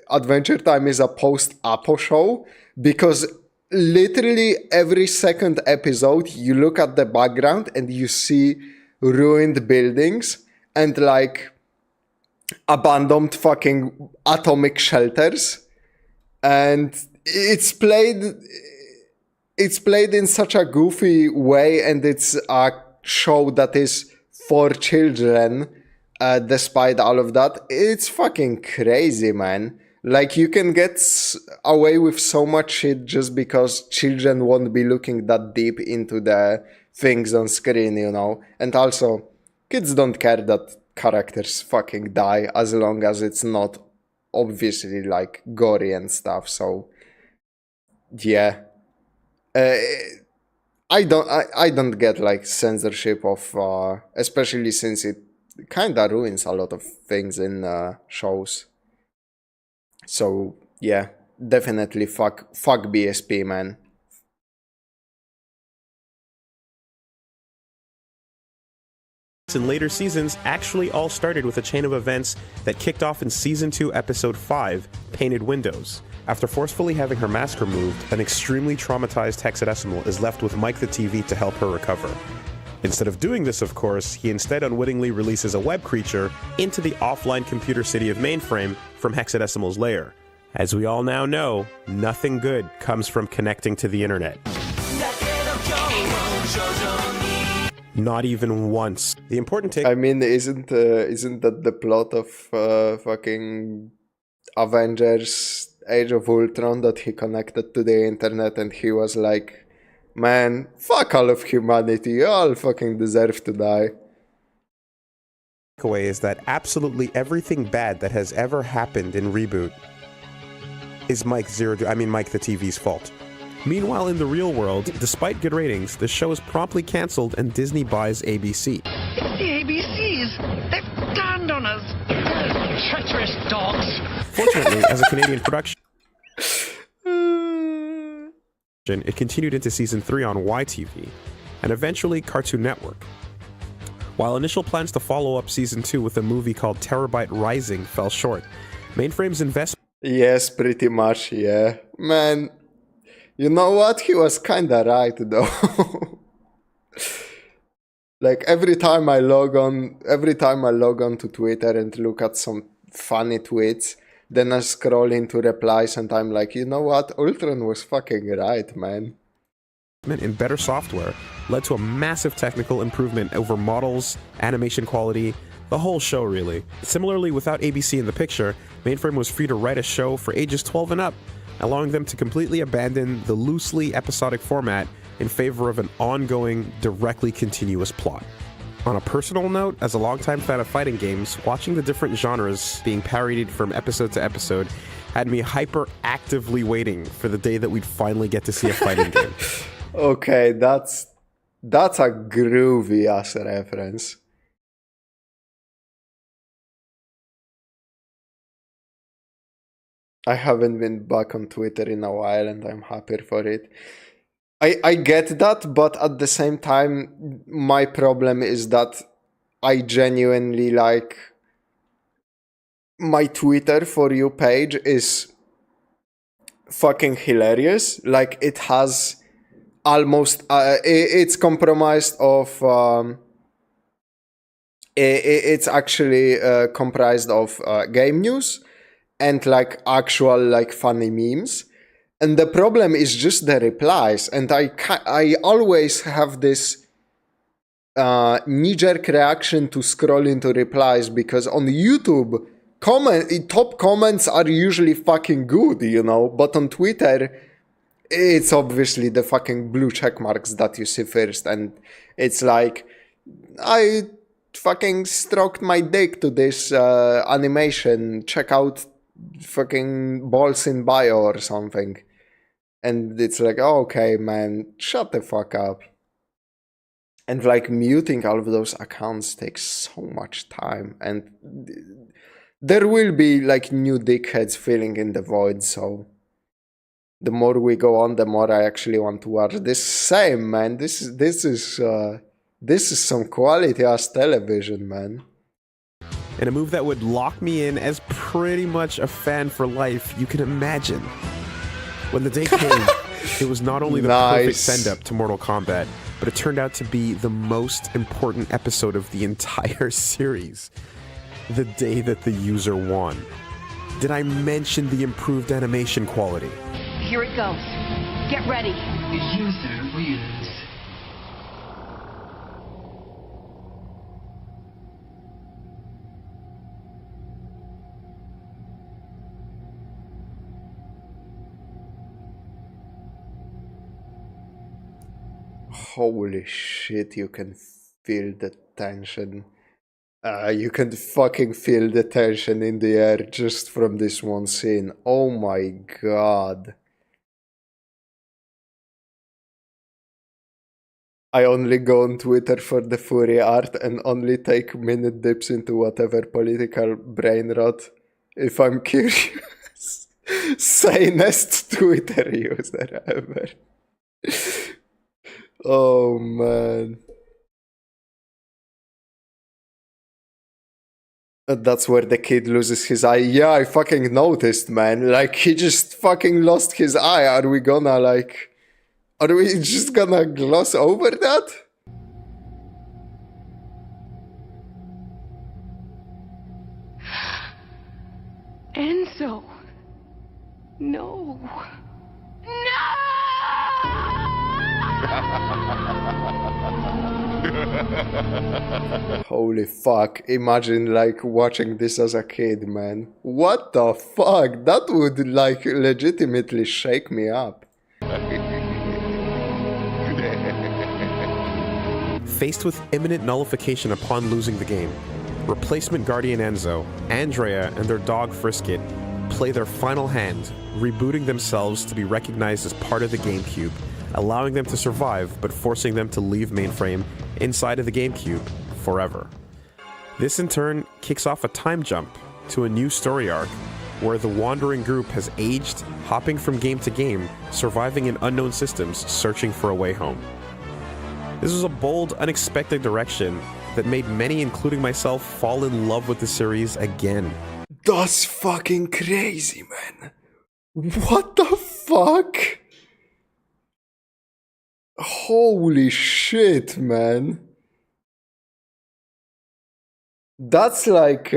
Adventure Time is a post-apo show, because literally every second episode you look at the background and you see ruined buildings and like abandoned fucking atomic shelters, and it's played in such a goofy way, and it's a show that is for children. Despite all of that, it's fucking crazy, man. Like, you can get away with so much shit just because children won't be looking that deep into the things on screen, you know? And also, kids don't care that characters fucking die as long as it's not obviously, like, gory and stuff, so... Yeah. I don't get, like, censorship of... especially since it kinda ruins a lot of things in shows. So, yeah, definitely fuck BSP, man. In later seasons actually all started with a chain of events that kicked off in Season 2, Episode 5, Painted Windows. After forcefully having her mask removed, an extremely traumatized Hexadecimal is left with Mike the TV to help her recover. Instead of doing this, of course, he instead unwittingly releases a web creature into the offline computer city of Mainframe from Hexadecimal's lair. As we all now know, nothing good comes from connecting to the internet. Not even once. The important take... I mean, isn't that the plot of fucking Avengers Age of Ultron, that he connected to the internet and he was like, man, fuck all of humanity, you all fucking deserve to die. Takeaway is that absolutely everything bad that has ever happened in Reboot is Mike the TV's fault. Meanwhile, in the real world, despite good ratings, the show is promptly cancelled and Disney buys ABC. The ABCs! They've turned on us! Treacherous dogs! Fortunately, as a Canadian production, it continued into Season 3 on YTV, and eventually Cartoon Network. While initial plans to follow up Season 2 with a movie called Terabyte Rising fell short, Mainframe's investment... Yes, pretty much, yeah. Man, you know what? He was kinda right, though. Like, every time I log on to Twitter and look at some funny tweets, then I scroll into replies and I'm like, you know what? Ultron was fucking right, man. In better software led to a massive technical improvement over models, animation quality, the whole show really. Similarly, without ABC in the picture, Mainframe was free to write a show for ages 12 and up, allowing them to completely abandon the loosely episodic format in favor of an ongoing, directly continuous plot. On a personal note, as a longtime fan of fighting games, watching the different genres being parodied from episode to episode had me hyper-actively waiting for the day that we'd finally get to see a fighting game. Okay, that's a groovy ass reference. I haven't been back on Twitter in a while and I'm happy for it. I get that, but at the same time, my problem is that I genuinely like my Twitter For You page is fucking hilarious. Like, it has almost it's comprised of it's actually comprised of game news and like actual like funny memes, and the problem is just the replies, and I always have this knee-jerk reaction to scroll into replies, because on YouTube top comments are usually fucking good, you know, but on Twitter it's obviously the fucking blue check marks that you see first, and it's like, I fucking stroked my dick to this animation, check out fucking balls in bio or something. And it's like, oh, okay, man, shut the fuck up. And like muting all of those accounts takes so much time, and there will be like new dickheads filling in the void, so the more we go on, the more I actually want to watch this. Same, man. This is some quality ass television, man. In a move that would lock me in as pretty much a fan for life you can imagine. When the day came, it was not only the perfect send-up to Mortal Kombat, but it turned out to be the most important episode of the entire series. The day that the user won. Did I mention the improved animation quality? Here it goes. Get ready. The user wins. Holy shit, you can feel the tension. You can fucking feel the tension in the air just from this one scene. Oh my god. I only go on Twitter for the furry art and only take minute dips into whatever political brain rot if I'm curious. Sanest Twitter user ever. Oh man. That's where the kid loses his eye. Yeah, I fucking noticed, man. Like, he just fucking lost his eye. Are we just gonna gloss over that? Enzo. No. Holy fuck. Imagine, like, watching this as a kid, man. What the fuck? That would, like, legitimately shake me up. Faced with imminent nullification upon losing the game, replacement Guardian Enzo, Andrea, and their dog Frisket play their final hand, rebooting themselves to be recognized as part of the GameCube, allowing them to survive but forcing them to leave mainframe inside of the GameCube forever. This in turn kicks off a time jump to a new story arc where the wandering group has aged, hopping from game to game, surviving in unknown systems, searching for a way home. This was a bold, unexpected direction that made many, including myself, fall in love with the series again. That's fucking crazy, man. What the fuck? Holy shit, man. That's like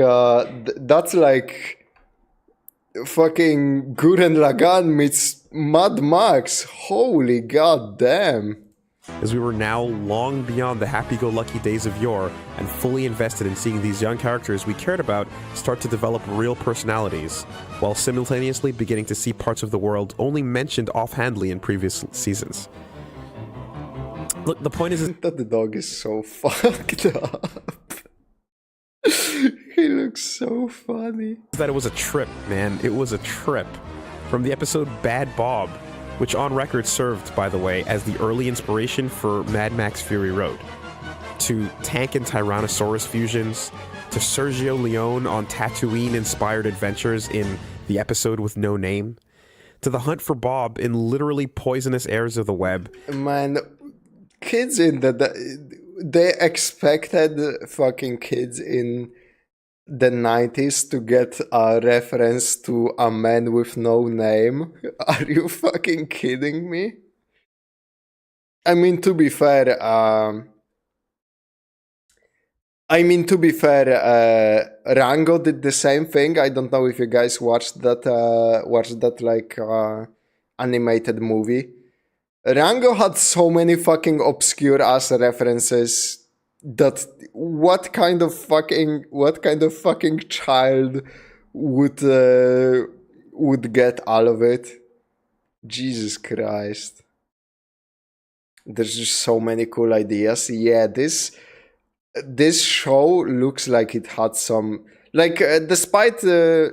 fucking Gurren Lagann meets Mad Max. Holy goddamn. As we were now long beyond the happy-go-lucky days of yore and fully invested in seeing these young characters we cared about start to develop real personalities, while simultaneously beginning to see parts of the world only mentioned offhandedly in previous seasons. Look, the point is that the dog is so fucked up. He looks so funny. That it was a trip, man. It was a trip. From the episode Bad Bob, which on record served, by the way, as the early inspiration for Mad Max Fury Road, to Tank and Tyrannosaurus fusions, to Sergio Leone on Tatooine-inspired adventures in the episode with no name, to the hunt for Bob in literally poisonous airs of the web. Man, kids in they expected fucking kids in the 90s to get a reference to A Man with No Name. Are you fucking kidding me? I mean, to be fair, Rango did the same thing. I don't know if you guys watched that animated movie. Rango had so many fucking obscure ass references that what kind of fucking child would get all of it? Jesus Christ. There's just so many cool ideas. Yeah, this show looks like it had some, like, despite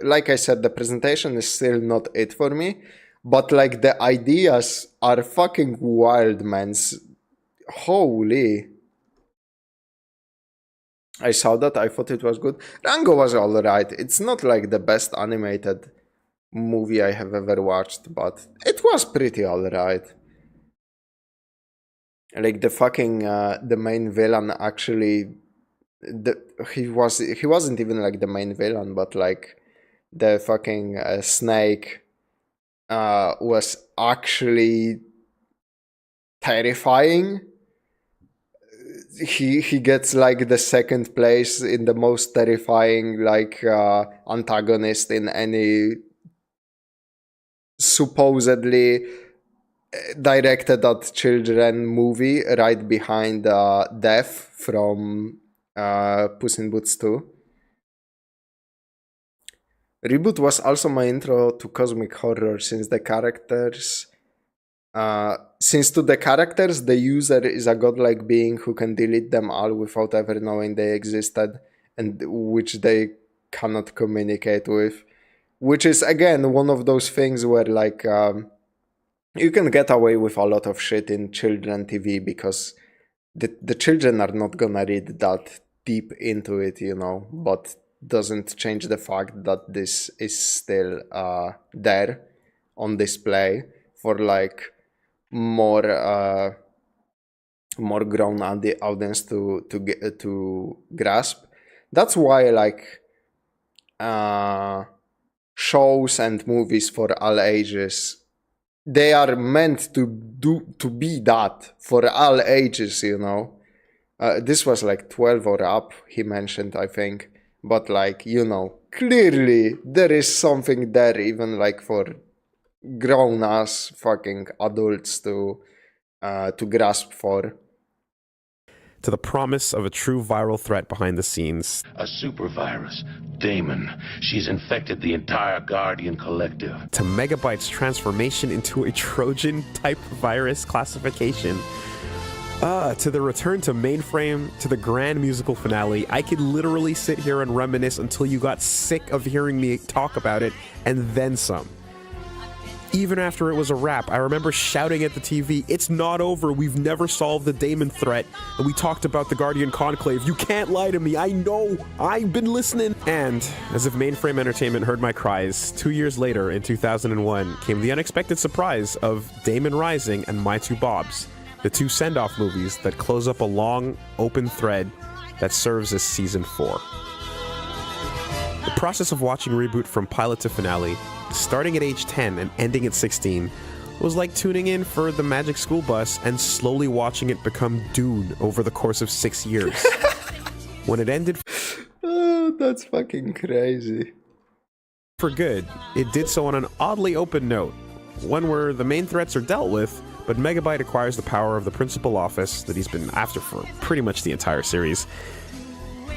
like I said, the presentation is still not it for me, but like the ideas are fucking wild, man. Holy. I saw that, I thought it was good. Rango was alright. It's not like the best animated movie I have ever watched, but it was pretty alright. Like the fucking the main villain actually, he wasn't even like the main villain, but like the fucking snake was actually terrifying. He gets like the second place in the most terrifying like antagonist in any supposedly directed at children movie, right behind Death from Puss in Boots 2. Reboot was also my intro to cosmic horror, since to the characters, the user is a godlike being who can delete them all without ever knowing they existed, and which they cannot communicate with. Which is, again, one of those things where, like, you can get away with a lot of shit in children TV because the children are not gonna read that deep into it, you know, but doesn't change the fact that this is still there on display for, like, more grown audience to grasp. That's why, like, shows and movies for all ages, they are meant to be that for all ages, you know. This was like 12 or up, he mentioned, I think, but, like, you know, clearly there is something there even like for grown ass fucking adults to grasp for. To the promise of a true viral threat behind the scenes. A super virus, Damon. She's infected the entire Guardian Collective. To Megabyte's transformation into a Trojan-type virus classification. To the return to Mainframe, to the grand musical finale. I could literally sit here and reminisce until you got sick of hearing me talk about it, and then some. Even after it was a wrap, I remember shouting at the TV, "It's not over, we've never solved the Damon threat, and we talked about the Guardian Conclave, you can't lie to me, I know, I've been listening." And, as if Mainframe Entertainment heard my cries, 2 years later, in 2001, came the unexpected surprise of Damon Rising and My Two Bobs, the two send-off movies that close up a long, open thread that serves as Season 4. The process of watching Reboot from pilot to finale, starting at age 10 and ending at 16, was like tuning in for the Magic School Bus and slowly watching it become Dune over the course of 6 years. When it ended... Oh, that's fucking crazy. For good, it did so on an oddly open note, one where the main threats are dealt with, but Megabyte acquires the power of the principal office that he's been after for pretty much the entire series.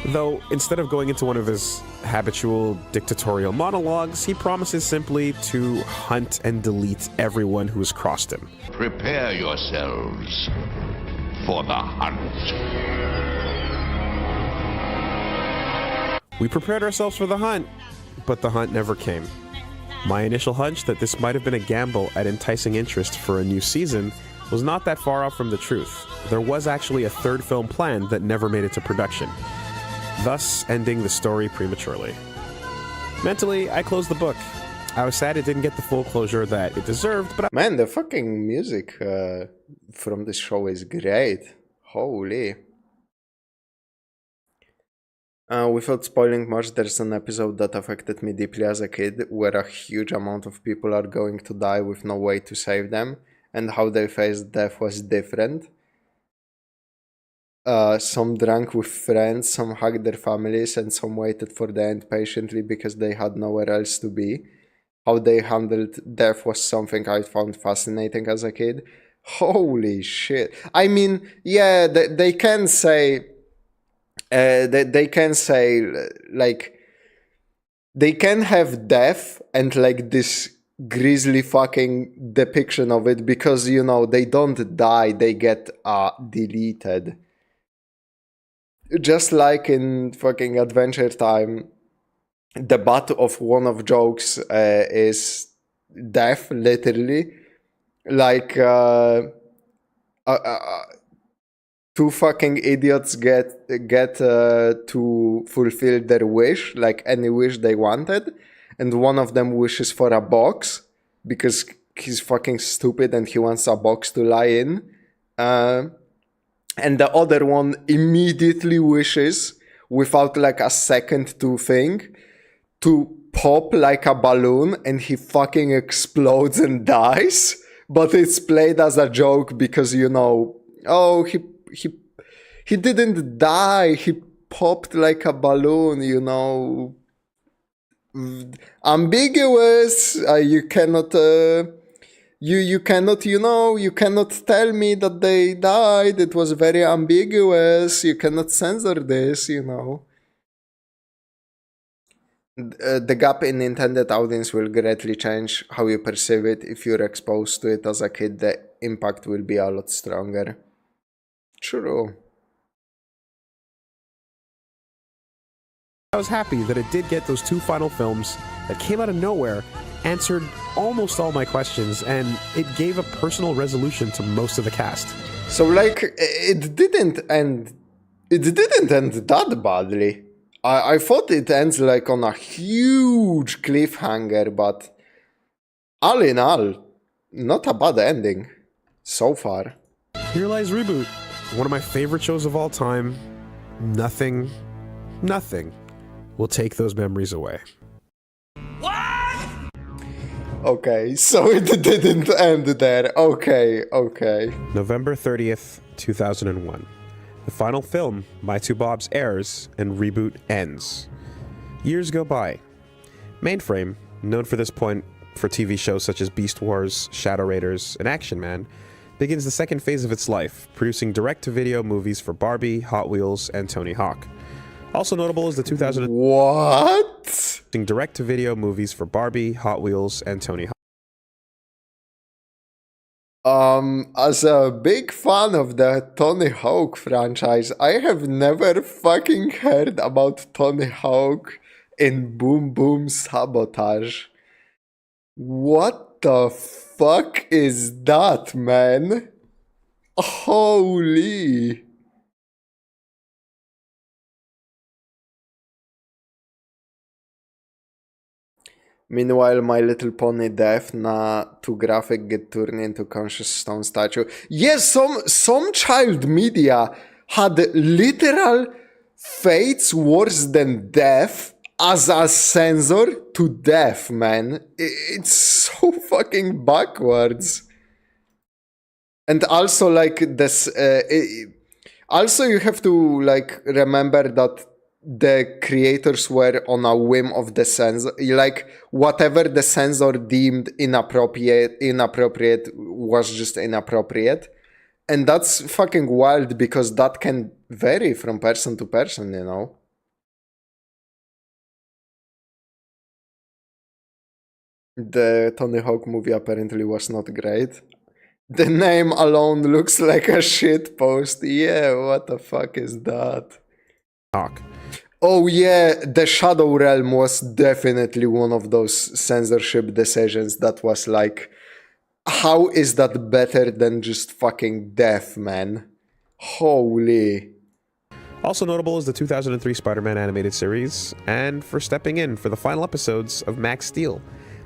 Though, instead of going into one of his habitual dictatorial monologues, he promises simply to hunt and delete everyone who has crossed him. Prepare yourselves for the hunt. We prepared ourselves for the hunt, but the hunt never came. My initial hunch that this might have been a gamble at enticing interest for a new season was not that far off from the truth. There was actually a third film planned that never made it to production, thus ending the story prematurely. Mentally, I closed the book. I was sad it didn't get the full closure that it deserved, but Man, the fucking music from this show is great. Holy. Without spoiling much, there's an episode that affected me deeply as a kid, where a huge amount of people are going to die with no way to save them, and how they faced death was different. Some drank with friends, some hugged their families, and some waited for the end patiently because they had nowhere else to be. How they handled death was something I found fascinating as a kid. Holy shit. I mean, yeah, they can say... they can say, like... They can have death and, like, this grisly fucking depiction of it because, you know, they don't die, they get deleted. Just like in fucking Adventure Time, the butt of one of jokes is death, literally. Like, two fucking idiots get to fulfill their wish, like any wish they wanted, and one of them wishes for a box because he's fucking stupid and he wants a box to lie in. And the other one immediately wishes, without like a second to think, to pop like a balloon, and he fucking explodes and dies. But it's played as a joke because, you know, oh, he didn't die, he popped like a balloon, you know. Ambiguous. You cannot you cannot, you know, you cannot tell me that they died. It was very ambiguous. You cannot censor this, you know. The gap in intended audience will greatly change how you perceive it. If you're exposed to it as a kid, the impact will be a lot stronger. True. I was happy that it did get those two final films that came out of nowhere, answered almost all my questions, and it gave a personal resolution to most of the cast. So, like, it didn't end that badly. I thought it ends like on a huge cliffhanger, but all in all, not a bad ending so far. Here lies Reboot, one of my favorite shows of all time. Nothing will take those memories away. Okay, so it didn't end there. Okay. November 30th, 2001. The final film, My Two Bobs, airs, and Reboot ends. Years go by. Mainframe, known for this point for TV shows such as Beast Wars, Shadow Raiders, and Action Man, begins the second phase of its life, producing direct-to-video movies for Barbie, Hot Wheels, and Tony Hawk. Also notable is the 2000... What? Direct-to-video movies for Barbie, Hot Wheels, and Tony Hawk. As a big fan of the Tony Hawk franchise, I have never fucking heard about Tony Hawk in Boom Boom Sabotage. What the fuck is that, man? Holy... Meanwhile, My Little Pony Death na too graphic get turned into conscious stone statue. Yes, some child media had literal fates worse than death as a censor to death, man. It's so fucking backwards. And also, like, this... also, you have to, like, remember that the creators were on a whim of the censor. Like, whatever the censor deemed inappropriate was just inappropriate. And that's fucking wild because that can vary from person to person, you know? The Tony Hawk movie apparently was not great. The name alone looks like a shit post. Yeah, what the fuck is that? Hawk. Oh yeah, the Shadow Realm was definitely one of those censorship decisions that was like, how is that better than just fucking death, man? Holy. Also notable is the 2003 Spider-Man animated series, and for stepping in for the final episodes of Max Steel,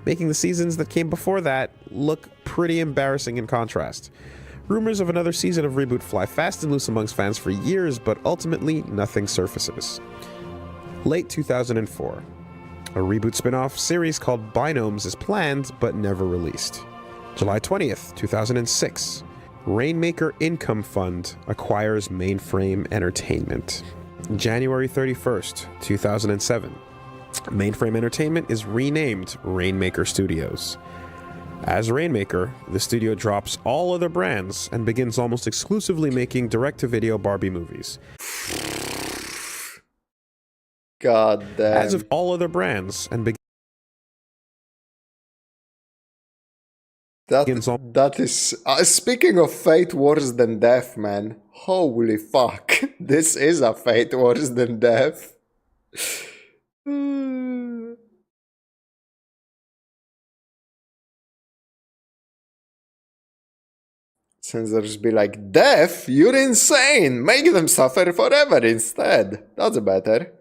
making the seasons that came before that look pretty embarrassing in contrast. Rumors of another season of Reboot fly fast and loose amongst fans for years, but ultimately nothing surfaces. Late 2004. A Reboot spin-off series called Binomes is planned, but never released. July 20th, 2006. Rainmaker Income Fund acquires Mainframe Entertainment. January 31st, 2007. Mainframe Entertainment is renamed Rainmaker Studios. As Rainmaker, the studio drops all other brands and begins almost exclusively making direct-to-video Barbie movies. God damn. As of all other brands and That is... speaking of fate worse than death, man. Holy fuck. This is a fate worse than death. Censors be like, death? You're insane! Make them suffer forever instead. That's better.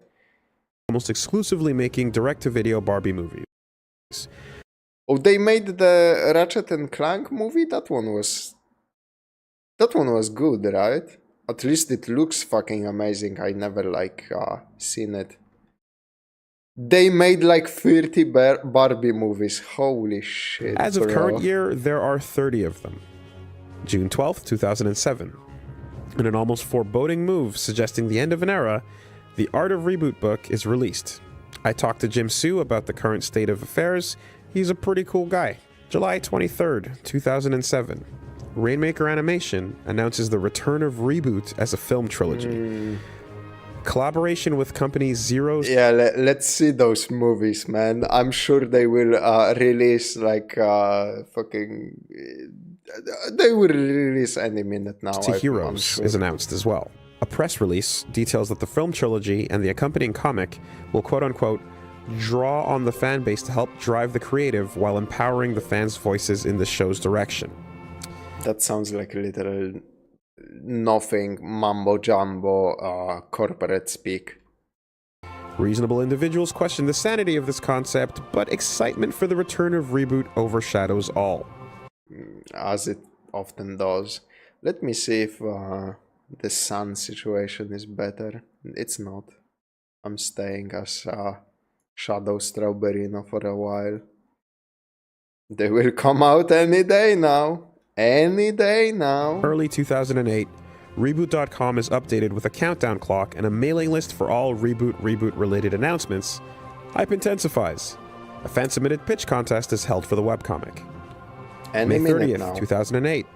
Almost exclusively making direct-to-video Barbie movies. Oh, they made the Ratchet and Clank movie? That one was good, right? At least it looks fucking amazing. I never seen it. They made like 30 Barbie movies. Holy shit. As of current year, there are 30 of them. June 12th, 2007. In an almost foreboding move suggesting the end of an era, the Art of Reboot book is released. I talked to Jim Sue about the current state of affairs. He's a pretty cool guy. July 23rd, 2007. Rainmaker Animation announces the return of Reboot as a film trilogy. Collaboration with company Zero's... Yeah, let's see those movies, man. I'm sure they will release like fucking... They will release any minute now. To Heroes is announced as well. A press release details that the film trilogy and the accompanying comic will quote-unquote draw on the fan base to help drive the creative while empowering the fans' voices in the show's direction. That sounds like a literal nothing mambo-jumbo corporate speak. Reasonable individuals question the sanity of this concept, but excitement for the return of Reboot overshadows all. As it often does. Let me see if the sun situation is better. It's not. I'm staying as Shadow Strawberryno for a while. They will come out any day now. Any day now. Early 2008, Reboot.com is updated with a countdown clock and a mailing list for all Reboot-related announcements. Hype intensifies. A fan-submitted pitch contest is held for the webcomic. May 30th, 2008.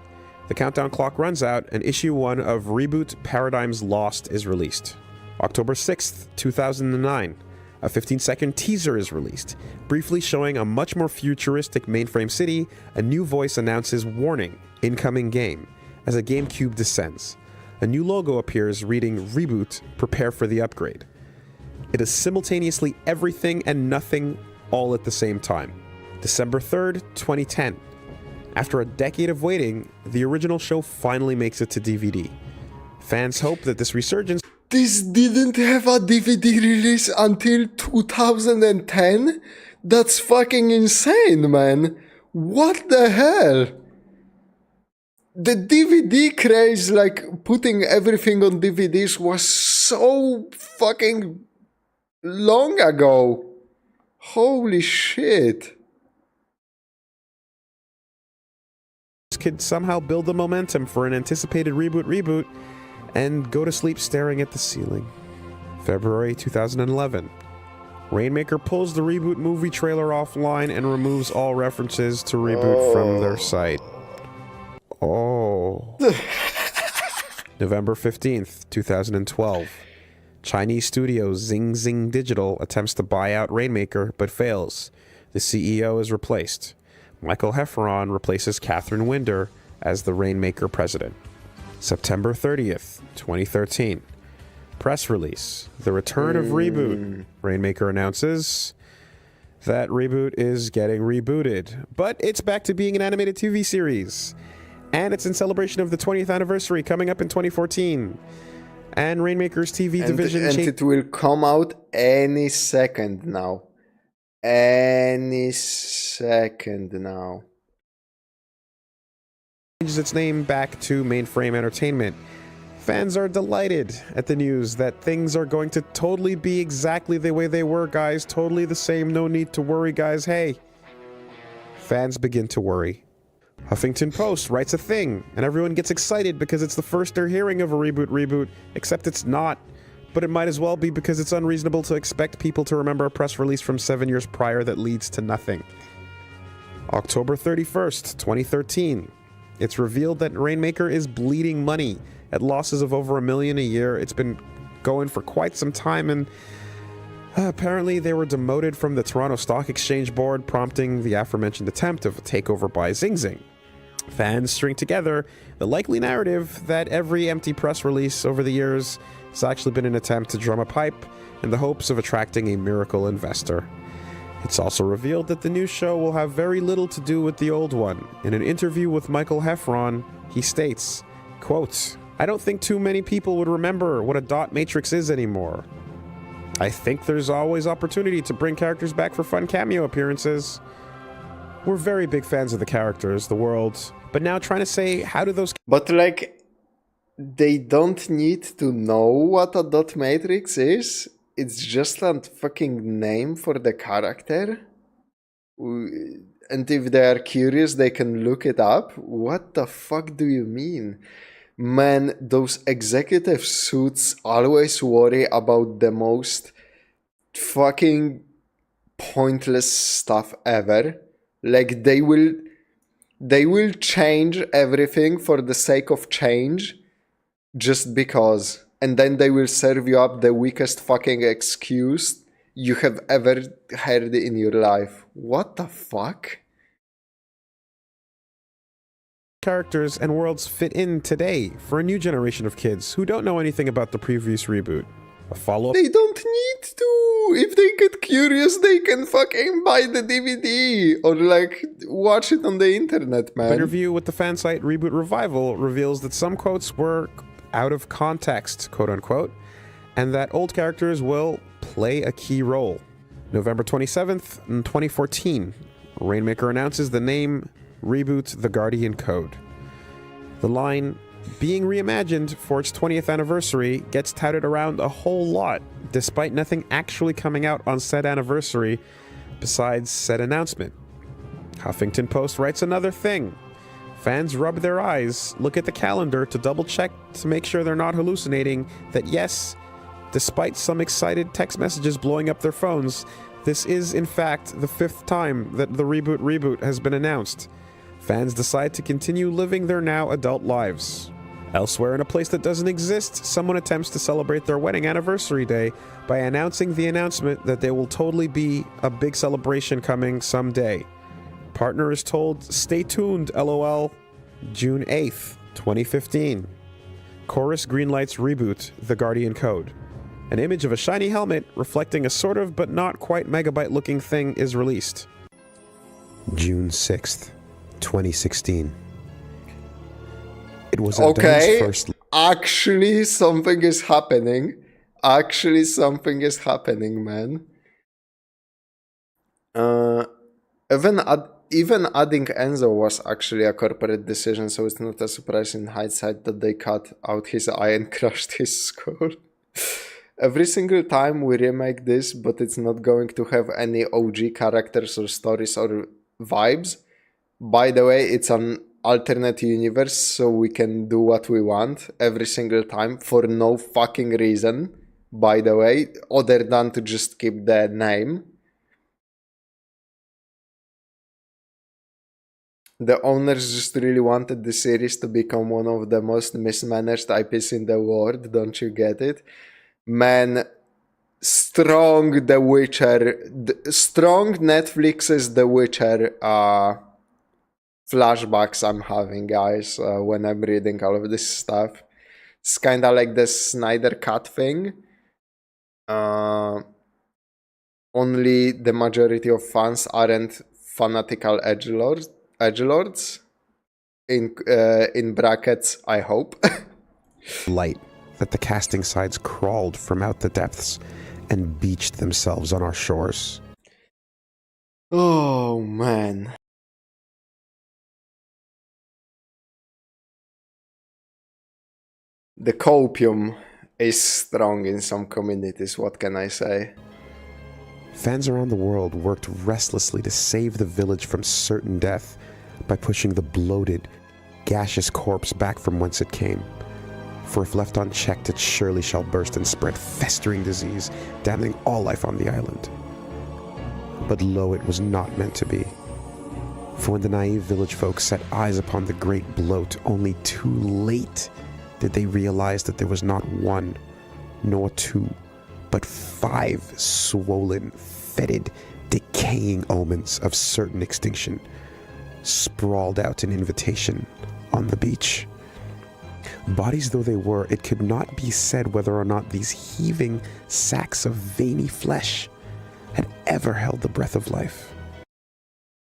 The countdown clock runs out and issue 1 of Reboot Paradigms Lost is released. October 6th, 2009. A 15-second teaser is released, briefly showing a much more futuristic mainframe city. A new voice announces warning, incoming game, as a GameCube descends. A new logo appears reading Reboot, prepare for the upgrade. It is simultaneously everything and nothing all at the same time. December 3rd, 2010. After a decade of waiting, the original show finally makes it to DVD. Fans hope that this resurgence... This didn't have a DVD release until 2010? That's fucking insane, man. What the hell? The DVD craze, like putting everything on DVDs, was so fucking long ago. Holy shit. Could somehow build the momentum for an anticipated reboot and go to sleep staring at the ceiling. February 2011. Rainmaker pulls the Reboot movie trailer offline and removes all references to Reboot from their site. November 15th, 2012. Chinese studio Zing Zing Digital attempts to buy out Rainmaker but fails. The CEO is replaced. Michael Hefferon replaces Catherine Winder as the Rainmaker president. September 30th, 2013. Press release. The return of Reboot. Rainmaker announces that Reboot is getting rebooted, but it's back to being an animated TV series. And it's in celebration of the 20th anniversary coming up in 2014. And Rainmaker's TV division... And it will come out any second now. Any second now. Changes its name back to Mainframe Entertainment. Fans are delighted at the news that things are going to totally be exactly the way they were, guys. Totally the same. No need to worry, guys. Hey. Fans begin to worry. Huffington Post writes a thing, and everyone gets excited because it's the first they're hearing of a reboot, except it's not. But it might as well be because it's unreasonable to expect people to remember a press release from 7 years prior that leads to nothing. October 31st, 2013. It's revealed that Rainmaker is bleeding money at losses of over $1 million a year. It's been going for quite some time, and apparently they were demoted from the Toronto Stock Exchange board, prompting the aforementioned attempt of a takeover by Zing Zing. Fans string together the likely narrative that every empty press release over the years has actually been an attempt to drum a pipe in the hopes of attracting a miracle investor. It's also revealed that the new show will have very little to do with the old one. In an interview with Michael Heffron, he states, quote, "I don't think too many people would remember what a dot matrix is anymore. I think there's always opportunity to bring characters back for fun cameo appearances. We're very big fans of the characters, the world, but now trying to say, how do those..." But like, they don't need to know what a dot matrix is. It's just a fucking name for the character. And if they are curious, they can look it up. What the fuck do you mean? Man, those executive suits always worry about the most fucking pointless stuff ever. Like, they will change everything for the sake of change just because. And then they will serve you up the weakest fucking excuse you have ever heard in your life. What the fuck? Characters and worlds fit in today for a new generation of kids who don't know anything about the previous reboot. A follow-up... They don't need to! If they get curious, they can fucking buy the DVD or like watch it on the internet, man. Interview with the fan site Reboot Revival reveals that some quotes were out of context, quote-unquote, and that old characters will play a key role. November 27th, 2014, Rainmaker announces the name Reboot: The Guardian Code. The line, being reimagined for its 20th anniversary, gets touted around a whole lot, despite nothing actually coming out on said anniversary besides said announcement. Huffington Post writes another thing. Fans rub their eyes, look at the calendar to double check to make sure they're not hallucinating that yes, despite some excited text messages blowing up their phones, this is in fact the 5th time that the reboot has been announced. Fans decide to continue living their now adult lives. Elsewhere in a place that doesn't exist, someone attempts to celebrate their wedding anniversary day by announcing the announcement that there will totally be a big celebration coming someday. Partner is told, stay tuned, LOL. June 8th, 2015. Chorus greenlights Reboot: The Guardian Code. An image of a shiny helmet reflecting a sort of but not quite megabyte looking thing is released. June 6th, 2016. It was okay, first... Actually, something is happening. Actually, something is happening, man. Even adding Enzo was actually a corporate decision, so it's not a surprise in hindsight that they cut out his eye and crushed his skull. Every single time we remake this, but it's not going to have any OG characters or stories or vibes. By the way, it's an alternate universe, so we can do what we want every single time for no fucking reason, by the way, other than to just keep the name. The owners just really wanted the series to become one of the most mismanaged IPs in the world, don't you get it? Man, strong The Witcher, strong Netflix's The Witcher flashbacks I'm having, guys, when I'm reading all of this stuff. It's kind of like the Snyder Cut thing. Only the majority of fans aren't fanatical edgelords. In brackets, I hope. Light that the casting sides crawled from out the depths and beached themselves on our shores. Oh, man. The copium is strong in some communities, what can I say? Fans around the world worked restlessly to save the village from certain death by pushing the bloated, gaseous corpse back from whence it came. For if left unchecked, it surely shall burst and spread festering disease, damning all life on the island. But lo, it was not meant to be. For when the naive village folk set eyes upon the great bloat, only too late did they realize that there was not one, nor two, but 5 swollen, fetid, decaying omens of certain extinction, sprawled out in invitation on the beach. Bodies though they were, it could not be said whether or not these heaving sacks of veiny flesh had ever held the breath of life.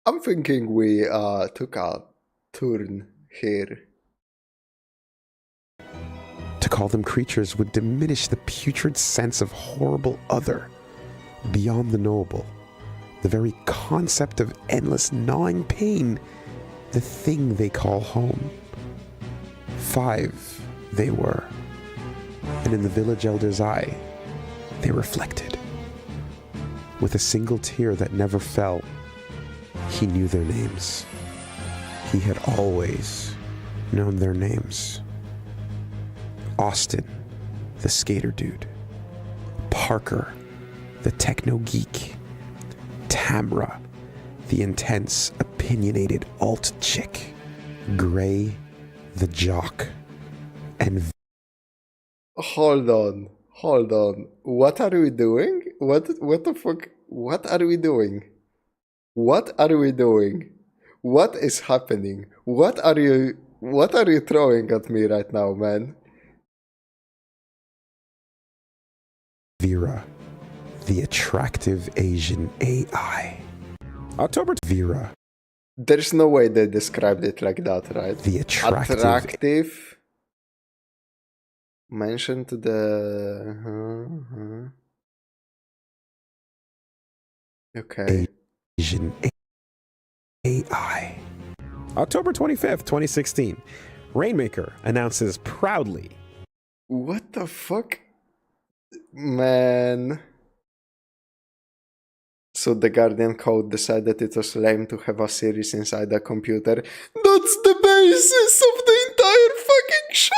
I'm thinking we took a turn here. To call them creatures would diminish the putrid sense of horrible other, beyond the knowable, the very concept of endless gnawing pain, the thing they call home. 5 they were, and in the village elder's eye, they reflected. With a single tear that never fell, he knew their names. He had always known their names. Austin, the skater dude. Parker, the techno geek. Tamra, the intense, opinionated alt chick. Gray, the jock. And Hold on. What are we doing? What the fuck? What are we doing? What are we doing? What is happening? What are you throwing at me right now, man? Vera, the attractive Asian AI. October Vera. There's no way they described it like that, right? The attractive. Mention to the... Okay. Asian AI. October 25th, 2016. Rainmaker announces proudly. What the fuck? Man. So the Guardian Code decided it was lame to have a series inside a computer. That's the basis of the entire fucking show!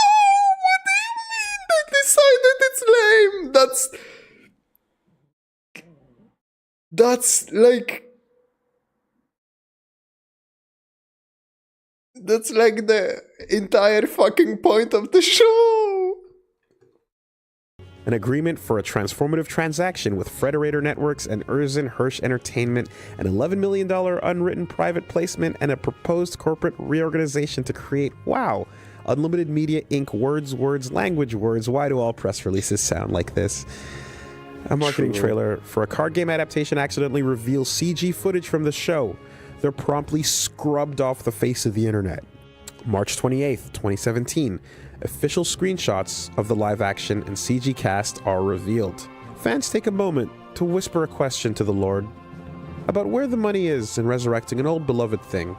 What do you mean they decided it's lame? That's like... That's like the entire fucking point of the show! An agreement for a transformative transaction with Frederator Networks and Erzin Hirsch Entertainment, an $11 million unwritten private placement, and a proposed corporate reorganization to create, wow, Unlimited Media Inc. Words, language words. Why do all press releases sound like this? A marketing trailer for a card game adaptation accidentally reveals CG footage from the show. They're promptly scrubbed off the face of the internet. March 28th, 2017. Official screenshots of the live-action and CG cast are revealed. Fans take a moment to whisper a question to the Lord about where the money is in resurrecting an old beloved thing,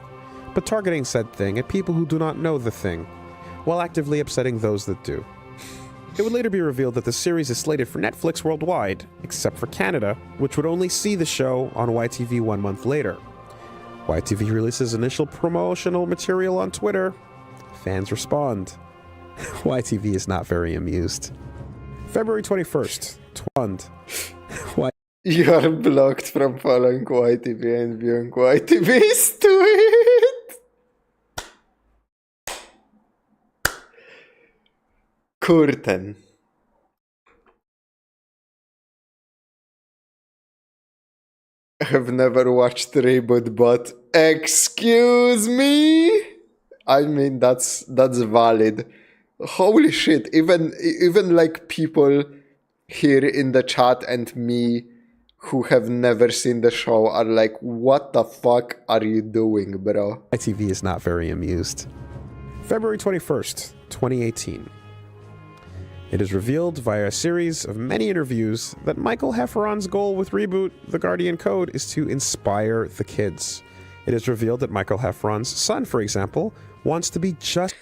but targeting said thing at people who do not know the thing, while actively upsetting those that do. It would later be revealed that the series is slated for Netflix worldwide, except for Canada, which would only see the show on YTV 1 month later. YTV releases initial promotional material on Twitter. Fans respond. YTV is not very amused. February 21st. You are blocked from following YTV and viewing YTV's tweet. Curtain. I've never watched Reboot, but excuse me? I mean, that's valid. Holy shit, even like people here in the chat and me who have never seen the show are like, what the fuck are you doing, bro? ITV is not very amused. February 21st, 2018. It is revealed via a series of many interviews that Michael Hefferon's goal with Reboot The Guardian Code is to inspire the kids. It is revealed that Michael Hefferon's son, for example, wants to be just...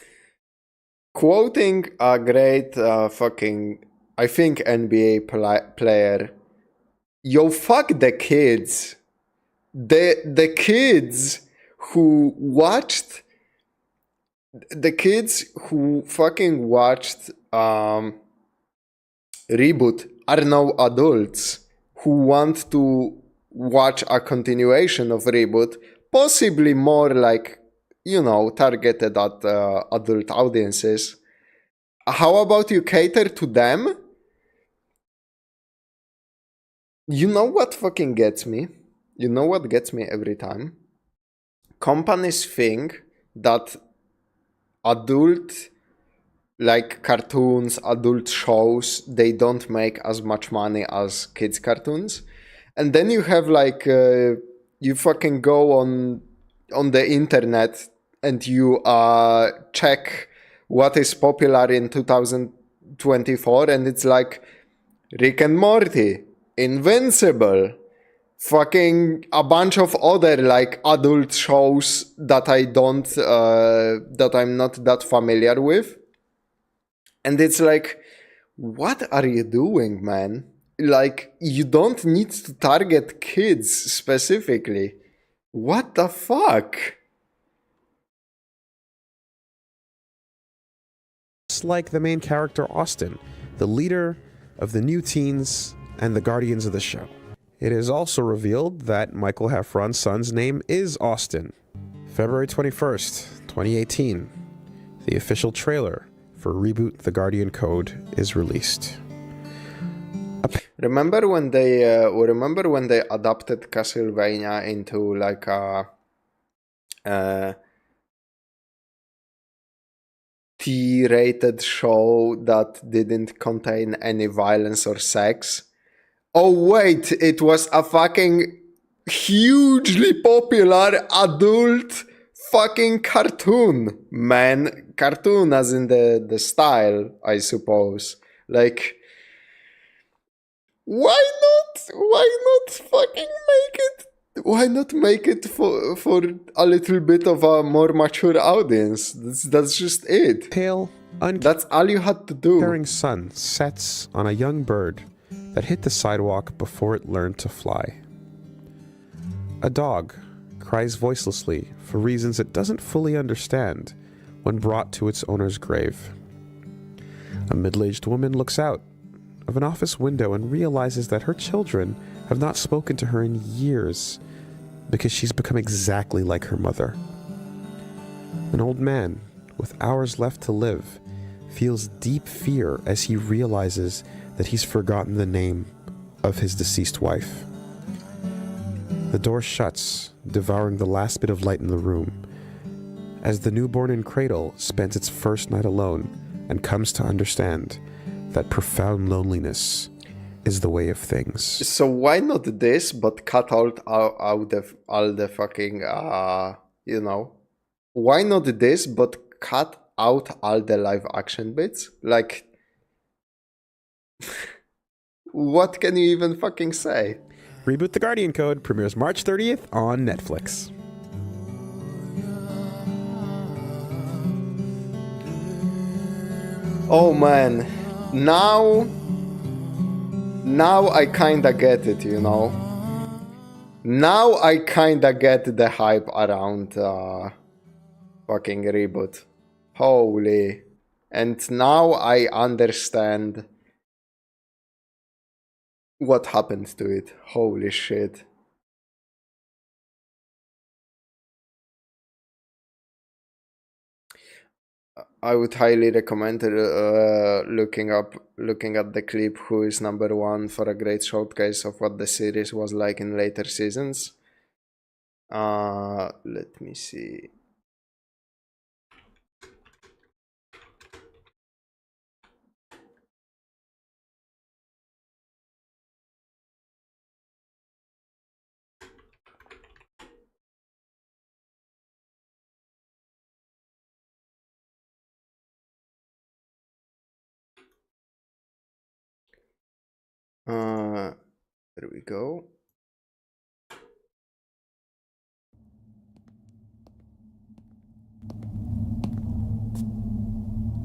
Quoting a great fucking, I think, NBA player, yo, fuck the kids. The kids who watched... The kids who fucking watched Reboot are now adults who want to watch a continuation of Reboot, possibly more like, you know, targeted at adult audiences. How about you cater to them? You know what fucking gets me? You know what gets me every time? Companies think that adult, like cartoons, adult shows, they don't make as much money as kids cartoons. And then you have like, you fucking go on the internet and you check what is popular in 2024, and it's like Rick and Morty, Invincible, fucking a bunch of other like adult shows that that I'm not that familiar with. And it's like, what are you doing, man? Like, you don't need to target kids specifically. What the fuck? Just like the main character Austin, the leader of the New Teens and the Guardians of the show. It is also revealed that Michael Hefferon's son's name is Austin. February 21st, 2018. The official trailer for Reboot The Guardian Code is released. Remember when they adapted Castlevania into like a T-rated show that didn't contain any violence or sex? Oh wait, it was a fucking hugely popular adult fucking cartoon, man. Cartoon as in the style, I suppose. Like, why not fucking make it? Why not make it for a little bit of a more mature audience? That's just it. Pale, that's all you had to do. Uncaring sun sets on a young bird that hit the sidewalk before it learned to fly. A dog cries voicelessly for reasons it doesn't fully understand when brought to its owner's grave. A middle-aged woman looks out of an office window and realizes that her children have not spoken to her in years because she's become exactly like her mother. An old man with hours left to live feels deep fear as he realizes that he's forgotten the name of his deceased wife. The door shuts, devouring the last bit of light in the room, as the newborn in cradle spends its first night alone and comes to understand that profound loneliness is the way of things. So why not this, but cut out all the fucking, you know? Why not this, but cut out all the live action bits? Like, what can you even fucking say? Reboot The Guardian Code premieres March 30th on Netflix. Oh man, now I kinda get it, you know. Now I kinda get the hype around fucking Reboot. Holy. And now I understand what happened to it. Holy shit. I would highly recommend looking at the clip who is number one for a great showcase of what the series was like in later seasons. Let me see. There we go.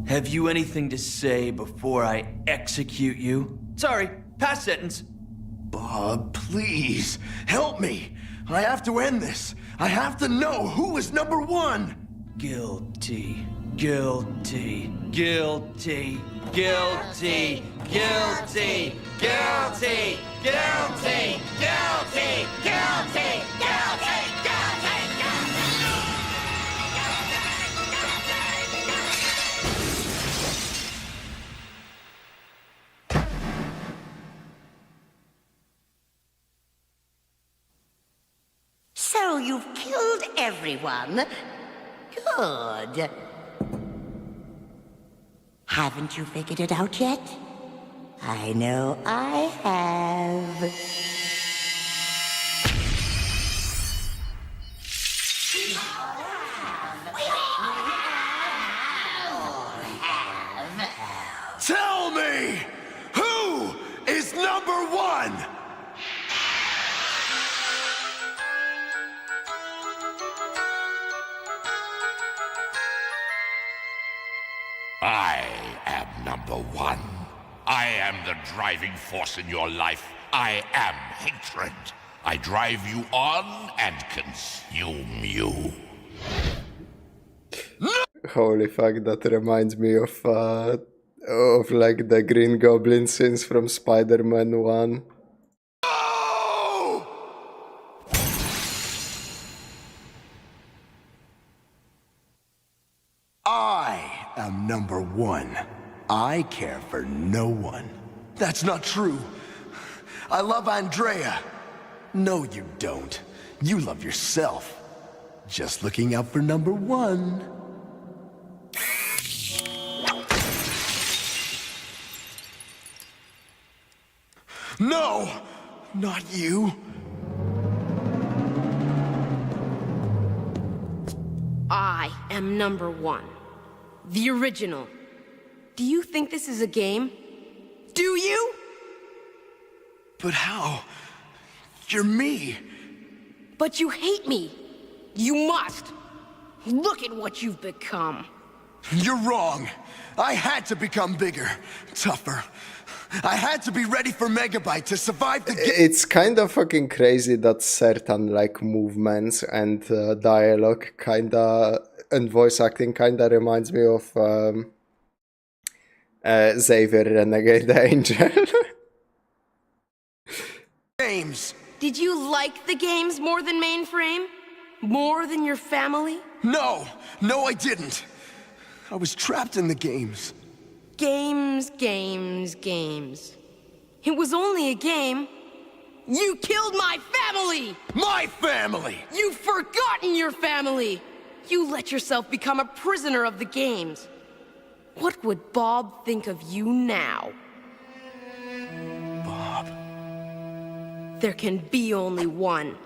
Have you anything to say before I execute you? Sorry, past sentence. Bob, please, help me. I have to end this. I have to know who is number one. Guilty. Guilty. Guilty. Guilty. Guilty. Guilty. Guilty. Guilty. Guilty. Guilty. So you've killed everyone? Good. Haven't you figured it out yet? I know I have. Tell me, who is number one? I am number one. I am the driving force in your life. I am hatred. I drive you on and consume you. Holy fuck, that reminds me of like the Green Goblin scenes from Spider-Man 1. I am number one. I care for no one. That's not true. I love Andrea. No, you don't. You love yourself. Just looking out for number one. No! Not you. I am number one. The original. Do you think this is a game? Do you? But how? You're me. But you hate me. You must. Look at what you've become. You're wrong. I had to become bigger, tougher. I had to be ready for Megabyte to survive the game. It's kind of fucking crazy that certain like movements and dialogue kinda and voice acting kinda reminds me of Xavier Renegade Angel. Games. Did you like the games more than Mainframe? More than your family? No, I didn't. I was trapped in the games. Games, games, games. It was only a game. You killed my family! My family! You've forgotten your family! You let yourself become a prisoner of the games. What would Bob think of you now? Bob. There can be only one.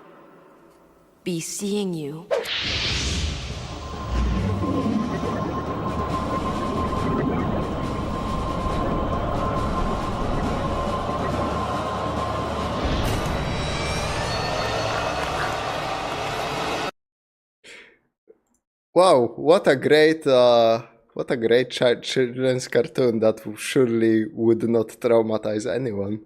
Be seeing you. Wow, what a great children's cartoon that surely would not traumatize anyone.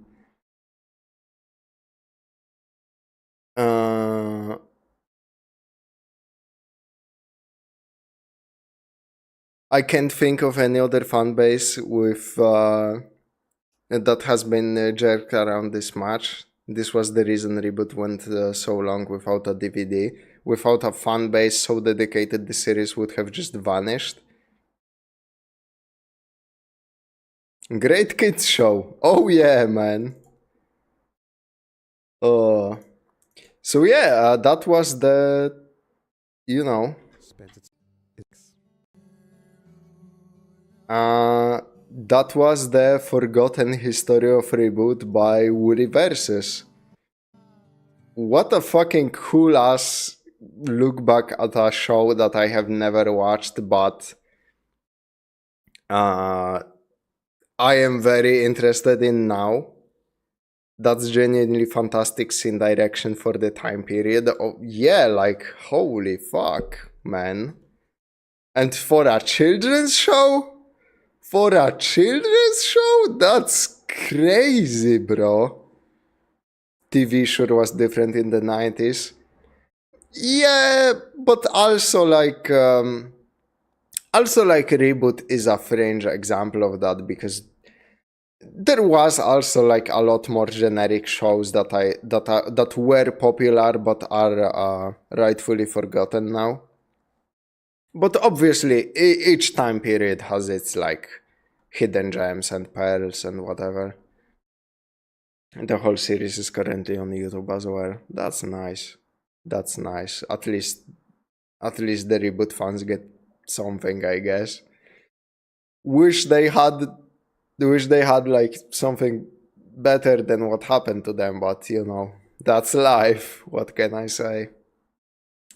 I can't think of any other fanbase with that has been jerked around this much. This was the reason Reboot went so long without a DVD. Without a fan base so dedicated, the series would have just vanished. Great kids show. Oh yeah, man. So yeah, that was the, you know. That was the Forgotten History of Reboot by WoolieVersus. What a fucking cool ass look back at a show that I have never watched, but I am very interested in now. That's genuinely fantastic scene direction for the time period. Oh, yeah, like, holy fuck, man. And for a children's show? For a children's show? That's crazy, bro. TV sure was different in the 90s. Yeah, but also like Reboot is a fringe example of that, because there was also like a lot more generic shows that were popular but are rightfully forgotten now. But obviously each time period has its like hidden gems and pearls and whatever. The whole series is currently on YouTube as well. That's nice. That's nice. At least the Reboot fans get something, I guess. Wish they had like something better than what happened to them, but you know, that's life. What can I say?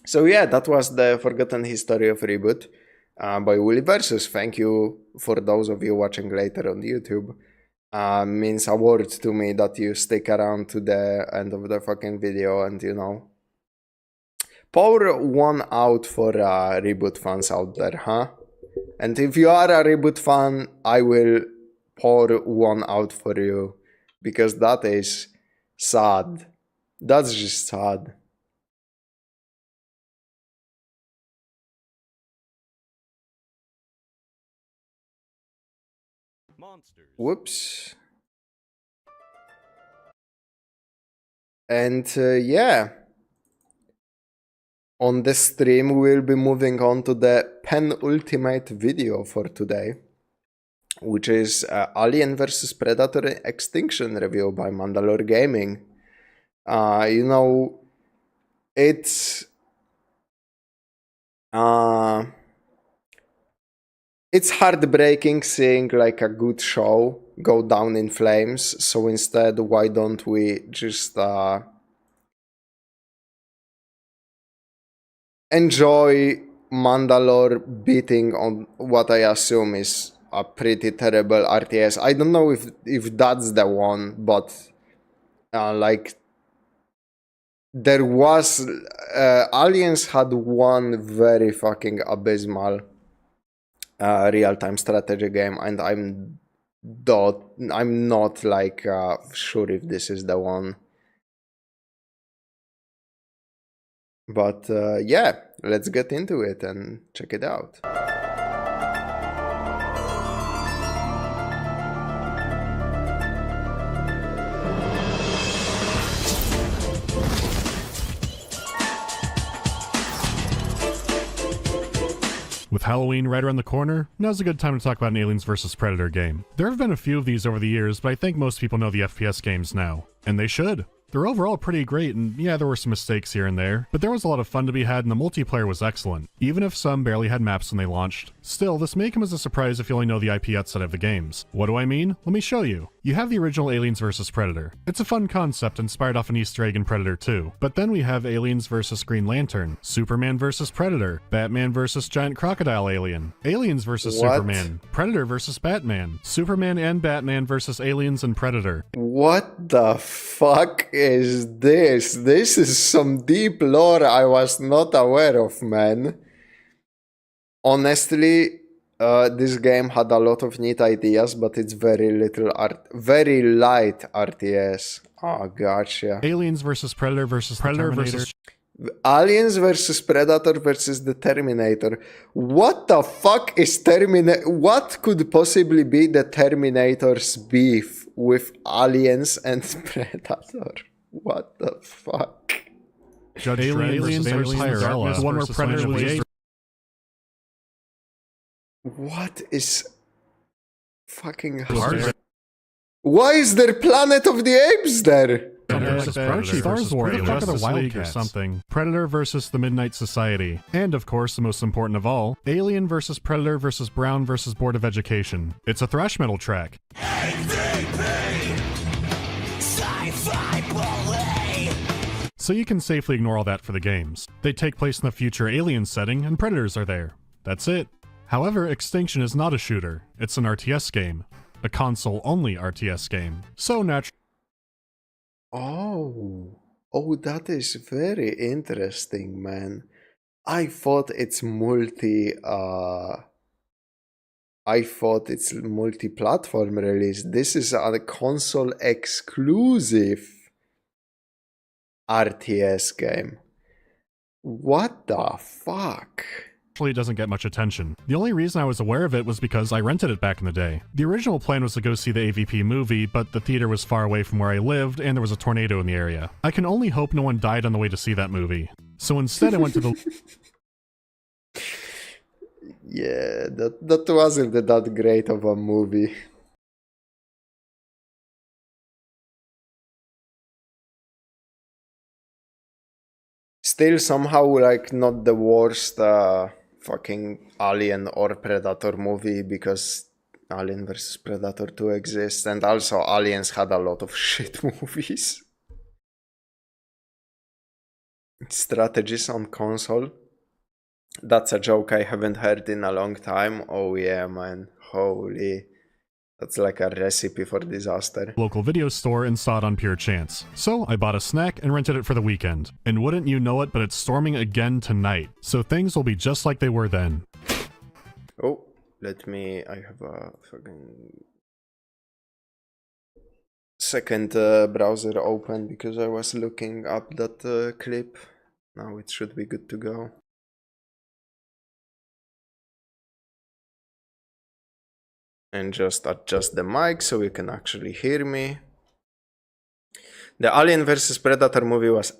So yeah, that was the Forgotten History of Reboot by WoolieVersus. Thank you for those of you watching later on YouTube. Means a word to me that you stick around to the end of the fucking video, and you know, pour one out for Reboot fans out there, huh? And if you are a Reboot fan, I will pour one out for you, because that is sad. That's just sad. Monsters. Whoops. And yeah, on the stream we'll be moving on to the penultimate video for today, which is Alien vs Predator Extinction review by MandaloreGaming. You know, it's heartbreaking seeing like a good show go down in flames, so instead, why don't we just enjoy Mandalore beating on what I assume is a pretty terrible RTS. I don't know if that's the one, but like there was Aliens had one very fucking abysmal real-time strategy game, and I'm not like sure if this is the one. But yeah, let's get into it and check it out. With Halloween right around the corner, now's a good time to talk about an Aliens vs Predator game. There have been a few of these over the years, but I think most people know the FPS games now. And they should. They're overall pretty great, and yeah, there were some mistakes here and there, but there was a lot of fun to be had and the multiplayer was excellent, even if some barely had maps when they launched. Still, this may come as a surprise if you only know the IP outside of the games. What do I mean? Let me show you. You have the original Aliens vs Predator. It's a fun concept inspired off an Easter egg in Predator 2. But then we have Aliens vs Green Lantern, Superman vs Predator, Batman vs Giant Crocodile Alien, Aliens vs Superman, Predator vs Batman, Superman and Batman vs Aliens and Predator. What the fuck is this? This is some deep lore I was not aware of, man. Honestly, this game had a lot of neat ideas, but it's very light RTS. Oh, gotcha. Aliens vs Predator vs Predator vs Aliens vs Predator versus the Terminator. What the fuck is Terminator? What could possibly be the Terminator's beef with Aliens and Predator? What the fuck? Judge Aliens vs Tyrella, one where Predator was. What is fucking hard? Why is there Planet of the Apes there? Stars Warriors or something. Predator versus the Midnight Society. And of course, the most important of all, Alien versus Predator versus Brown versus Board of Education. It's a thrash metal track. So you can safely ignore all that for the games. They take place in the future Alien setting and Predators are there. That's it. However, Extinction is not a shooter. It's an RTS game. A console-only RTS game. So naturally, Oh. Oh, that is very interesting, man. I thought it's multi-platform release. This is a console exclusive RTS game. What the fuck? Actually doesn't get much attention. The only reason I was aware of it was because I rented it back in the day. The original plan was to go see the AVP movie, but the theater was far away from where I lived and there was a tornado in the area. I can only hope no one died on the way to see that movie. So instead I went to the... Yeah, that wasn't that great of a movie. Still somehow like not the worst fucking Alien or Predator movie, because Alien vs Predator 2 exists, and also Aliens had a lot of shit movies. Strategies on console. That's a joke I haven't heard in a long time. Oh yeah, man. Holy. That's like a recipe for disaster. Local video store and saw it on pure chance. So I bought a snack and rented it for the weekend. And wouldn't you know it, but it's storming again tonight. So things will be just like they were then. Oh, I have a fucking second browser open because I was looking up that clip. Now it should be good to go. And just adjust the mic so you can actually hear me. The Alien vs Predator movie was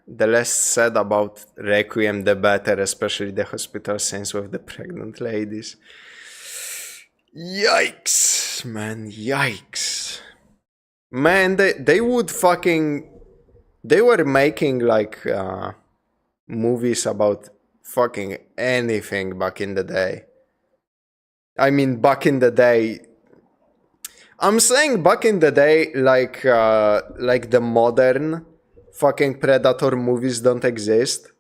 The less said about Requiem, the better, especially the hospital scenes with the pregnant ladies. Yikes, man, yikes. Man, they would fucking... They were making like movies about fucking anything back in the day. I mean, back in the day, I'm saying back in the day, like the modern fucking Predator movies don't exist.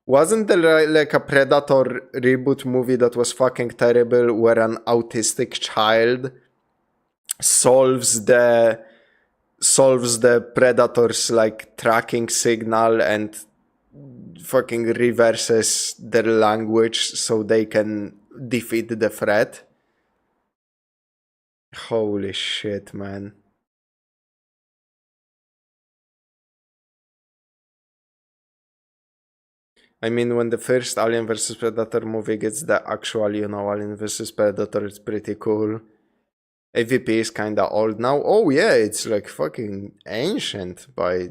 Wasn't there like a Predator reboot movie that was fucking terrible, where an autistic child solves the Predator's like tracking signal and fucking reverses their language so they can defeat the threat? Holy shit, man. I mean, when the first Alien vs Predator movie gets the actual, you know, Alien vs Predator, it's pretty cool. AVP is kinda old now. Oh yeah, it's like fucking ancient by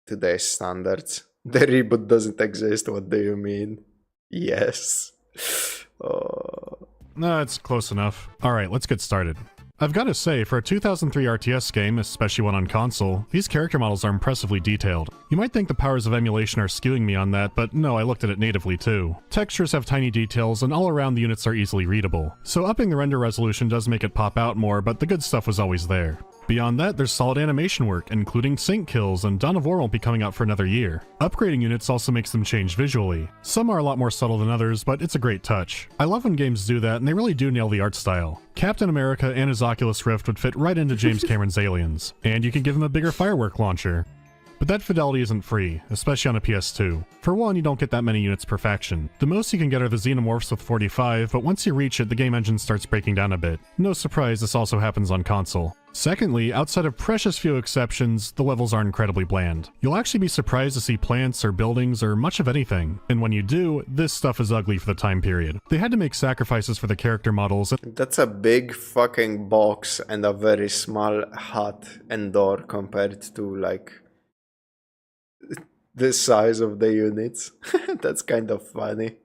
today's standards. The reboot doesn't exist, what do you mean? Yes. Oh. No, it's close enough. Alright, let's get started. I've gotta say, for a 2003 RTS game, especially one on console, these character models are impressively detailed. You might think the powers of emulation are skewing me on that, but no, I looked at it natively too. Textures have tiny details, and all around the units are easily readable. So upping the render resolution does make it pop out more, but the good stuff was always there. Beyond that, there's solid animation work, including sync kills, and Dawn of War won't be coming out for another year. Upgrading units also makes them change visually. Some are a lot more subtle than others, but it's a great touch. I love when games do that, and they really do nail the art style. Captain America and his Oculus Rift would fit right into James Cameron's Aliens, and you can give him a bigger firework launcher. But that fidelity isn't free, especially on a PS2. For one, you don't get that many units per faction. The most you can get are the Xenomorphs with 45, but once you reach it, the game engine starts breaking down a bit. No surprise, this also happens on console. Secondly, outside of precious few exceptions, the levels are incredibly bland. You'll actually be surprised to see plants or buildings or much of anything. And when you do, this stuff is ugly for the time period. They had to make sacrifices for the character models. That's a big fucking box and a very small hut and door compared to like the size of the units. That's kind of funny.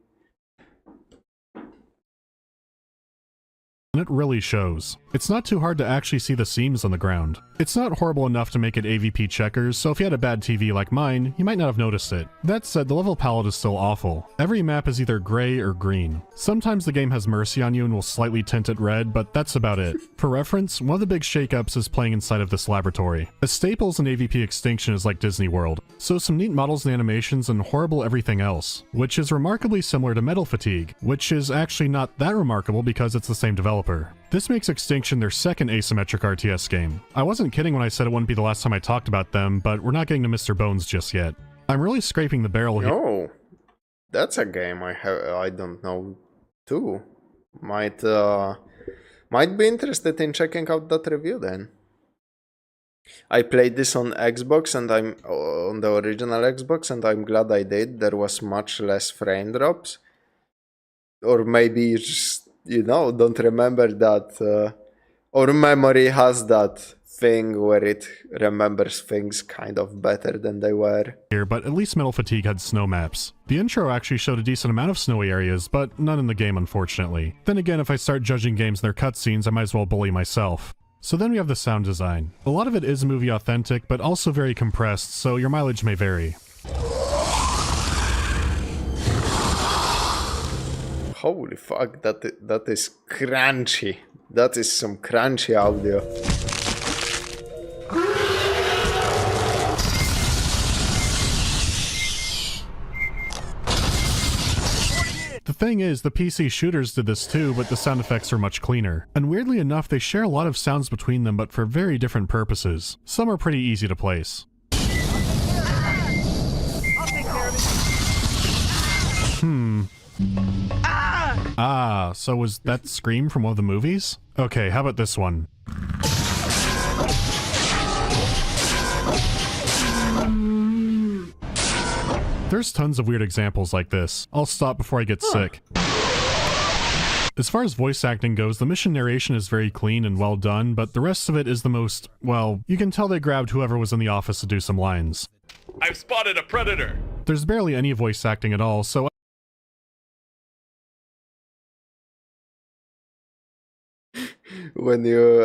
And it really shows. It's not too hard to actually see the seams on the ground. It's not horrible enough to make it AVP checkers, so if you had a bad TV like mine, you might not have noticed it. That said, the level palette is still awful. Every map is either gray or green. Sometimes the game has mercy on you and will slightly tint it red, but that's about it. For reference, one of the big shakeups is playing inside of this laboratory. A staples in AVP Extinction is like Disney World, so some neat models and animations and horrible everything else, which is remarkably similar to Metal Fatigue, which is actually not that remarkable because it's the same developer. This makes Extinction their second asymmetric RTS game. I wasn't kidding when I said it wouldn't be the last time I talked about them, but we're not getting to Mr. Bones just yet. I'm really scraping the barrel here. Oh, that's a game I don't know too. Might be interested in checking out that review then. I played this on Xbox and I'm on the original Xbox and I'm glad I did. There was much less frame drops. Or maybe you just, you know, don't remember that. Or memory has that thing where it remembers things kind of better than they were. Here, but at least Metal Fatigue had snow maps. The intro actually showed a decent amount of snowy areas, but none in the game unfortunately. Then again, if I start judging games and their cutscenes, I might as well bully myself. So then we have the sound design. A lot of it is movie authentic, but also very compressed, so your mileage may vary. Holy fuck, that is crunchy. That is some crunchy audio. The thing is, the PC shooters did this too, but the sound effects are much cleaner. And weirdly enough, they share a lot of sounds between them, but for very different purposes. Some are pretty easy to place. Ah, so was that Scream from one of the movies? Okay, how about this one? There's tons of weird examples like this. I'll stop before I get sick. As far as voice acting goes, the mission narration is very clean and well done, but the rest of it is the most, well, you can tell they grabbed whoever was in the office to do some lines. I've spotted a predator! There's barely any voice acting at all, so when you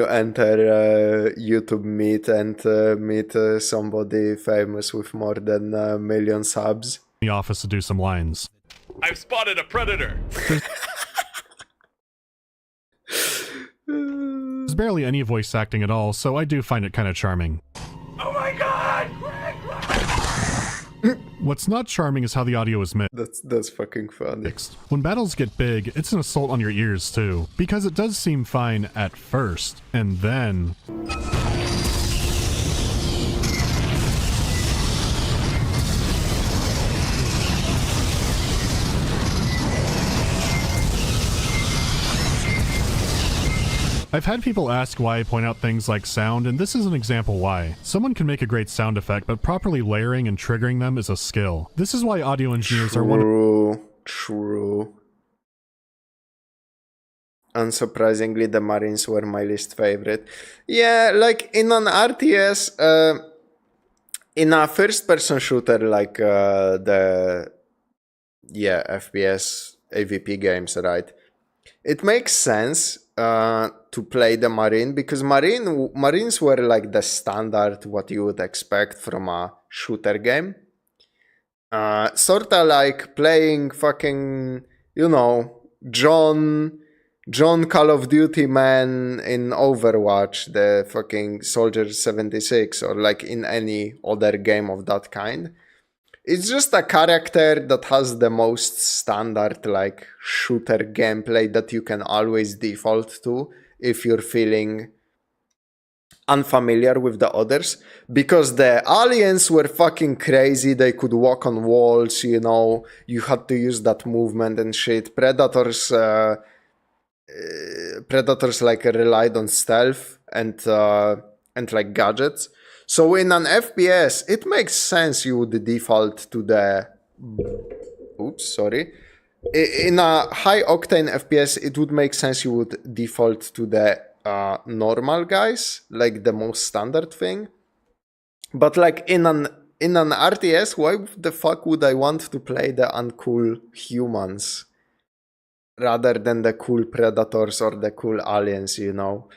enter YouTube Meet and meet somebody famous with more than a million subs. The office to do some lines. I've spotted a predator! There's barely any voice acting at all, so I do find it kind of charming. Oh my god! What's not charming is how the audio is mixed. That's fucking funny. When battles get big, it's an assault on your ears too, because it does seem fine at first, and then... I've had people ask why I point out things like sound, and this is an example why. Someone can make a great sound effect, but properly layering and triggering them is a skill. This is why audio engineers are one of... True. Unsurprisingly, the Marines were my least favorite. Yeah, like in an RTS, in a first-person shooter like FPS, AVP games, right? It makes sense to play the Marine, because Marines were like the standard, what you would expect from a shooter game. Sorta like playing fucking, you know, John Call of Duty man in Overwatch, the fucking Soldier 76, or like in any other game of that kind. It's just a character that has the most standard like shooter gameplay that you can always default to if you're feeling unfamiliar with the others. Because the aliens were fucking crazy, they could walk on walls, you know, you had to use that movement and shit. Predators like relied on stealth and like gadgets. So in an FPS, it makes sense you would default to the... Oops, sorry. In a high-octane FPS, it would make sense you would default to the normal guys, like the most standard thing. But like in an RTS, why the fuck would I want to play the uncool humans rather than the cool predators or the cool aliens, you know?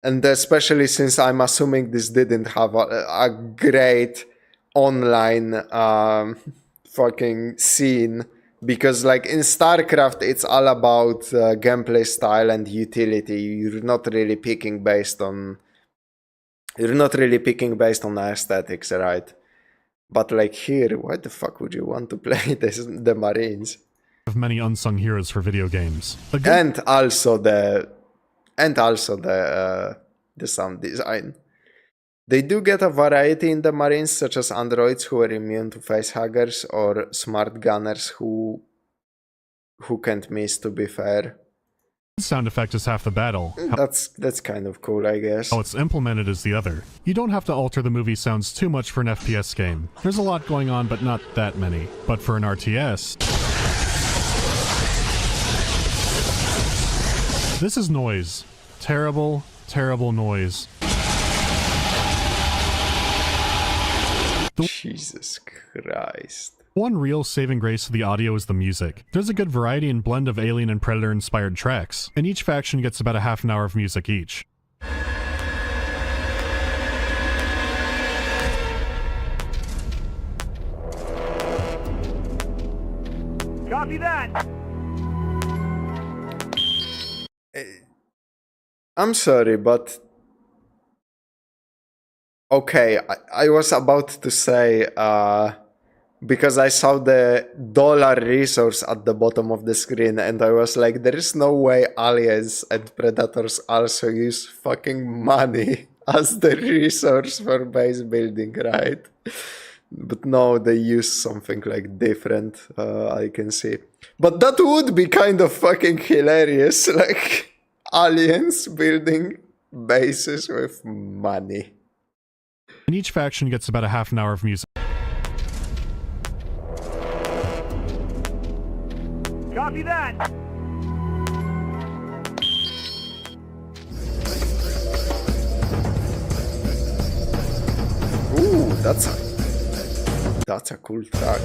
And especially since I'm assuming this didn't have a great online fucking scene, because like in StarCraft it's all about gameplay style and utility. You're not really picking based on aesthetics, right? But like here, why the fuck would you want to play the Marines? of many unsung heroes for video games. And also the sound design. They do get a variety in the Marines, such as androids who are immune to facehuggers or smart gunners who can't miss, to be fair. Sound effect is half the battle. That's kind of cool, I guess. How it's implemented is the other. You don't have to alter the movie sounds too much for an FPS game. There's a lot going on, but not that many. But for an RTS... this is noise. Terrible, terrible noise. Jesus Christ. One real saving grace of the audio is the music. There's a good variety and blend of Alien and Predator inspired tracks, and each faction gets about a half an hour of music each. Copy that! I'm sorry, but... okay, I was about to say, because I saw the dollar resource at the bottom of the screen, and I was like, there is no way aliens and predators also use fucking money as the resource for base building, right? But no, they use something like different, I can see. But that would be kind of fucking hilarious, like aliens building bases with money. And each faction gets about a half an hour of music. Copy that! Ooh, that's a cool track.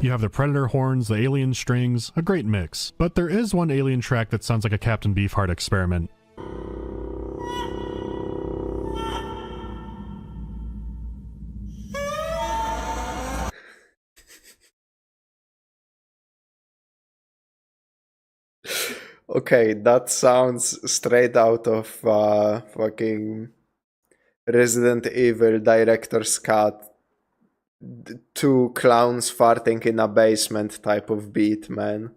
You have the Predator horns, the alien strings, a great mix. But there is one alien track that sounds like a Captain Beefheart experiment. Okay, that sounds straight out of fucking Resident Evil director's cut. Two clowns farting in a basement type of beat, man.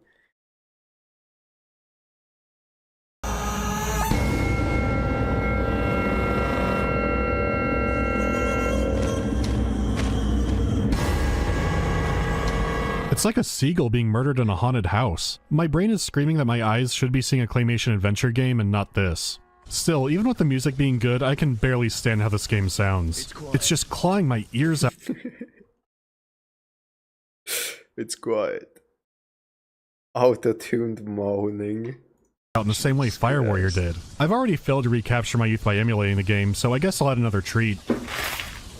It's like a seagull being murdered in a haunted house. My brain is screaming that my eyes should be seeing a claymation adventure game and not this. Still, even with the music being good, I can barely stand how this game sounds. It's just clawing my ears out. It's quiet. Auto-tuned moaning. Out in the same way Fire Warrior did. I've already failed to recapture my youth by emulating the game, so I guess I'll add another treat.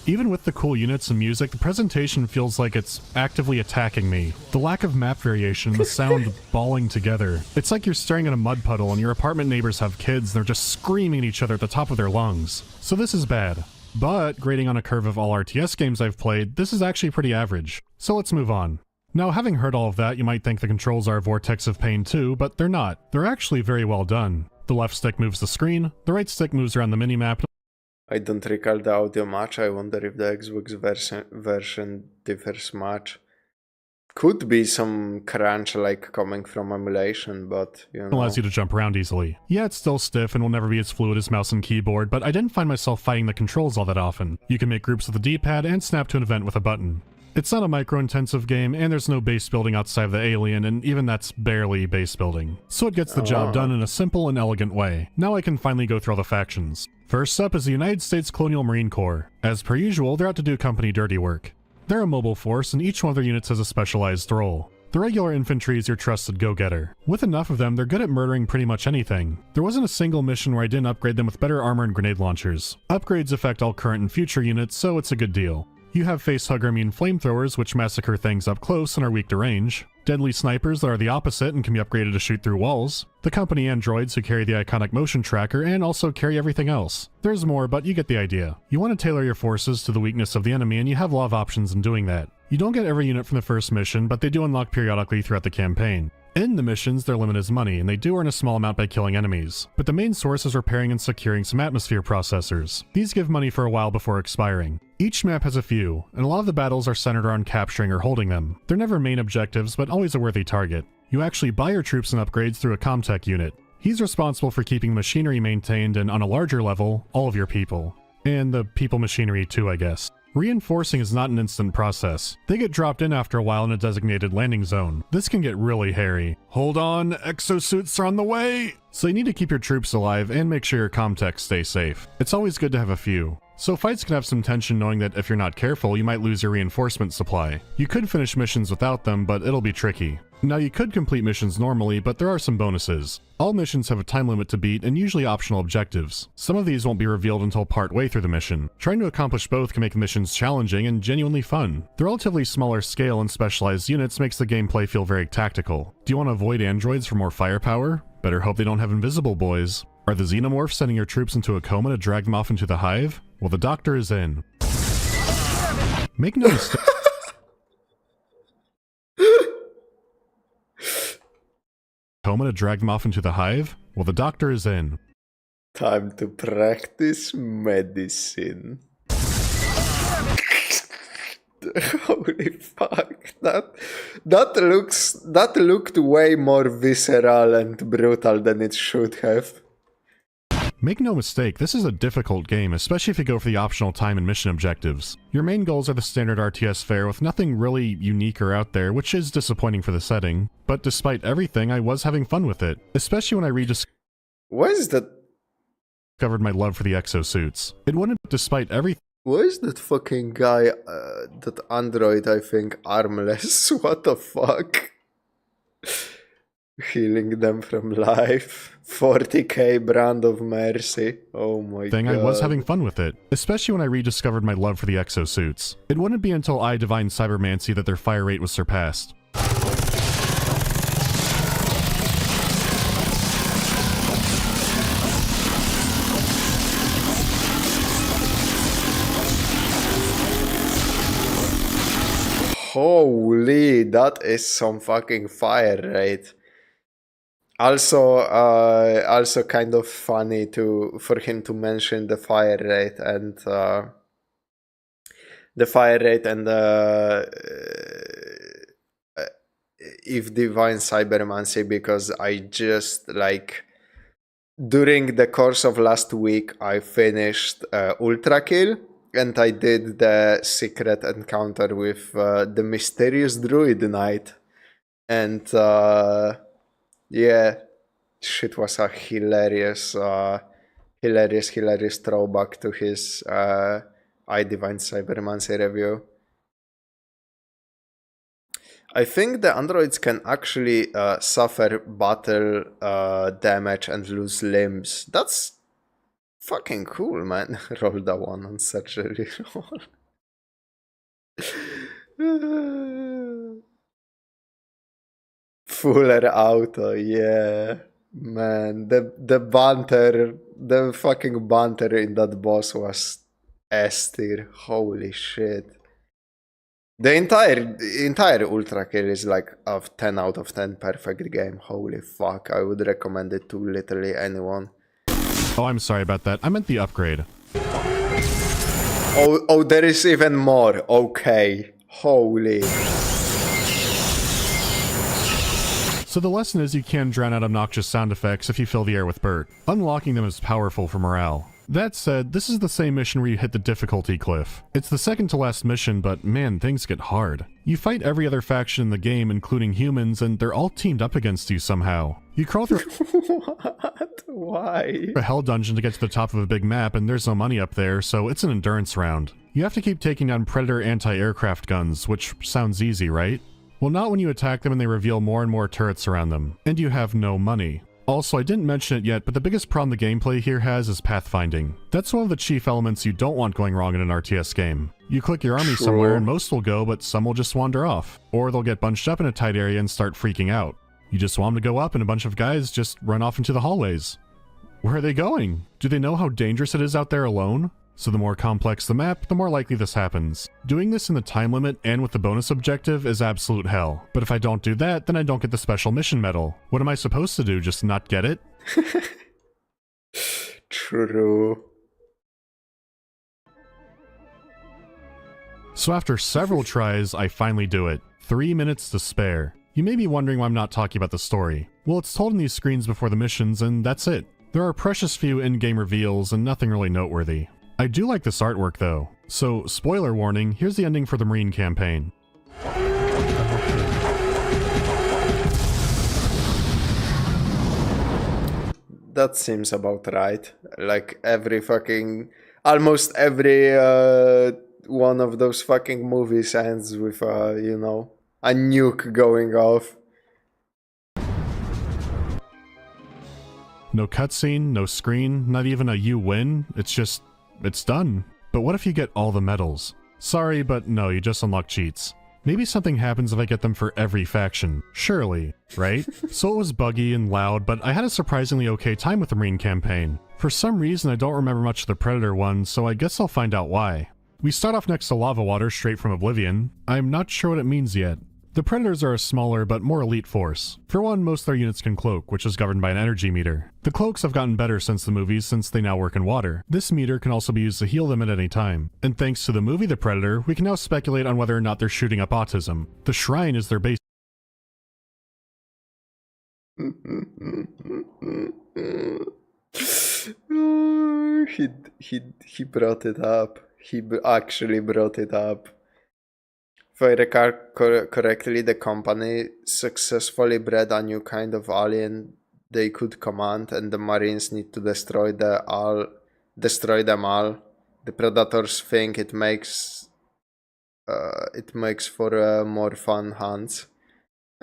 Even with the cool units and music, the presentation feels like it's actively attacking me. The lack of map variation, the sound bawling together. It's like you're staring at a mud puddle and your apartment neighbors have kids and they're just screaming at each other at the top of their lungs. So this is bad. But, grading on a curve of all RTS games I've played, this is actually pretty average. So let's move on. Now, having heard all of that, you might think the controls are a vortex of pain too, but they're not. They're actually very well done. The left stick moves the screen, the right stick moves around the minimap. I don't recall the audio much. I wonder if the Xbox version differs much. Could be some crunch like coming from emulation, but you know. Allows you to jump around easily. Yeah, it's still stiff and will never be as fluid as mouse and keyboard, but I didn't find myself fighting the controls all that often. You can make groups with the D-pad and snap to an event with a button. It's not a micro-intensive game, and there's no base building outside of the alien, and even that's barely base building. So it gets the job done in a simple and elegant way. Now I can finally go through all the factions. First up is the United States Colonial Marine Corps. As per usual, they're out to do company dirty work. They're a mobile force, and each one of their units has a specialized role. The regular infantry is your trusted go-getter. With enough of them, they're good at murdering pretty much anything. There wasn't a single mission where I didn't upgrade them with better armor and grenade launchers. Upgrades affect all current and future units, so it's a good deal. You have facehugger immune flamethrowers, which massacre things up close and are weak to range. Deadly snipers that are the opposite and can be upgraded to shoot through walls. The company androids who carry the iconic motion tracker and also carry everything else. There's more, but you get the idea. You want to tailor your forces to the weakness of the enemy and you have a lot of options in doing that. You don't get every unit from the first mission, but they do unlock periodically throughout the campaign. In the missions, their limit is money, and they do earn a small amount by killing enemies. But the main source is repairing and securing some atmosphere processors. These give money for a while before expiring. Each map has a few, and a lot of the battles are centered around capturing or holding them. They're never main objectives, but always a worthy target. You actually buy your troops and upgrades through a Comtech unit. He's responsible for keeping machinery maintained and, on a larger level, all of your people. And the people machinery too, I guess. Reinforcing is not an instant process. They get dropped in after a while in a designated landing zone. This can get really hairy. Hold on, exosuits are on the way! So you need to keep your troops alive and make sure your Comtech stay safe. It's always good to have a few. So fights can have some tension knowing that if you're not careful, you might lose your reinforcement supply. You could finish missions without them, but it'll be tricky. Now you could complete missions normally, but there are some bonuses. All missions have a time limit to beat and usually optional objectives. Some of these won't be revealed until part way through the mission. Trying to accomplish both can make the missions challenging and genuinely fun. The relatively smaller scale and specialized units makes the gameplay feel very tactical. Do you want to avoid androids for more firepower? Better hope they don't have invisible boys. Are the xenomorphs sending your troops into a coma to drag them off into the hive? Well, the doctor is in. Make no mistake. Coma to drag them off into the hive? Well, the doctor is in. Time to practice medicine. Holy fuck, that looked way more visceral and brutal than it should have. Make no mistake, this is a difficult game, especially if you go for the optional time and mission objectives. Your main goals are the standard RTS fare with nothing really unique or out there, which is disappointing for the setting. But despite everything, I was having fun with it, especially when I rediscovered my love for the exosuits. It wouldn't, despite everything. Why is that fucking guy, that android, I think, armless? What the fuck? Healing them from life. 40k brand of mercy. Oh my god. I was having fun with it, especially when I rediscovered my love for the exosuits. It wouldn't be until I divined cybermancy that their fire rate was surpassed. Holy, that is some fucking fire rate. Also kind of funny for him to mention the fire rate and if divine cybermancy, because I just like during the course of last week I finished Ultra Kill. And I did the secret encounter with the mysterious druid knight. And yeah, shit was a hilarious throwback to his I Divine Cybermancy review. I think the androids can actually suffer battle damage and lose limbs. That's fucking cool, man. Roll that one on such a reroll. Fuller auto, yeah. Man, the banter, the fucking banter in that boss was S tier. Holy shit. The entire Ultra Kill is like a 10 out of 10 perfect game. Holy fuck, I would recommend it to literally anyone. Oh, I'm sorry about that. I meant the upgrade. Oh, there is even more. Okay. Holy. So the lesson is you can drown out obnoxious sound effects if you fill the air with Bert. Unlocking them is powerful for morale. That said, this is the same mission where you hit the difficulty cliff. It's the second to last mission, but man, things get hard. You fight every other faction in the game, including humans, and they're all teamed up against you somehow. You crawl through What? Why? a hell dungeon to get to the top of a big map, and there's no money up there, so it's an endurance round. You have to keep taking down Predator anti-aircraft guns, which sounds easy, right? Well, not when you attack them and they reveal more and more turrets around them, and you have no money. Also, I didn't mention it yet, but the biggest problem the gameplay here has is pathfinding. That's one of the chief elements you don't want going wrong in an RTS game. You click your army somewhere and most will go, but some will just wander off. Or they'll get bunched up in a tight area and start freaking out. You just want them to go up and a bunch of guys just run off into the hallways. Where are they going? Do they know how dangerous it is out there alone? so the more complex the map, the more likely this happens. Doing this in the time limit and with the bonus objective is absolute hell, but if I don't do that, then I don't get the special mission medal. What am I supposed to do, just not get it? True. So after several tries, I finally do it. 3 minutes to spare. You may be wondering why I'm not talking about the story. Well, it's told in these screens before the missions, and that's it. There are precious few in-game reveals and nothing really noteworthy. I do like this artwork though. So, spoiler warning, here's the ending for the Marine campaign. That seems about right. Like almost every one of those fucking movies ends with you know, a nuke going off. No cutscene, no screen, not even a you win, it's done. But what if you get all the medals? Sorry, but no, you just unlock cheats. Maybe something happens if I get them for every faction. Surely, right? So it was buggy and loud, but I had a surprisingly okay time with the Marine campaign. For some reason I don't remember much of the Predator one, so I guess I'll find out why. We start off next to lava water straight from Oblivion. I'm not sure what it means yet. The Predators are a smaller but more elite force. For one, most of their units can cloak, which is governed by an energy meter. The cloaks have gotten better since the movies, since they now work in water. This meter can also be used to heal them at any time. And thanks to the movie The Predator, we can now speculate on whether or not they're shooting up autism. The shrine is their base. He brought it up. He actually brought it up. If I recall correctly, the company successfully bred a new kind of alien they could command, and the Marines need to destroy them all. The Predators think it makes for more fun hunts.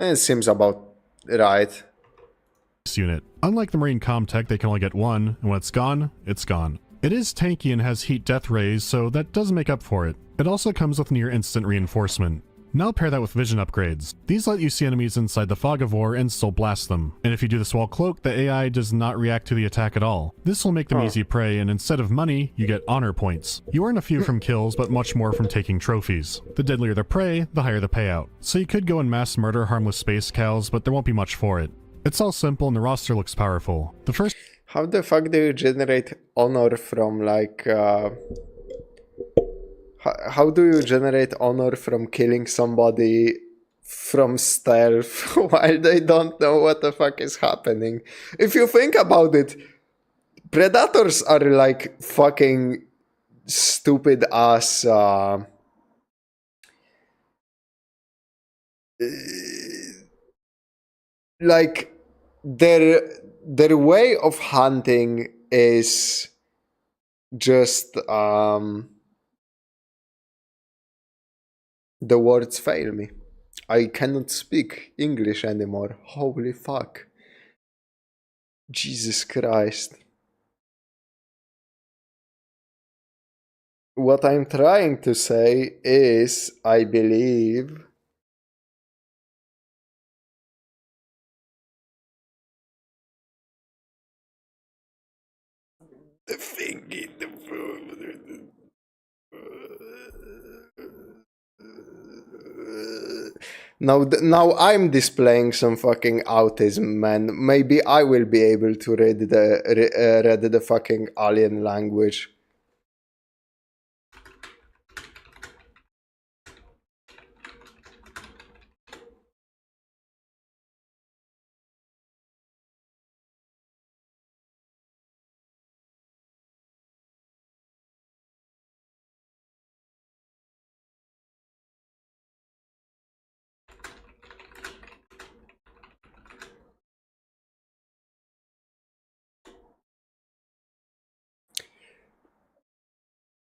And it seems about right. Unit. Unlike the Marine Comtech, they can only get one, and when it's gone, it's gone. It is tanky and has heat death rays, so that does make up for it. It also comes with near instant reinforcement. Now pair that with vision upgrades. These let you see enemies inside the fog of war and still blast them. And if you do this while cloaked, the AI does not react to the attack at all. This will make them easy prey, and instead of money, you get honor points. You earn a few from kills, but much more from taking trophies. The deadlier the prey, the higher the payout. So you could go and mass murder harmless space cows, but there won't be much for it. It's all simple and the roster looks powerful. The first— How the fuck do you generate honor from like how do you generate honor from killing somebody from stealth while they don't know what the fuck is happening? If you think about it, Predators are like fucking stupid ass like their way of hunting is just the words fail me. I cannot speak English anymore. Holy fuck. Jesus Christ. What I'm trying to say is, I believe the thing in the now I'm displaying some fucking autism, man. Maybe I will be able to read the fucking alien language.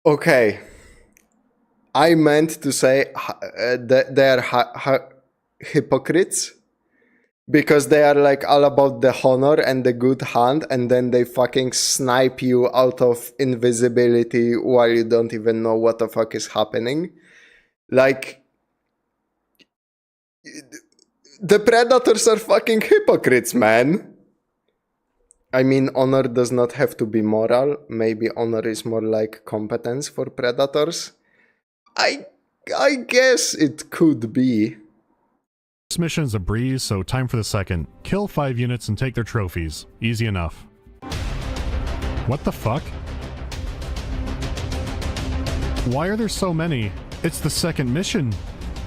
Okay, I meant to say that they are hypocrites because they are like all about the honor and the good hand, and then they fucking snipe you out of invisibility while you don't even know what the fuck is happening. Like, the Predators are fucking hypocrites, man. I mean, honor does not have to be moral. Maybe honor is more like competence for predators. I guess it could be. This mission's a breeze, so time for the second. Kill 5 units and take their trophies. Easy enough. What the fuck? Why are there so many? It's the second mission.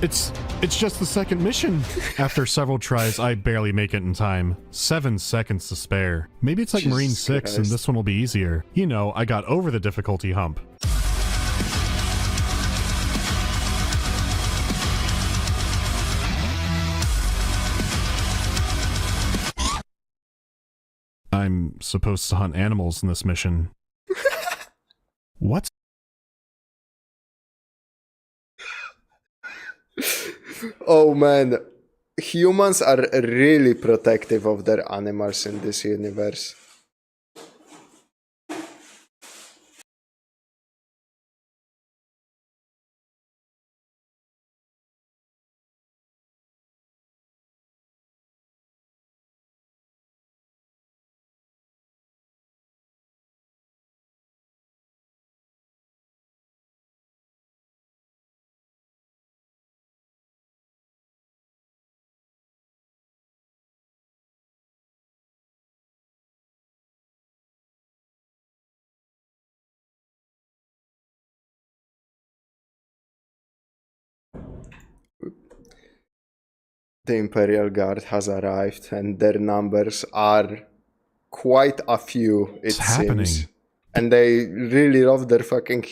It's just the second mission. After several tries, I barely make it in time. 7 seconds to spare. Maybe it's like Jesus Marine 6 Christ. and this one will be easier. You know, I got over the difficulty hump. I'm supposed to hunt animals in this mission. What? Oh man, humans are really protective of their animals in this universe. The Imperial Guard has arrived and their numbers are quite a few, it seems. And they really love their fucking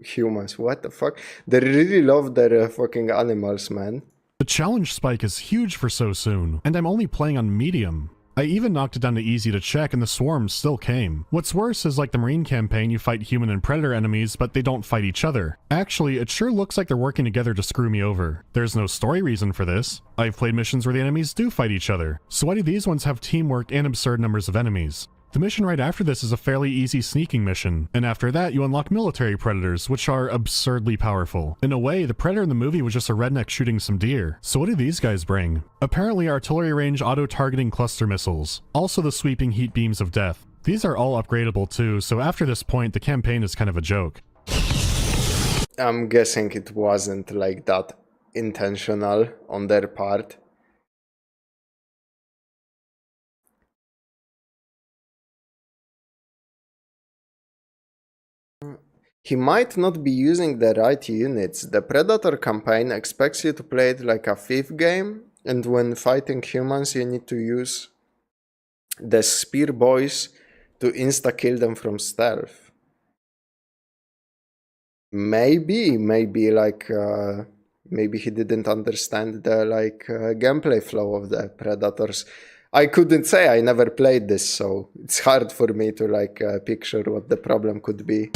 humans. What the fuck? They really love their fucking animals, man. The challenge spike is huge for so soon, and I'm only playing on medium. I even knocked it down to easy to check and the swarms still came. What's worse is like the Marine campaign, you fight human and predator enemies, but they don't fight each other. Actually, it sure looks like they're working together to screw me over. There's no story reason for this. I've played missions where the enemies do fight each other. So why do these ones have teamwork and absurd numbers of enemies? The mission right after this is a fairly easy sneaking mission, and after that you unlock military predators, which are absurdly powerful. In a way, the predator in the movie was just a redneck shooting some deer. So what do these guys bring? Apparently artillery range auto-targeting cluster missiles, also the sweeping heat beams of death. These are all upgradable too, so after this point the campaign is kind of a joke. I'm guessing it wasn't like that intentional on their part. He might not be using the right units. The Predator campaign expects you to play it like a fifth game, and when fighting humans you need to use the Spear Boys to insta-kill them from stealth. Maybe he didn't understand the gameplay flow of the Predators. I couldn't say, I never played this, so it's hard for me to picture what the problem could be.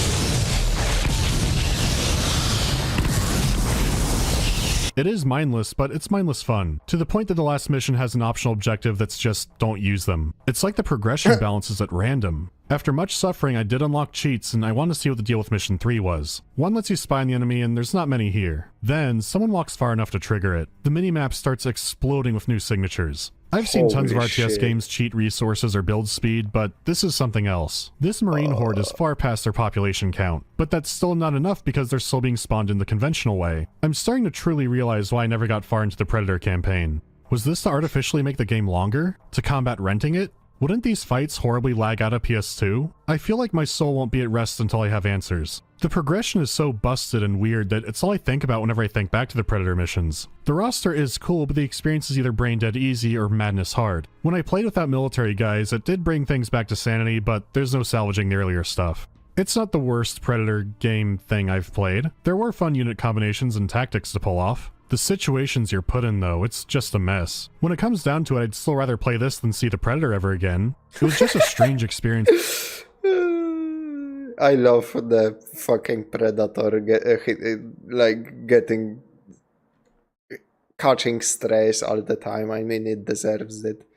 It is mindless, but it's mindless fun, to the point that the last mission has an optional objective that's just don't use them. It's like the progression balance is at random. After much suffering, I did unlock cheats, and I wanted to see what the deal with mission 3 was. One lets you spy on the enemy, and there's not many here. Then, someone walks far enough to trigger it. The minimap starts exploding with new signatures. I've seen tons of RTS games cheat resources or build speed, but this is something else. This Marine horde is far past their population count, but that's still not enough because they're still being spawned in the conventional way. I'm starting to truly realize why I never got far into the Predator campaign. Was this to artificially make the game longer? To combat renting it? Wouldn't these fights horribly lag out of PS2? I feel like my soul won't be at rest until I have answers. The progression is so busted and weird that it's all I think about whenever I think back to the Predator missions. The roster is cool, but the experience is either brain dead easy or madness hard. When I played without military guys, it did bring things back to sanity, but there's no salvaging the earlier stuff. It's not the worst Predator game thing I've played. There were fun unit combinations and tactics to pull off. The situations you're put in, though, it's just a mess. When it comes down to it, I'd still rather play this than see the Predator ever again. It was just a strange experience. I love the fucking Predator catching strays all the time. I mean, it deserves it.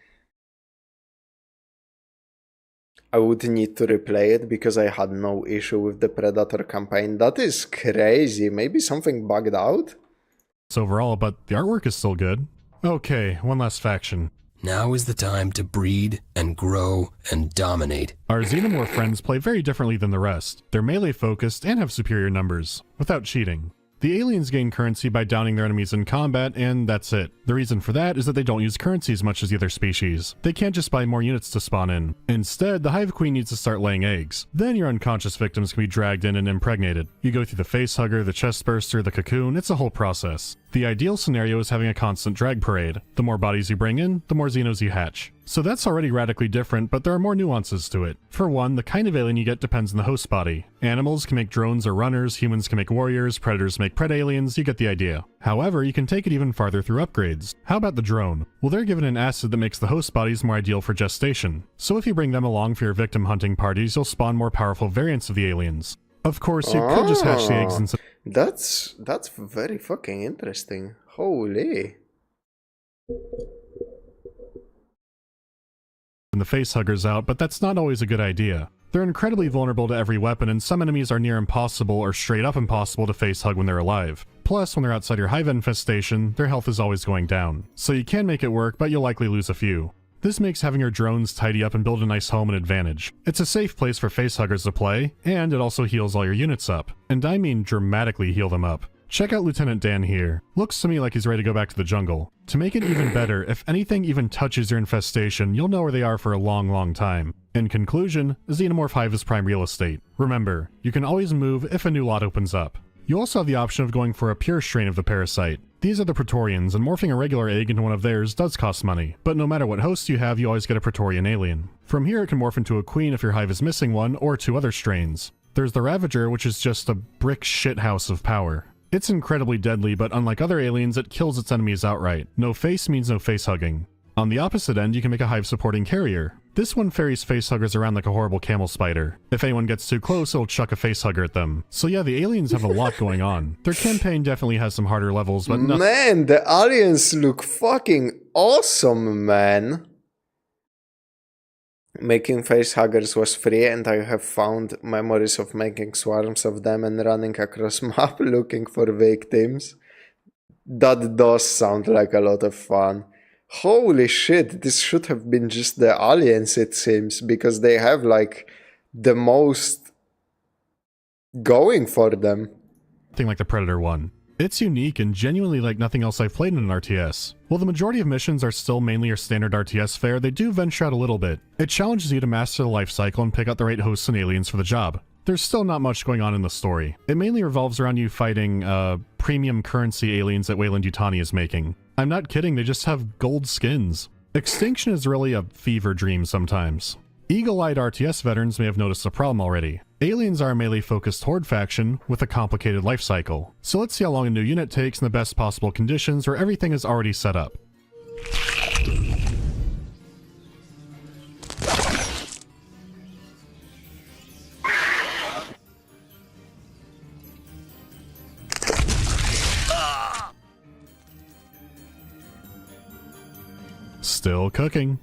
I would need to replay it because I had no issue with the Predator campaign. That is crazy. Maybe something bugged out? Overall, but the artwork is still good. Okay, one last faction. Now is the time to breed and grow and dominate. Our Xenomorph friends play very differently than the rest. They're melee focused and have superior numbers, without cheating. The aliens gain currency by downing their enemies in combat, and that's it. The reason for that is that they don't use currency as much as the other species. They can't just buy more units to spawn in. Instead, the Hive Queen needs to start laying eggs. Then your unconscious victims can be dragged in and impregnated. You go through the facehugger, the chestburster, the cocoon, it's a whole process. The ideal scenario is having a constant drag parade. The more bodies you bring in, the more Xenos you hatch. So that's already radically different, but there are more nuances to it. For one, the kind of alien you get depends on the host body. Animals can make drones or runners, humans can make warriors, predators make pred aliens, you get the idea. However, you can take it even farther through upgrades. How about the drone? Well, they're given an acid that makes the host bodies more ideal for gestation. So if you bring them along for your victim hunting parties, you'll spawn more powerful variants of the aliens. Of course, you could just hatch the eggs and... That's very fucking interesting. Holy. The facehuggers out, but that's not always a good idea. They're incredibly vulnerable to every weapon, and some enemies are near impossible or straight up impossible to facehug when they're alive. Plus, when they're outside your hive infestation, their health is always going down. So you can make it work, but you'll likely lose a few. This makes having your drones tidy up and build a nice home an advantage. It's a safe place for facehuggers to play, and it also heals all your units up. And I mean dramatically heal them up. Check out Lieutenant Dan here. Looks to me like he's ready to go back to the jungle. To make it even better, if anything even touches your infestation, you'll know where they are for a long time. In conclusion, a Xenomorph Hive is prime real estate. Remember, you can always move if a new lot opens up. You also have the option of going for a pure strain of the parasite. These are the Praetorians, and morphing a regular egg into one of theirs does cost money, but no matter what host you have, you always get a Praetorian alien. From here it can morph into a queen if your hive is missing one, or two other strains. There's the Ravager, which is just a brick shithouse of power. It's incredibly deadly, but unlike other aliens, it kills its enemies outright. No face means no face hugging. On the opposite end, you can make a hive-supporting carrier. This one ferries facehuggers around like a horrible camel spider. If anyone gets too close, it'll chuck a facehugger at them. So yeah, the aliens have a lot going on. Their campaign definitely has some harder levels, but nothing. Man, the aliens look fucking awesome, man. Making facehuggers was free, and I have found memories of making swarms of them and running across map looking for victims. That does sound like a lot of fun. Holy shit, this should have been just the aliens, it seems, because they have like the most going for them. Thing like the Predator one. It's unique and genuinely like nothing else I've played in an RTS. While the majority of missions are still mainly your standard RTS fare, they do venture out a little bit. It challenges you to master the life cycle and pick out the right hosts and aliens for the job. There's still not much going on in the story. It mainly revolves around you fighting premium currency aliens that Weyland-Yutani is making. I'm not kidding, they just have gold skins. Extinction is really a fever dream sometimes. Eagle-eyed RTS veterans may have noticed the problem already. Aliens are a melee-focused horde faction with a complicated life cycle. So let's see how long a new unit takes in the best possible conditions where everything is already set up. Still cooking.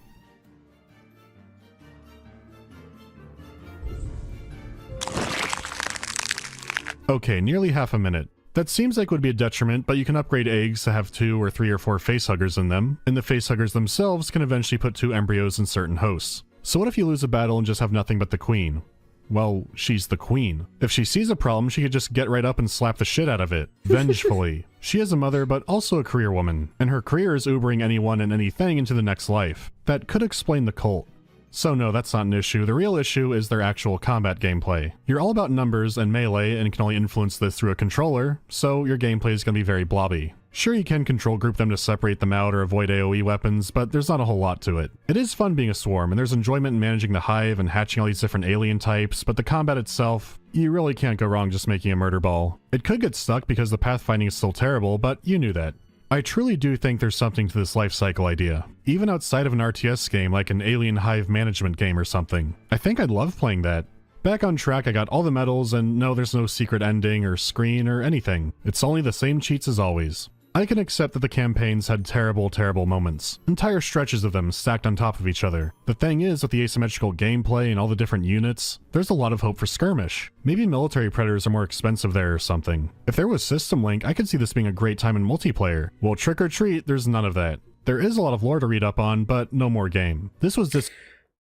Okay, nearly half a minute. That seems like would be a detriment, but you can upgrade eggs to have 2 or 3 or 4 facehuggers in them, and the facehuggers themselves can eventually put 2 embryos in certain hosts. So what if you lose a battle and just have nothing but the queen? Well, she's the queen. If she sees a problem, she could just get right up and slap the shit out of it, vengefully. She is a mother, but also a career woman, and her career is Ubering anyone and anything into the next life. That could explain the cult. So no, that's not an issue. The real issue is their actual combat gameplay. You're all about numbers and melee and can only influence this through a controller, so your gameplay is going to be very blobby. Sure, you can control group them to separate them out or avoid AoE weapons, but there's not a whole lot to it. It is fun being a swarm, and there's enjoyment in managing the hive and hatching all these different alien types, but the combat itself, you really can't go wrong just making a murder ball. It could get stuck because the pathfinding is still terrible, but you knew that. I truly do think there's something to this life cycle idea, even outside of an RTS game like an alien hive management game or something. I think I'd love playing that. Back on track, I got all the medals, and no, there's no secret ending or screen or anything. It's only the same cheats as always. I can accept that the campaigns had terrible moments. Entire stretches of them stacked on top of each other. The thing is, with the asymmetrical gameplay and all the different units, there's a lot of hope for skirmish. Maybe military predators are more expensive there or something. If there was system link, I could see this being a great time in multiplayer. Well, trick or treat, there's none of that. There is a lot of lore to read up on, but no more game. This was just...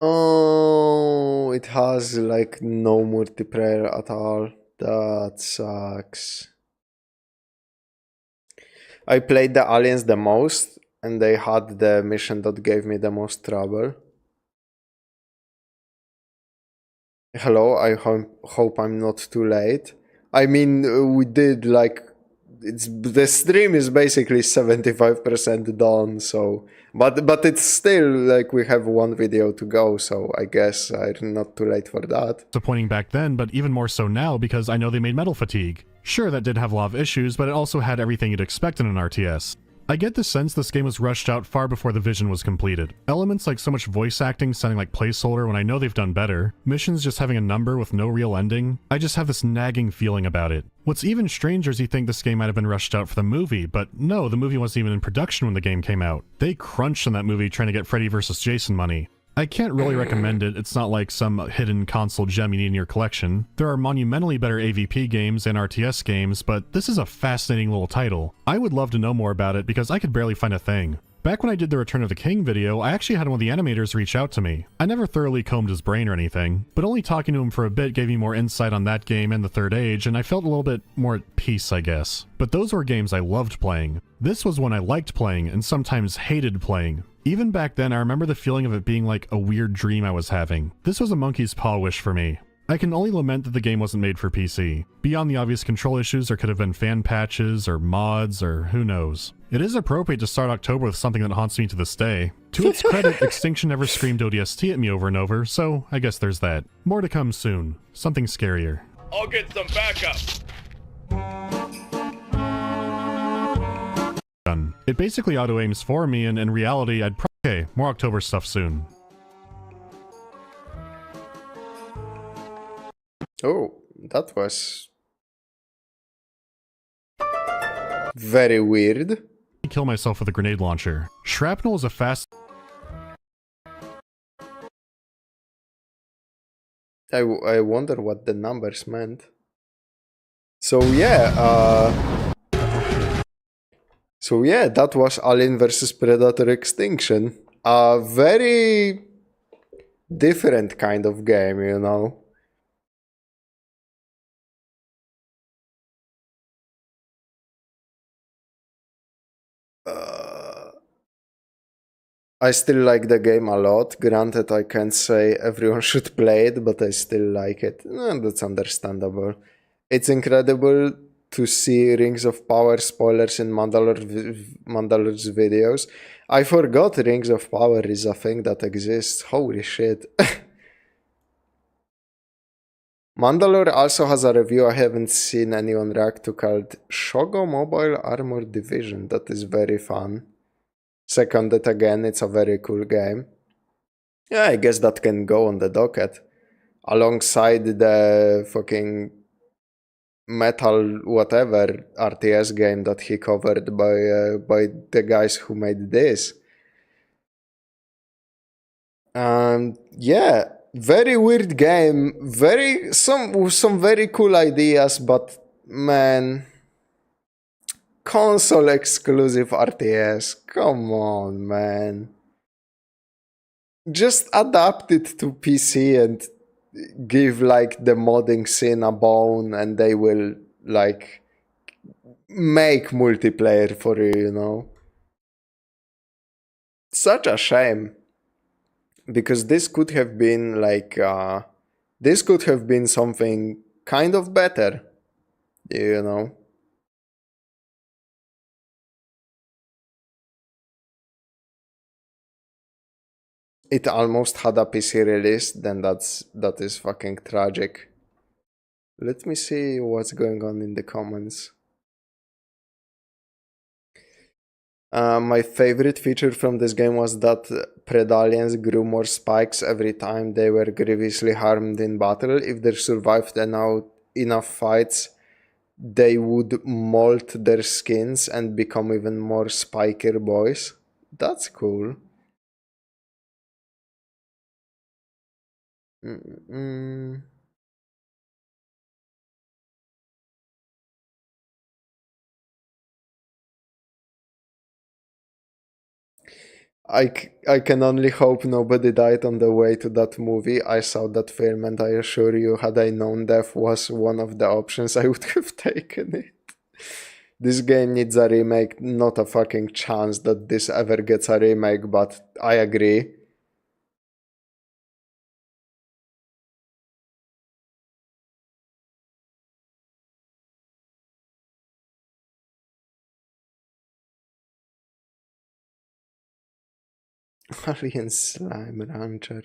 Oh, it has like no multiplayer at all. That sucks. I played the aliens the most, and they had the mission that gave me the most trouble. Hello, I hope I'm not too late. I mean, we did like... the stream is basically 75% done, so... But it's still like we have one video to go, so I guess I'm not too late for that. Disappointing back then, but even more so now because I know they made Metal Fatigue. Sure, that did have a lot of issues, but it also had everything you'd expect in an RTS. I get the sense this game was rushed out far before the vision was completed. Elements like so much voice acting sounding like placeholder when I know they've done better, missions just having a number with no real ending, I just have this nagging feeling about it. What's even stranger is you think this game might have been rushed out for the movie, but no, the movie wasn't even in production when the game came out. They crunched on that movie trying to get Freddy vs. Jason money. I can't really recommend it, it's not like some hidden console gem you need in your collection. There are monumentally better AVP games and RTS games, but this is a fascinating little title. I would love to know more about it because I could barely find a thing. Back when I did the Return of the King video, I actually had one of the animators reach out to me. I never thoroughly combed his brain or anything, but only talking to him for a bit gave me more insight on that game and the Third Age, and I felt a little bit more at peace, I guess. But those were games I loved playing. This was one I liked playing, and sometimes hated playing. Even back then, I remember the feeling of it being like a weird dream I was having. This was a monkey's paw wish for me. I can only lament that the game wasn't made for PC. Beyond the obvious control issues, there could have been fan patches, or mods, or who knows. It is appropriate to start October with something that haunts me to this day. To its credit, Extinction never screamed ODST at me over and over, so I guess there's that. More to come soon. Something scarier. I'll get some backup. Done. It basically auto-aims for me, and in reality, okay, more October stuff soon. Oh, that was... very weird. Kill myself with a grenade launcher. Shrapnel is a fast... I wonder what the numbers meant. So yeah, that was Alien vs Predator Extinction. A very different kind of game, you know. I still like the game a lot. Granted, I can't say everyone should play it, but I still like it. That's understandable. It's incredible to see Rings of Power spoilers in Mandalore's videos. I forgot Rings of Power is a thing that exists. Holy shit. Mandalore also has a review I haven't seen anyone react to called Shogo Mobile Armor Division. That is very fun. Seconded again, it's a very cool game. Yeah, I guess that can go on the docket. Alongside the fucking Metal whatever RTS game that he covered by the guys who made this. Yeah, very weird game. Some very cool ideas, but man... console exclusive RTS. Come on, man. Just adapt it to PC and give like the modding scene a bone and they will like make multiplayer for you, you know. Such a shame. Because this could have been like this could have been something kind of better, you know. It almost had a PC release, then that is fucking tragic. Let me see what's going on in the comments. My favorite feature from this game was that Predalians grew more spikes every time they were grievously harmed in battle. If they survived enough fights, they would molt their skins and become even more spiker boys. That's cool. I can only hope nobody died on the way to that movie. I saw that film and I assure you, had I known death was one of the options, I would have taken it. This game needs a remake, not a fucking chance that this ever gets a remake, but I agree. Alien Slime Rancher.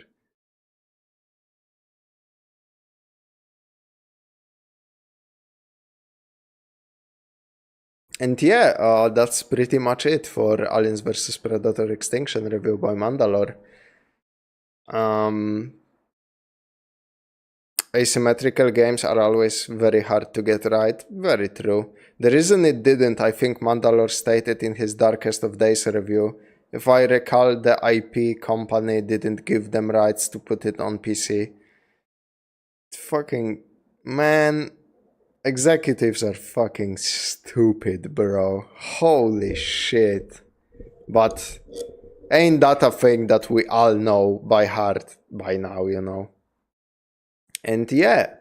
And yeah, that's pretty much it for Aliens vs Predator Extinction review by Mandalore. Asymmetrical games are always very hard to get right. Very true. The reason it didn't, I think Mandalore stated in his Darkest of Days review. If I recall, the IP company didn't give them rights to put it on PC. Fucking... Man... Executives are fucking stupid, bro. Holy shit. But ain't that a thing that we all know by heart by now, you know? And yeah,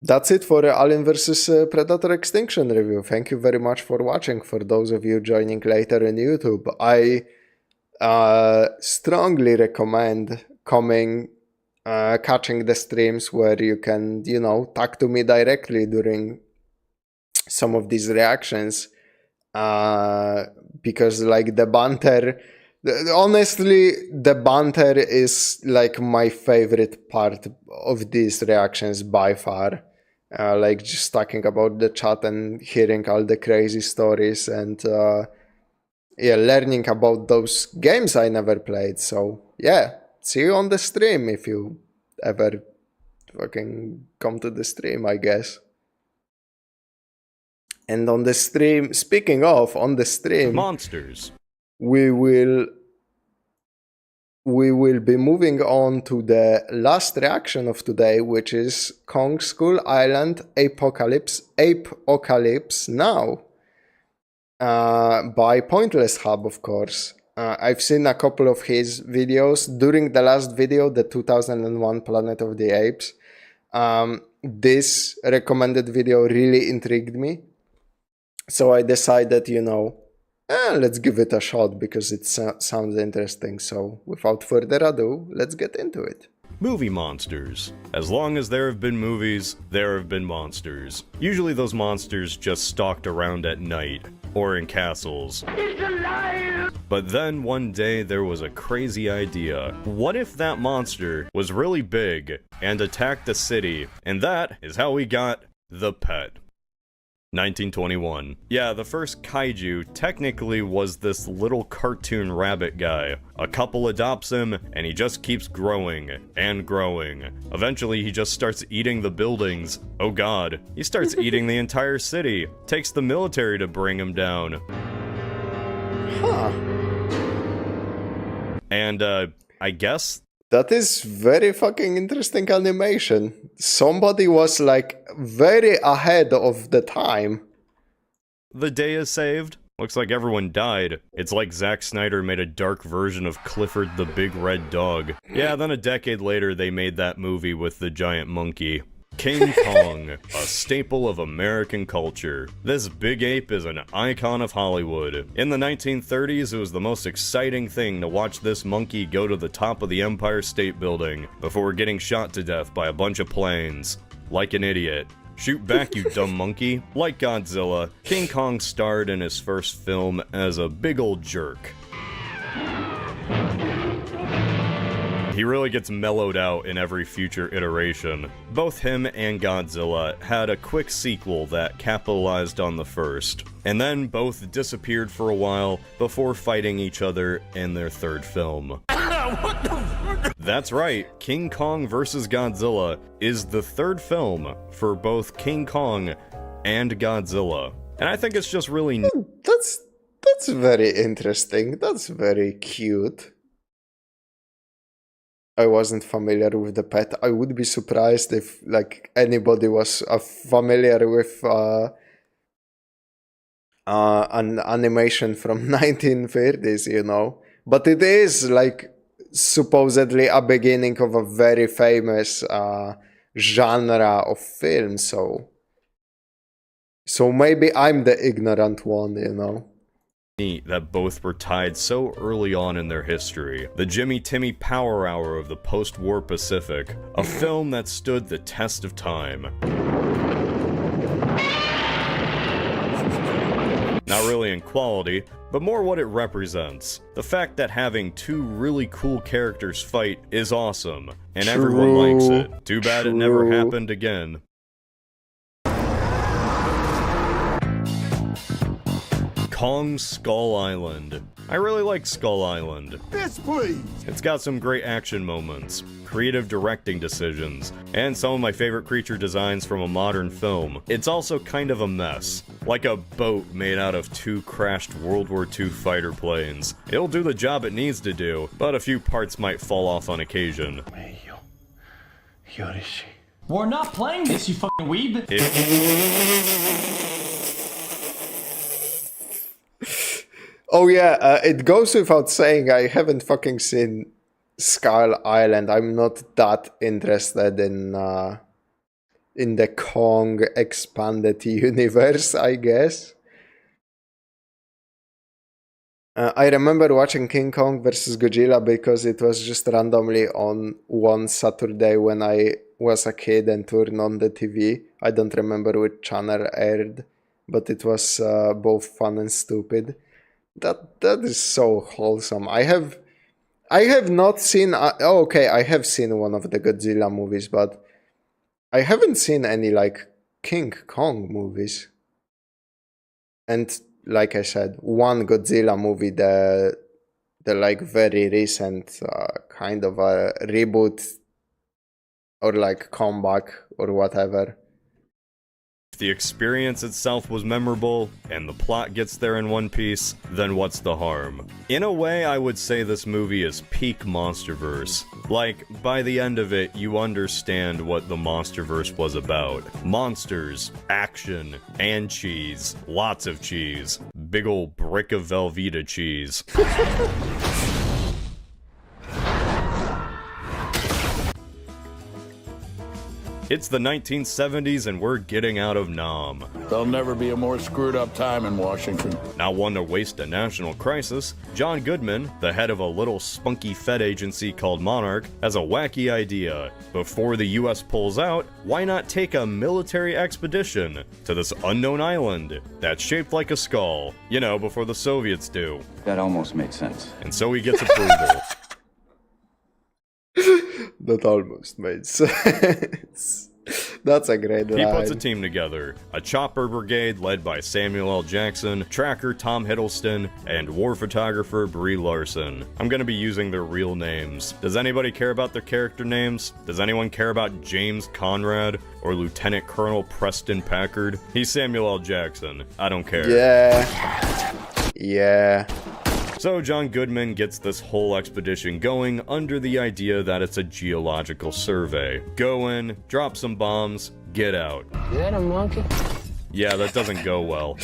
that's it for Alien vs Predator Extinction review. Thank you very much for watching. For those of you joining later in YouTube, I strongly recommend catching the streams where you can, you know, talk to me directly during some of these reactions, because like the banter, honestly, the banter is like my favorite part of these reactions by far. Like just talking about the chat and hearing all the crazy stories and yeah, learning about those games I never played. So yeah, see you on the stream if you ever fucking come to the stream, I guess. And on the stream, speaking of, on the stream, monsters, we will be moving on to the last reaction of today, which is Kong Skull Island Apocalypse Now, by PointlessHub, of course. I've seen a couple of his videos. During the last video, the 2001 Planet of the Apes, this recommended video really intrigued me. So I decided, you know, let's give it a shot because it sounds interesting. So without further ado, let's get into it. Movie monsters. As long as there have been movies, there have been monsters. Usually those monsters just stalked around at night, or in castles. It's alive! But then one day there was a crazy idea. What if that monster was really big and attacked the city? And that is how we got The Pet. 1921. Yeah, the first kaiju technically was this little cartoon rabbit guy. A couple adopts him, and he just keeps growing and growing. Eventually, he just starts eating the buildings. Oh god. He starts eating the entire city. Takes the military to bring him down. Huh. And, I guess... That is very fucking interesting animation. Somebody was like very ahead of the time. The day is saved. Looks like everyone died. It's like Zack Snyder made a dark version of Clifford the Big Red Dog. Yeah, then a decade later they made that movie with the giant monkey. King Kong, a staple of American culture. This big ape is an icon of Hollywood. In the 1930s, it was the most exciting thing to watch this monkey go to the top of the Empire State Building before getting shot to death by a bunch of planes. Like an idiot. Shoot back, you dumb monkey. Like Godzilla, King Kong starred in his first film as a big old jerk. He really gets mellowed out in every future iteration. Both him and Godzilla had a quick sequel that capitalized on the first, and then both disappeared for a while before fighting each other in their third film. That's right, King Kong vs. Godzilla is the third film for both King Kong and Godzilla. And I think it's just really... That's very interesting. That's very cute. I wasn't familiar with The Pet. I would be surprised if like anybody was familiar with an animation from 1930s, you know. But it is like supposedly a beginning of a very famous genre of film, so maybe I'm the ignorant one, you know. Neat that both were tied so early on in their history. The Jimmy Timmy Power Hour of the post-war Pacific, a film that stood the test of time. Not really in quality, but more what it represents. The fact that having two really cool characters fight is awesome, and everyone likes it. Too bad it never happened again. Kong Skull Island. I really like Skull Island. Yes, please. It's got some great action moments, creative directing decisions, and some of my favorite creature designs from a modern film. It's also kind of a mess, like a boat made out of two crashed World War II fighter planes. It'll do the job it needs to do, but a few parts might fall off on occasion. We're not playing this, you fucking weeb. Oh yeah, it goes without saying I haven't fucking seen Skull Island. I'm not that interested in the Kong expanded universe, I guess. I remember watching King Kong vs. Godzilla because it was just randomly on one Saturday when I was a kid and turned on the TV. I don't remember which channel aired, but it was both fun and stupid. That is so wholesome. I have not seen. Okay, I have seen one of the Godzilla movies, but I haven't seen any like King Kong movies. And like I said, one Godzilla movie, the like very recent kind of a reboot or like comeback or whatever. If the experience itself was memorable, and the plot gets there in one piece, then what's the harm? In a way, I would say this movie is peak Monsterverse. Like, by the end of it, you understand what the Monsterverse was about. Monsters, action, and cheese. Lots of cheese. Big ol' brick of Velveeta cheese. It's the 1970s and we're getting out of Nam. There'll never be a more screwed up time in Washington. Not one to waste a national crisis, John Goodman, the head of a little spunky Fed agency called Monarch, has a wacky idea. Before the US pulls out, why not take a military expedition to this unknown island that's shaped like a skull? You know, before the Soviets do. That almost makes sense. And so he gets approval. That almost made sense. That's a great line. He puts a team together. A chopper brigade led by Samuel L. Jackson, tracker Tom Hiddleston, and war photographer Brie Larson. I'm gonna be using their real names. Does anybody care about their character names? Does anyone care about James Conrad or Lieutenant Colonel Preston Packard? He's Samuel L. Jackson. I don't care. Yeah. So John Goodman gets this whole expedition going under the idea that it's a geological survey. Go in, drop some bombs, get out. Is that a monkey? Yeah, that doesn't go well.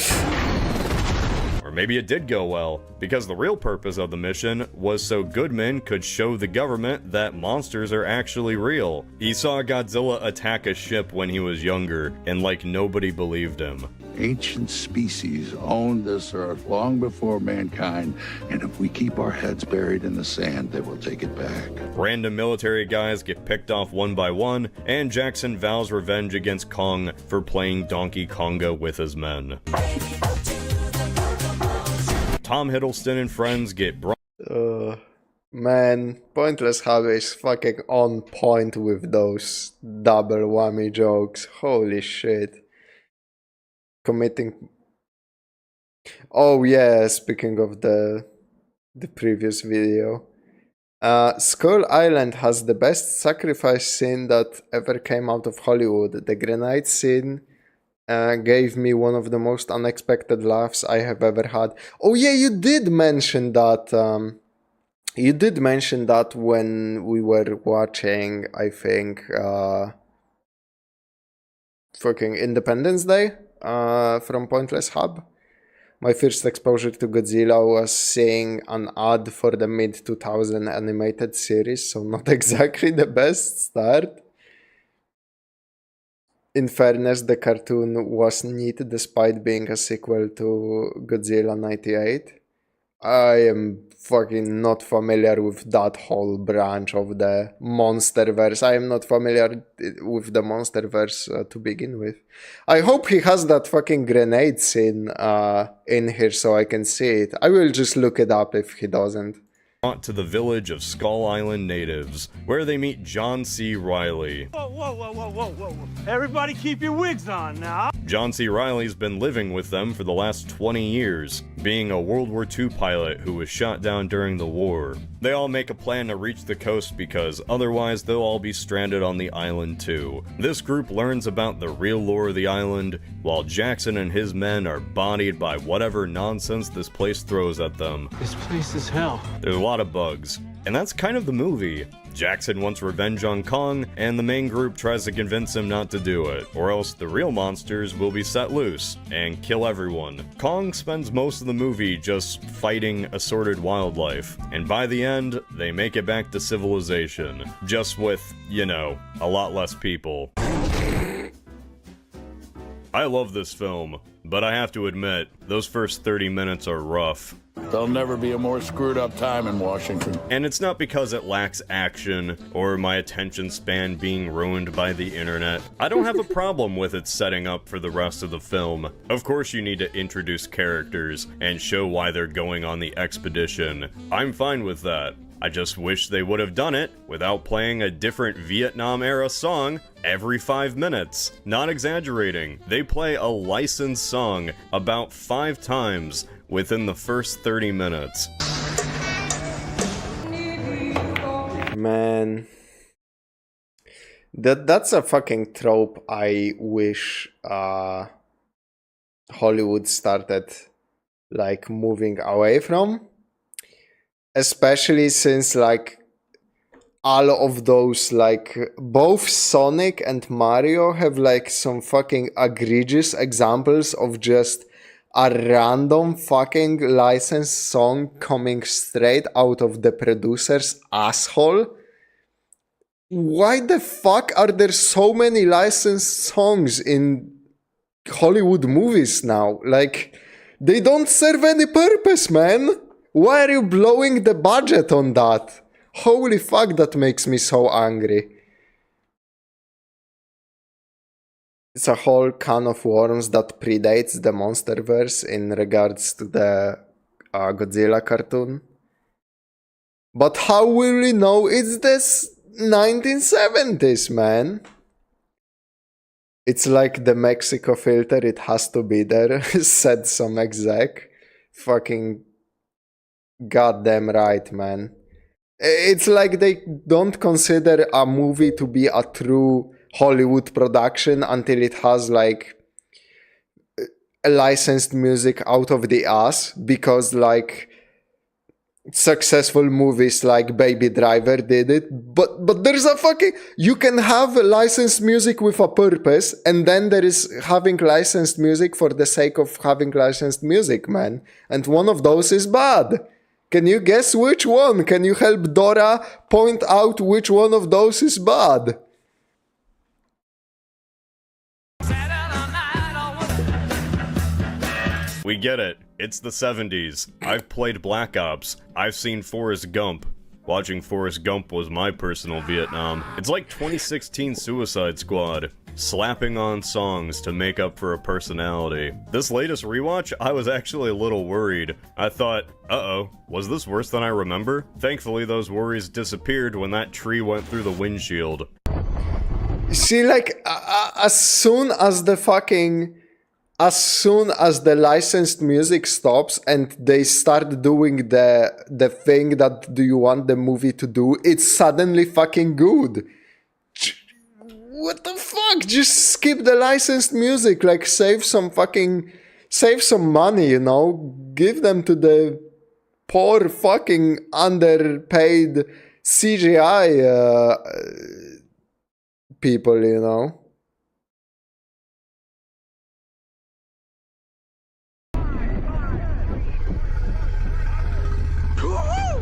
Or maybe it did go well, because the real purpose of the mission was so Goodman could show the government that monsters are actually real. He saw Godzilla attack a ship when he was younger, and like nobody believed him. Ancient species owned this earth long before mankind, and if we keep our heads buried in the sand, they will take it back. Random military guys get picked off one by one, and Jackson vows revenge against Kong for playing Donkey Konga with his men. Tom Hiddleston and friends get brought. Man, PointlessHub is fucking on point with those double whammy jokes. Holy shit. Committing. Oh yeah, speaking of the previous video. Skull Island has the best sacrifice scene that ever came out of Hollywood. The grenade scene gave me one of the most unexpected laughs I have ever had. Oh yeah, you did mention that. You did mention that when we were watching, I think, fucking Independence Day from PointlessHub. My first exposure to Godzilla was seeing an ad for the mid-2000 animated series, so not exactly the best start. In fairness, the cartoon was neat despite being a sequel to Godzilla 98. I am fucking not familiar with that whole branch of the Monsterverse. I am not familiar with the Monsterverse to begin with. I hope he has that fucking grenade scene in here so I can see it. I will just look it up if he doesn't. To the village of Skull Island natives, where they meet John C. Reilly. Whoa, whoa, whoa, whoa, whoa, whoa. Everybody keep your wigs on now. John C. Reilly's been living with them for the last 20 years, being a World War II pilot who was shot down during the war. They all make a plan to reach the coast because otherwise they'll all be stranded on the island too. This group learns about the real lore of the island, while Jackson and his men are bodied by whatever nonsense this place throws at them. This place is hell. There's a lot of bugs, and that's kind of the movie. Jackson wants revenge on Kong, and the main group tries to convince him not to do it, or else the real monsters will be set loose and kill everyone. Kong spends most of the movie just fighting assorted wildlife, and by the end, they make it back to civilization, just with, you know, a lot less people. I love this film, but I have to admit, those first 30 minutes are rough. There'll never be a more screwed up time in Washington. And it's not because it lacks action, or my attention span being ruined by the internet. I don't have a problem with it setting up for the rest of the film. Of course you need to introduce characters, and show why they're going on the expedition. I'm fine with that. I just wish they would have done it without playing a different Vietnam-era song every 5 minutes. Not exaggerating, they play a licensed song about 5 times within the first 30 minutes. Man. That's a fucking trope I wish Hollywood started like moving away from. Especially since like all of those, like both Sonic and Mario have like some fucking egregious examples of just a random fucking licensed song coming straight out of the producer's asshole. Why the fuck are there so many licensed songs in Hollywood movies now? Like, they don't serve any purpose, man. Why are you blowing the budget on that? Holy fuck, that makes me so angry. It's a whole can of worms that predates the Monsterverse in regards to the Godzilla cartoon. But how will we know it's the 1970s, man? It's like the Mexico filter, it has to be there, said some exec. Fucking goddamn right, man. It's like they don't consider a movie to be a true Hollywood production until it has like licensed music out of the ass, because like successful movies like Baby Driver did it, but there's a fucking, you can have licensed music with a purpose, and then there is having licensed music for the sake of having licensed music, man, and one of those is bad. Can you guess which one? Can you help Dora point out which one of those is bad? We get it. It's the 70s. I've played Black Ops. I've seen Forrest Gump. Watching Forrest Gump was my personal Vietnam. It's like 2016 Suicide Squad. Slapping on songs to make up for a personality. This latest rewatch, I was actually a little worried. I thought, uh-oh, was this worse than I remember? Thankfully, those worries disappeared when that tree went through the windshield. See, like, as soon as the licensed music stops and they start doing the thing that do you want the movie to do, it's suddenly fucking good. What the fuck? Just skip the licensed music, like save some money, you know? Give them to the poor fucking underpaid CGI people, you know?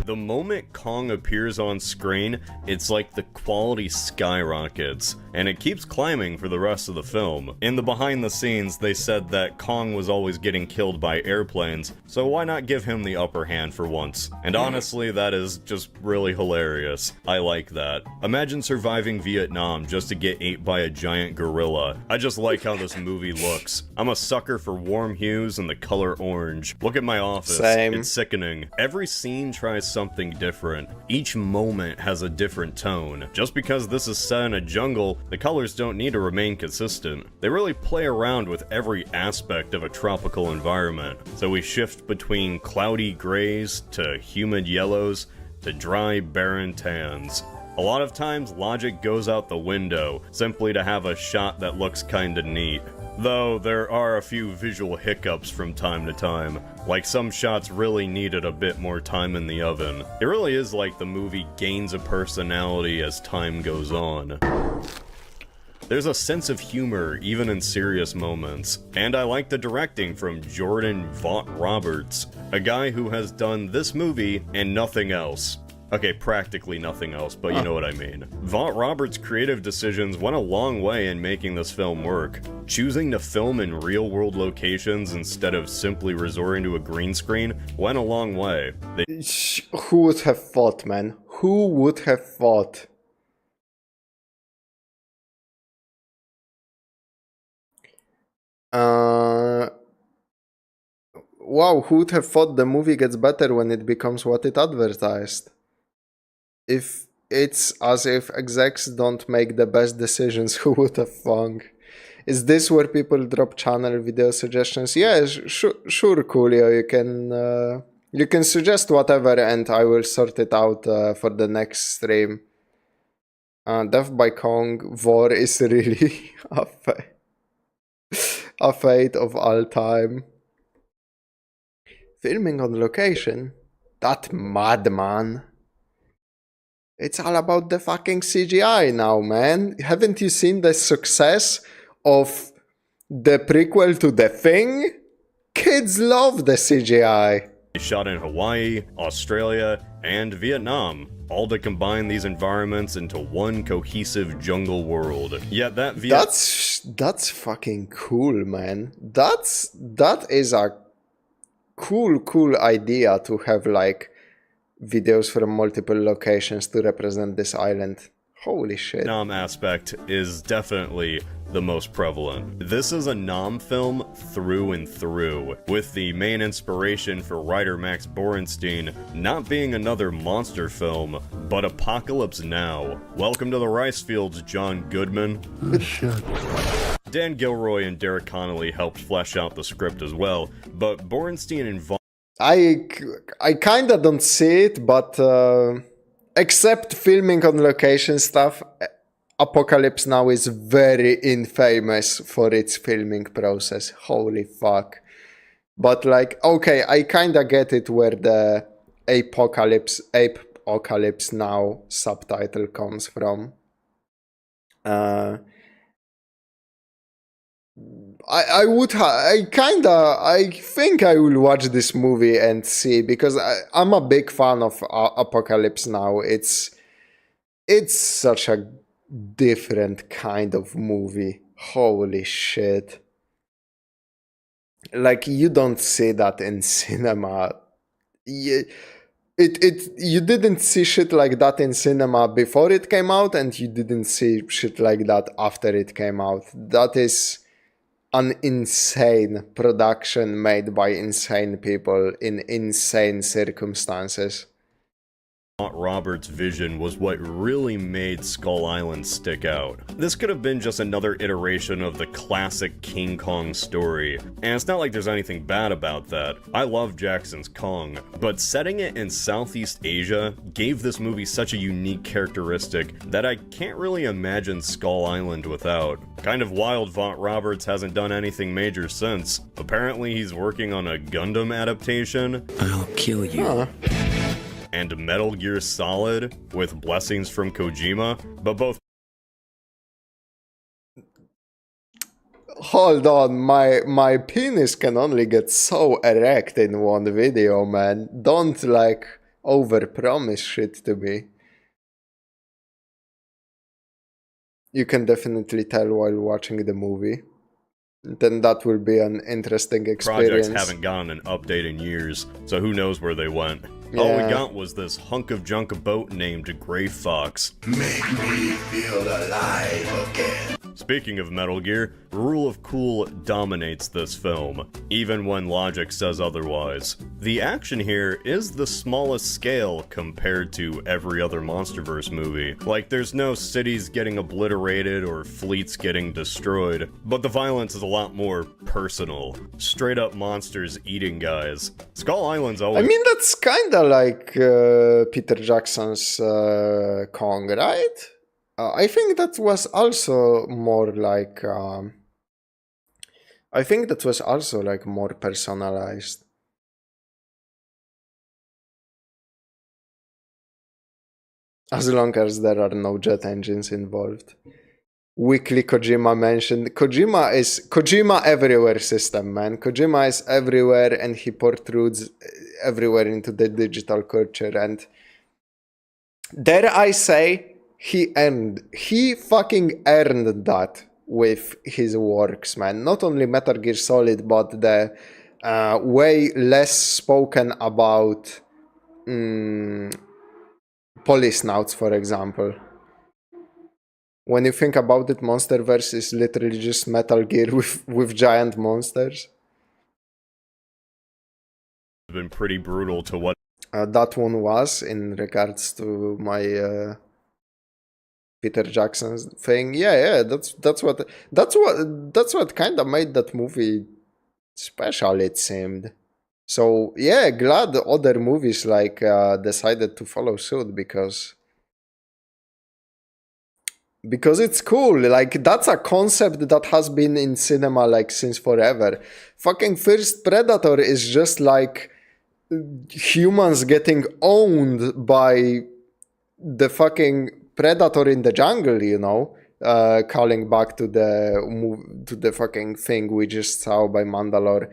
The moment Kong appears on screen, it's like the quality skyrockets, and it keeps climbing for the rest of the film. In the behind the scenes, they said that Kong was always getting killed by airplanes, so why not give him the upper hand for once? And honestly, that is just really hilarious. I like that. Imagine surviving Vietnam just to get ate by a giant gorilla. I just like how this movie looks. I'm a sucker for warm hues and the color orange. Look at my office. Same. It's sickening. Every scene tries something different. Each moment has a different tone. Just because this is set in a jungle, the colors don't need to remain consistent. They really play around with every aspect of a tropical environment. So we shift between cloudy grays to humid yellows to dry, barren tans. A lot of times, logic goes out the window, simply to have a shot that looks kinda neat. Though, there are a few visual hiccups from time to time, like some shots really needed a bit more time in the oven. It really is like the movie gains a personality as time goes on. There's a sense of humor even in serious moments, and I like the directing from Jordan Vogt-Roberts, a guy who has done this movie and nothing else. Okay, practically nothing else, but you know what I mean. Vogt-Roberts' creative decisions went a long way in making this film work. Choosing to film in real-world locations instead of simply resorting to a green screen went a long way. Who would have thought, man? Who would have thought? Wow, who would have thought the movie gets better when it becomes what it advertised? If it's as if execs don't make the best decisions, who would have thunk? Is this where people drop channel video suggestions? Yeah, sure, Coolio, you can suggest whatever and I will sort it out for the next stream. Death by Kong, War is really a fate of all time. Filming on location? That madman. It's all about the fucking CGI now, man. Haven't you seen the success of the prequel to The Thing? Kids love the CGI. Shot in Hawaii, Australia, and Vietnam, all to combine these environments into one cohesive jungle world. Yet that That's fucking cool, man. That is a cool idea to have like videos from multiple locations to represent this island. Holy shit. Nam aspect is definitely the most prevalent. This is a Nam film through and through, with the main inspiration for writer Max Borenstein not being another monster film, but Apocalypse Now. Welcome to the rice fields, John Goodman. Good shit. Dan Gilroy and Derek Connolly helped flesh out the script as well, but Borenstein and I kinda don't see it, but except filming on location stuff, Apocalypse Now is very infamous for its filming process. Holy fuck. But like, okay, I kinda get it where the Apocalypse Now subtitle comes from. I think I will watch this movie and see, because I'm a big fan of Apocalypse Now. It's such a different kind of movie. Holy shit. Like, you don't see that in cinema. You didn't see shit like that in cinema before it came out, and you didn't see shit like that after it came out. That is an insane production made by insane people in insane circumstances. Roberts' vision was what really made Skull Island stick out. This could have been just another iteration of the classic King Kong story, and it's not like there's anything bad about that. I love Jackson's Kong, but setting it in Southeast Asia gave this movie such a unique characteristic that I can't really imagine Skull Island without. Kind of wild Vogt-Roberts hasn't done anything major since. Apparently he's working on a Gundam adaptation. I'll kill you. Huh. And Metal Gear Solid, with blessings from Kojima, but both... Hold on, my penis can only get so erect in one video, man. Don't, like, overpromise shit to me. You can definitely tell while watching the movie. Then that will be an interesting experience. Projects haven't gotten an update in years, so who knows where they went. All we got was this hunk of junk boat named Gray Fox. Make me feel alive again. Speaking of Metal Gear, the rule of cool dominates this film, even when logic says otherwise. The action here is the smallest scale compared to every other MonsterVerse movie. Like, there's no cities getting obliterated or fleets getting destroyed, but the violence is a lot more personal. Straight up monsters eating guys. Skull Island's always— I mean, that's kinda like Peter Jackson's Kong, right? I think that was also more like more personalized. As long as there are no jet engines involved. Weekly Kojima mentioned. Kojima everywhere system, man. Kojima is everywhere and he protrudes everywhere into the digital culture, and dare I say, he fucking earned that with his works, man. Not only Metal Gear Solid, but the way less spoken about Policenauts, for example. When you think about it, MonsterVerse is literally just Metal Gear with giant monsters. been pretty brutal to what that one was in regards to my Peter Jackson's thing. Yeah, that's what kind of made that movie special, it seemed. So yeah, glad other movies like decided to follow suit because it's cool. Like, that's a concept that has been in cinema like since forever. Fucking first Predator is just like humans getting owned by the fucking predator in the jungle, you know, calling back to the fucking thing we just saw by Mandalore.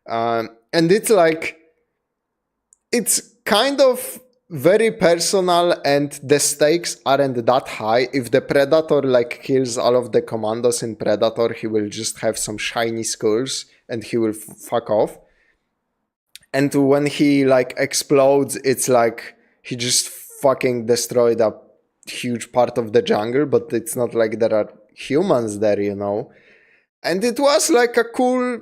And it's like, it's kind of very personal, and the stakes aren't that high. If the Predator like kills all of the commandos in Predator, he will just have some shiny skulls and he will fuck off. And when he like explodes, it's like he just fucking destroyed a huge part of the jungle, but it's not like there are humans there, you know. And it was like a cool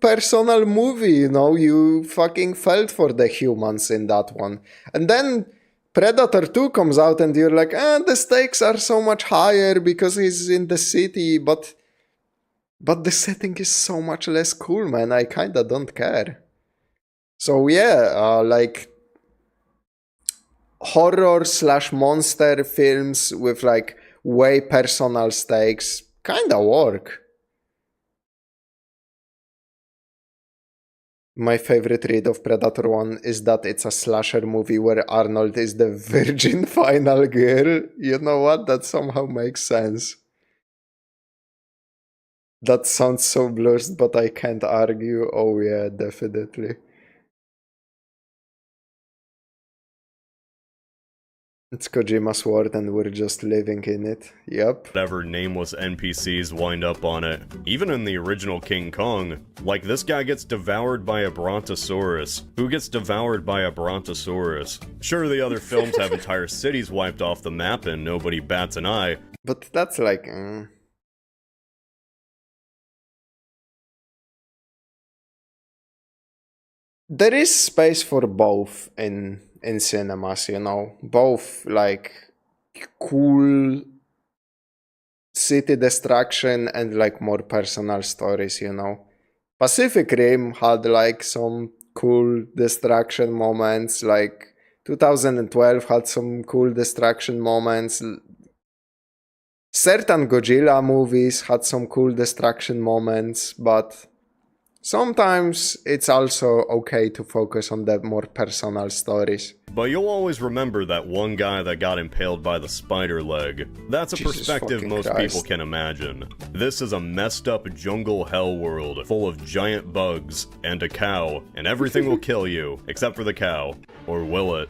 personal movie, you know. You fucking felt for the humans in that one. And then Predator 2 comes out and you're like, the stakes are so much higher because he's in the city, but the setting is so much less cool, man. I kinda don't care. So yeah, like horror/monster films with like way personal stakes kinda work. My favorite read of Predator 1 is that it's a slasher movie where Arnold is the virgin final girl. You know what? That somehow makes sense. That sounds so blurred, but I can't argue. Oh yeah, definitely. It's Kojima's world and we're just living in it. Yep. Whatever nameless NPCs wind up on it. Even in the original King Kong, like, this guy gets devoured by a Brontosaurus. Who gets devoured by a Brontosaurus? Sure, the other films have entire cities wiped off the map and nobody bats an eye. But that's like... There is space for both in cinemas, you know. Both like cool city destruction and like more personal stories, you know. Pacific Rim had like some cool destruction moments, like 2012 had some cool destruction moments. Certain Godzilla movies had some cool destruction moments, but sometimes it's also okay to focus on the more personal stories. but you'll always remember that one guy that got impaled by the spider leg. That's a Jesus perspective fucking most Christ. people can imagine. This is a messed up jungle hell world full of giant bugs and a cow, and everything will kill you, except for the cow. Or will it?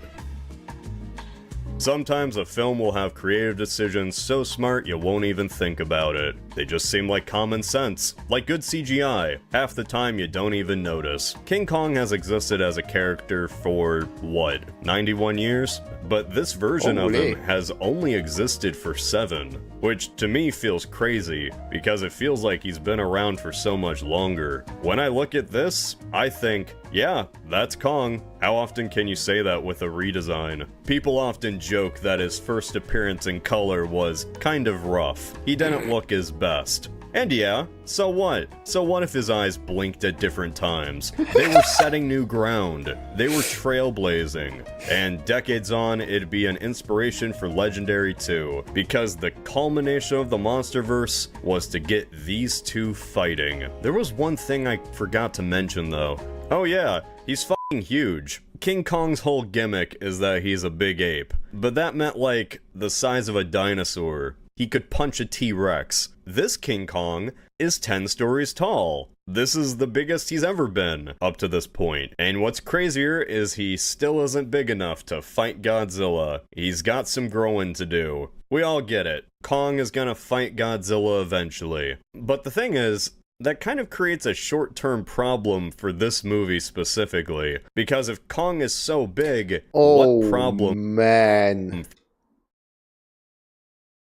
Sometimes a film will have creative decisions so smart you won't even think about it. They just seem like common sense, like good CGI. Half the time you don't even notice. King Kong has existed as a character for, what, 91 years? But this version of him has only existed for 7, which to me feels crazy, because it feels like he's been around for so much longer. When I look at this, I think, yeah, that's Kong. How often can you say that with a redesign? People often joke that his first appearance in color was kind of rough. He didn't look his best. And yeah, so what? So what if his eyes blinked at different times? They were setting new ground. They were trailblazing. And decades on, it'd be an inspiration for Legendary 2, because the culmination of the Monsterverse was to get these two fighting. There was one thing I forgot to mention though. Oh yeah, he's fucking huge. King Kong's whole gimmick is that he's a big ape, but that meant like the size of a dinosaur. He could punch a T-Rex. This King Kong is 10 stories tall. This is the biggest he's ever been up to this point. And what's crazier is he still isn't big enough to fight Godzilla. He's got some growing to do. We all get it. Kong is gonna fight Godzilla eventually. But the thing is, that kind of creates a short-term problem for this movie specifically. Because if Kong is so big, what problem? Man.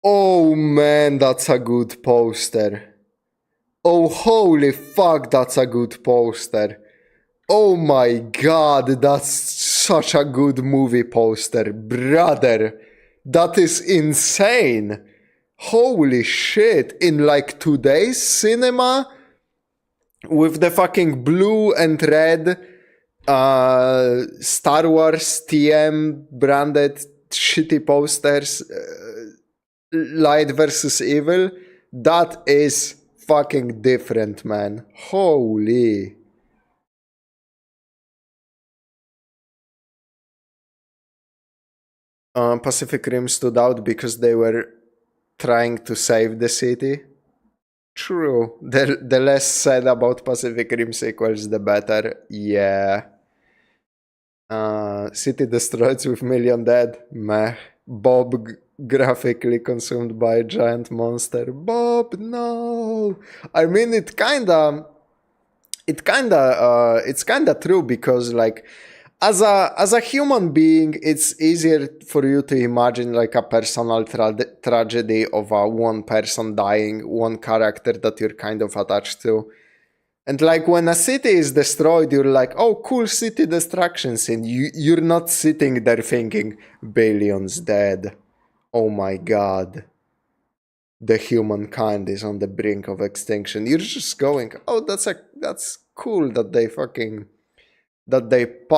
Oh man, that's a good poster. Oh holy fuck, that's a good poster. Oh my god, that's such a good movie poster. Brother, that is insane. Holy shit, in like today's cinema, with the fucking blue and red Star Wars TM branded shitty posters, Light versus Evil, that is fucking different, man. Holy. Pacific Rim stood out because they were trying to save the city. True. The less said about Pacific Rim sequels, the better. Yeah. City destroyed with million dead. Meh. Bob graphically consumed by a giant monster. Bob, no. I mean, it's kinda true because like as a human being, it's easier for you to imagine like a personal tragedy of a one person dying, one character that you're kind of attached to. And like when a city is destroyed, you're like, oh, cool city destruction scene. You're not sitting there thinking, billions dead. Oh my god. The humankind is on the brink of extinction. You're just going, oh, that's cool that they fucking... It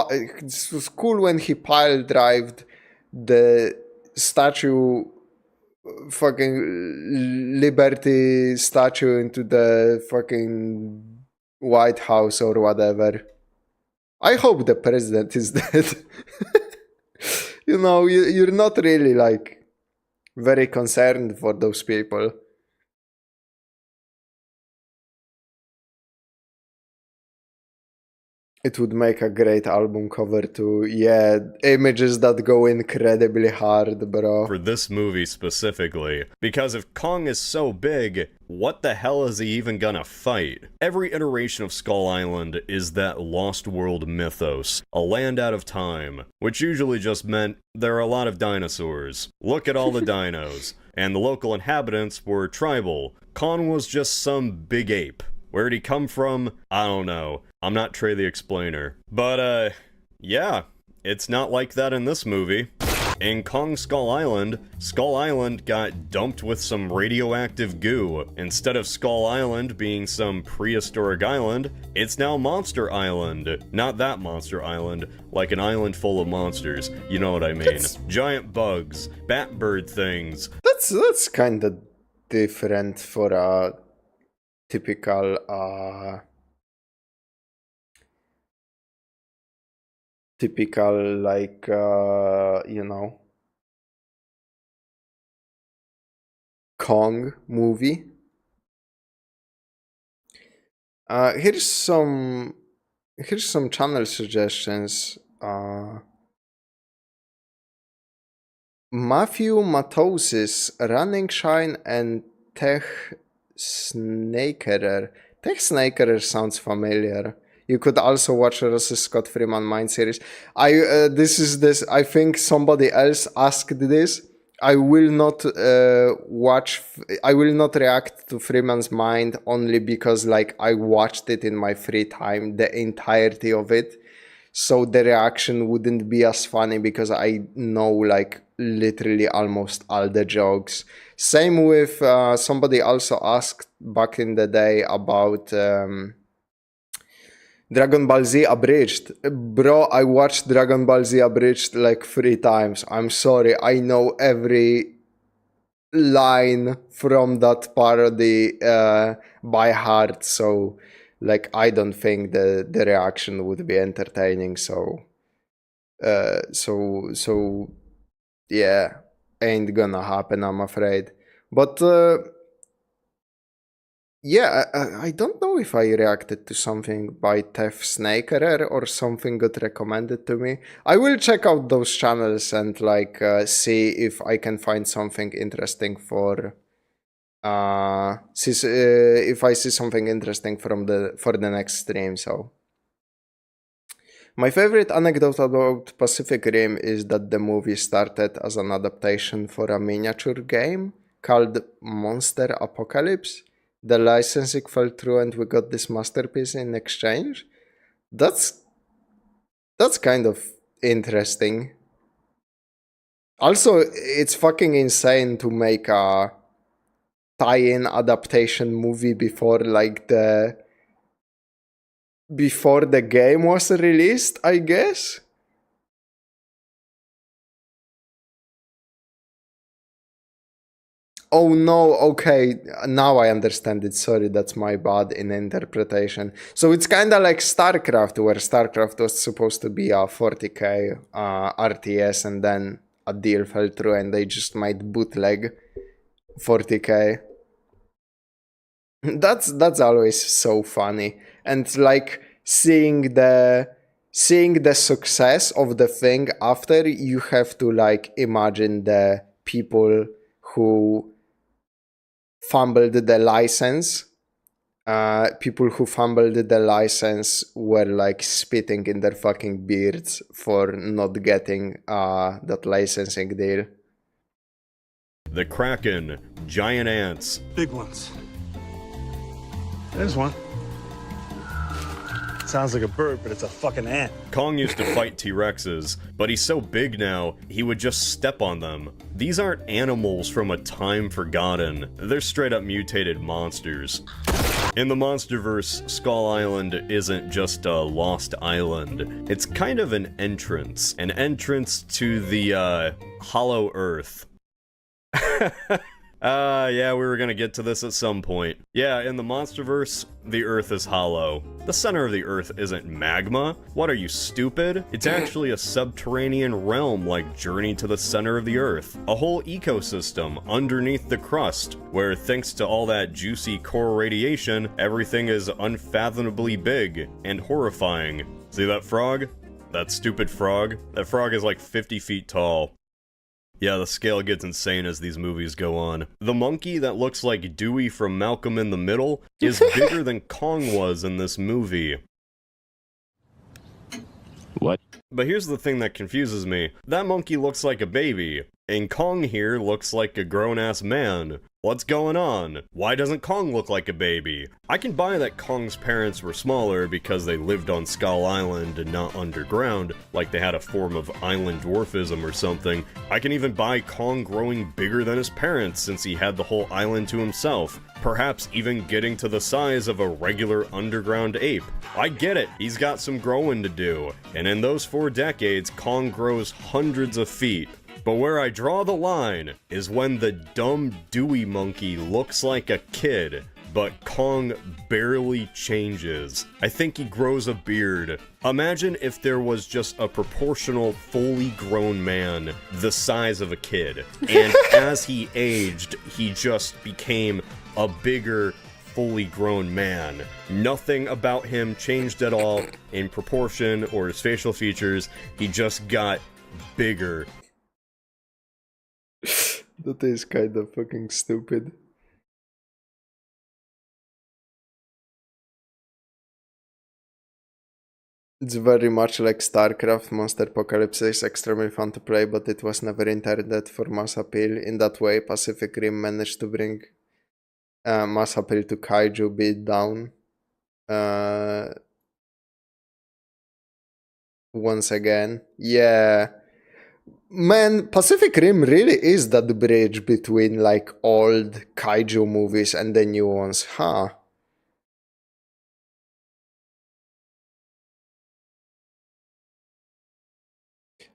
was cool when he pile drived the statue, fucking Liberty statue into the fucking White House or whatever. I hope the president is dead. You know, you're not really like very concerned for those people. It would make a great album cover too. Yeah, images that go incredibly hard, bro. For this movie specifically, because if Kong is so big, what the hell is he even gonna fight? Every iteration of Skull Island is that lost world mythos, a land out of time, which usually just meant there are a lot of dinosaurs. Look at all the dinos. And the local inhabitants were tribal. Kong was just some big ape. Where'd he come from? I don't know. I'm not Trey the Explainer. But, yeah, it's not like that in this movie. In Kong Skull Island got dumped with some radioactive goo. Instead of Skull Island being some prehistoric island, it's now Monster Island. Not that Monster Island, like an island full of monsters. You know what I mean. Giant bugs, bat-bird things. That's kind of different for a typical typical, like, you know, Kong movie. Here's some channel suggestions. Matthew Matosis, Running Shine, and Tech Snakerer. Tech Snakerer sounds familiar. You could also watch Ross's Scott Freeman Mind series. I think somebody else asked this. I will not I will not react to Freeman's Mind only because, like, I watched it in my free time, the entirety of it. So the reaction wouldn't be as funny because I know, like, literally almost all the jokes. Same with somebody also asked back in the day about Dragon Ball Z Abridged. Bro, I watched Dragon Ball Z Abridged like 3 times. I'm sorry, I know every line from that parody by heart, so, like, I don't think the reaction would be entertaining, so yeah, ain't gonna happen, I'm afraid. But yeah, I don't know if I reacted to something by Tef Snakerer or something got recommended to me. I will check out those channels and, like, see if I can find something interesting for if I see something interesting for the next stream. So my favorite anecdote about Pacific Rim is that the movie started as an adaptation for a miniature game called Monster Apocalypse. The licensing fell through and we got this masterpiece in exchange. That's kind of interesting. Also, it's fucking insane to make a tie-in adaptation movie before, like, before the game was released, I guess. Oh no, okay, now I understand it. Sorry, that's my bad in interpretation. So it's kind of like StarCraft, where StarCraft was supposed to be a 40k RTS, and then a deal fell through and they just made bootleg 40k. That's always so funny. And, like, seeing the success of the thing after, you have to, like, imagine the people who fumbled the license. People who fumbled the license were, like, spitting in their fucking beards for not getting that licensing deal. The Kraken, giant ants. Big ones. There's one. Sounds like a bird, but it's a fucking ant. Kong used to fight T-Rexes, but he's so big now, he would just step on them. These aren't animals from a time forgotten. They're straight up mutated monsters. In the Monsterverse, Skull Island isn't just a lost island. It's kind of an entrance to the, Hollow Earth. Yeah, we were gonna get to this at some point. Yeah, in the Monsterverse, the Earth is hollow. The center of the Earth isn't magma. What, are you stupid? It's actually a subterranean realm like Journey to the Center of the Earth. A whole ecosystem underneath the crust, where thanks to all that juicy core radiation, everything is unfathomably big and horrifying. See that frog? That stupid frog? That frog is like 50 feet tall. Yeah, the scale gets insane as these movies go on. The monkey that looks like Dewey from Malcolm in the Middle is bigger than Kong was in this movie. What? But here's the thing that confuses me. That monkey looks like a baby, and Kong here looks like a grown-ass man. What's going on? Why doesn't Kong look like a baby? I can buy that Kong's parents were smaller because they lived on Skull Island and not underground, like they had a form of island dwarfism or something. I can even buy Kong growing bigger than his parents since he had the whole island to himself, perhaps even getting to the size of a regular underground ape. I get it, he's got some growing to do, and in those 4 decades, Kong grows hundreds of feet. But where I draw the line is when the dumb Dewey monkey looks like a kid. but Kong barely changes. I think he grows a beard. Imagine if there was just a proportional, fully grown man the size of a kid, and as he aged, he just became a bigger, fully grown man. Nothing about him changed at all in proportion or his facial features. He just got bigger. That is kind of fucking stupid. It's very much like StarCraft. Monster Apocalypse is extremely fun to play, but it was never intended for mass appeal. In that way, Pacific Rim managed to bring mass appeal to Kaiju beat down. Once again. Yeah. Man, Pacific Rim really is that bridge between like old Kaiju movies and the new ones, huh?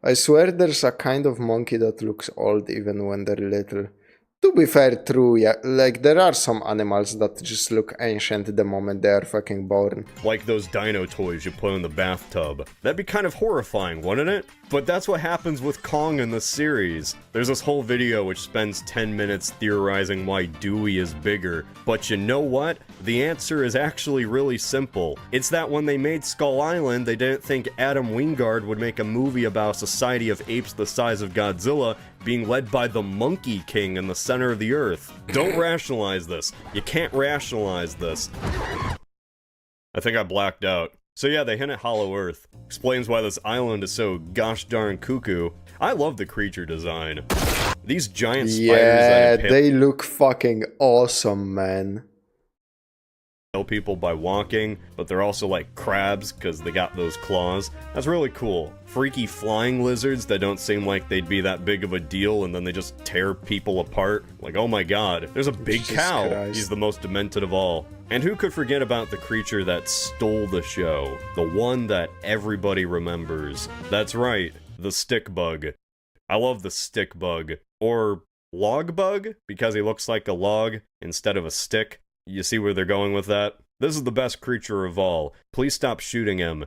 I swear there's a kind of monkey that looks old even when they're little. To be fair, true, yeah, like there are some animals that just look ancient the moment they are fucking born. Like those dino toys you put in the bathtub. That'd be kind of horrifying, wouldn't it? But that's what happens with Kong in the series. There's this whole video which spends 10 minutes theorizing why Dewey is bigger, but you know what? The answer is actually really simple. It's that when they made Skull Island, they didn't think Adam Wingard would make a movie about a society of apes the size of Godzilla being led by the Monkey King in the center of the earth. Don't rationalize this. You can't rationalize this. I think I blacked out. So yeah, they hint at Hollow Earth. Explains why this island is so gosh darn cuckoo. I love the creature design. These giant spiders that impale they look fucking awesome, man. People by walking, but they're also like crabs because they got those claws. That's really cool. Freaky flying lizards that don't seem like they'd be that big of a deal, and then they just tear people apart. Like, oh my god, there's a big cow. Christ. He's the most demented of all. And who could forget about the creature that stole the show? The one that everybody remembers. That's right, the stick bug. I love the stick bug. Or log bug, because he looks like a log instead of a stick. You see where they're going with that? This is the best creature of all. Please stop shooting him.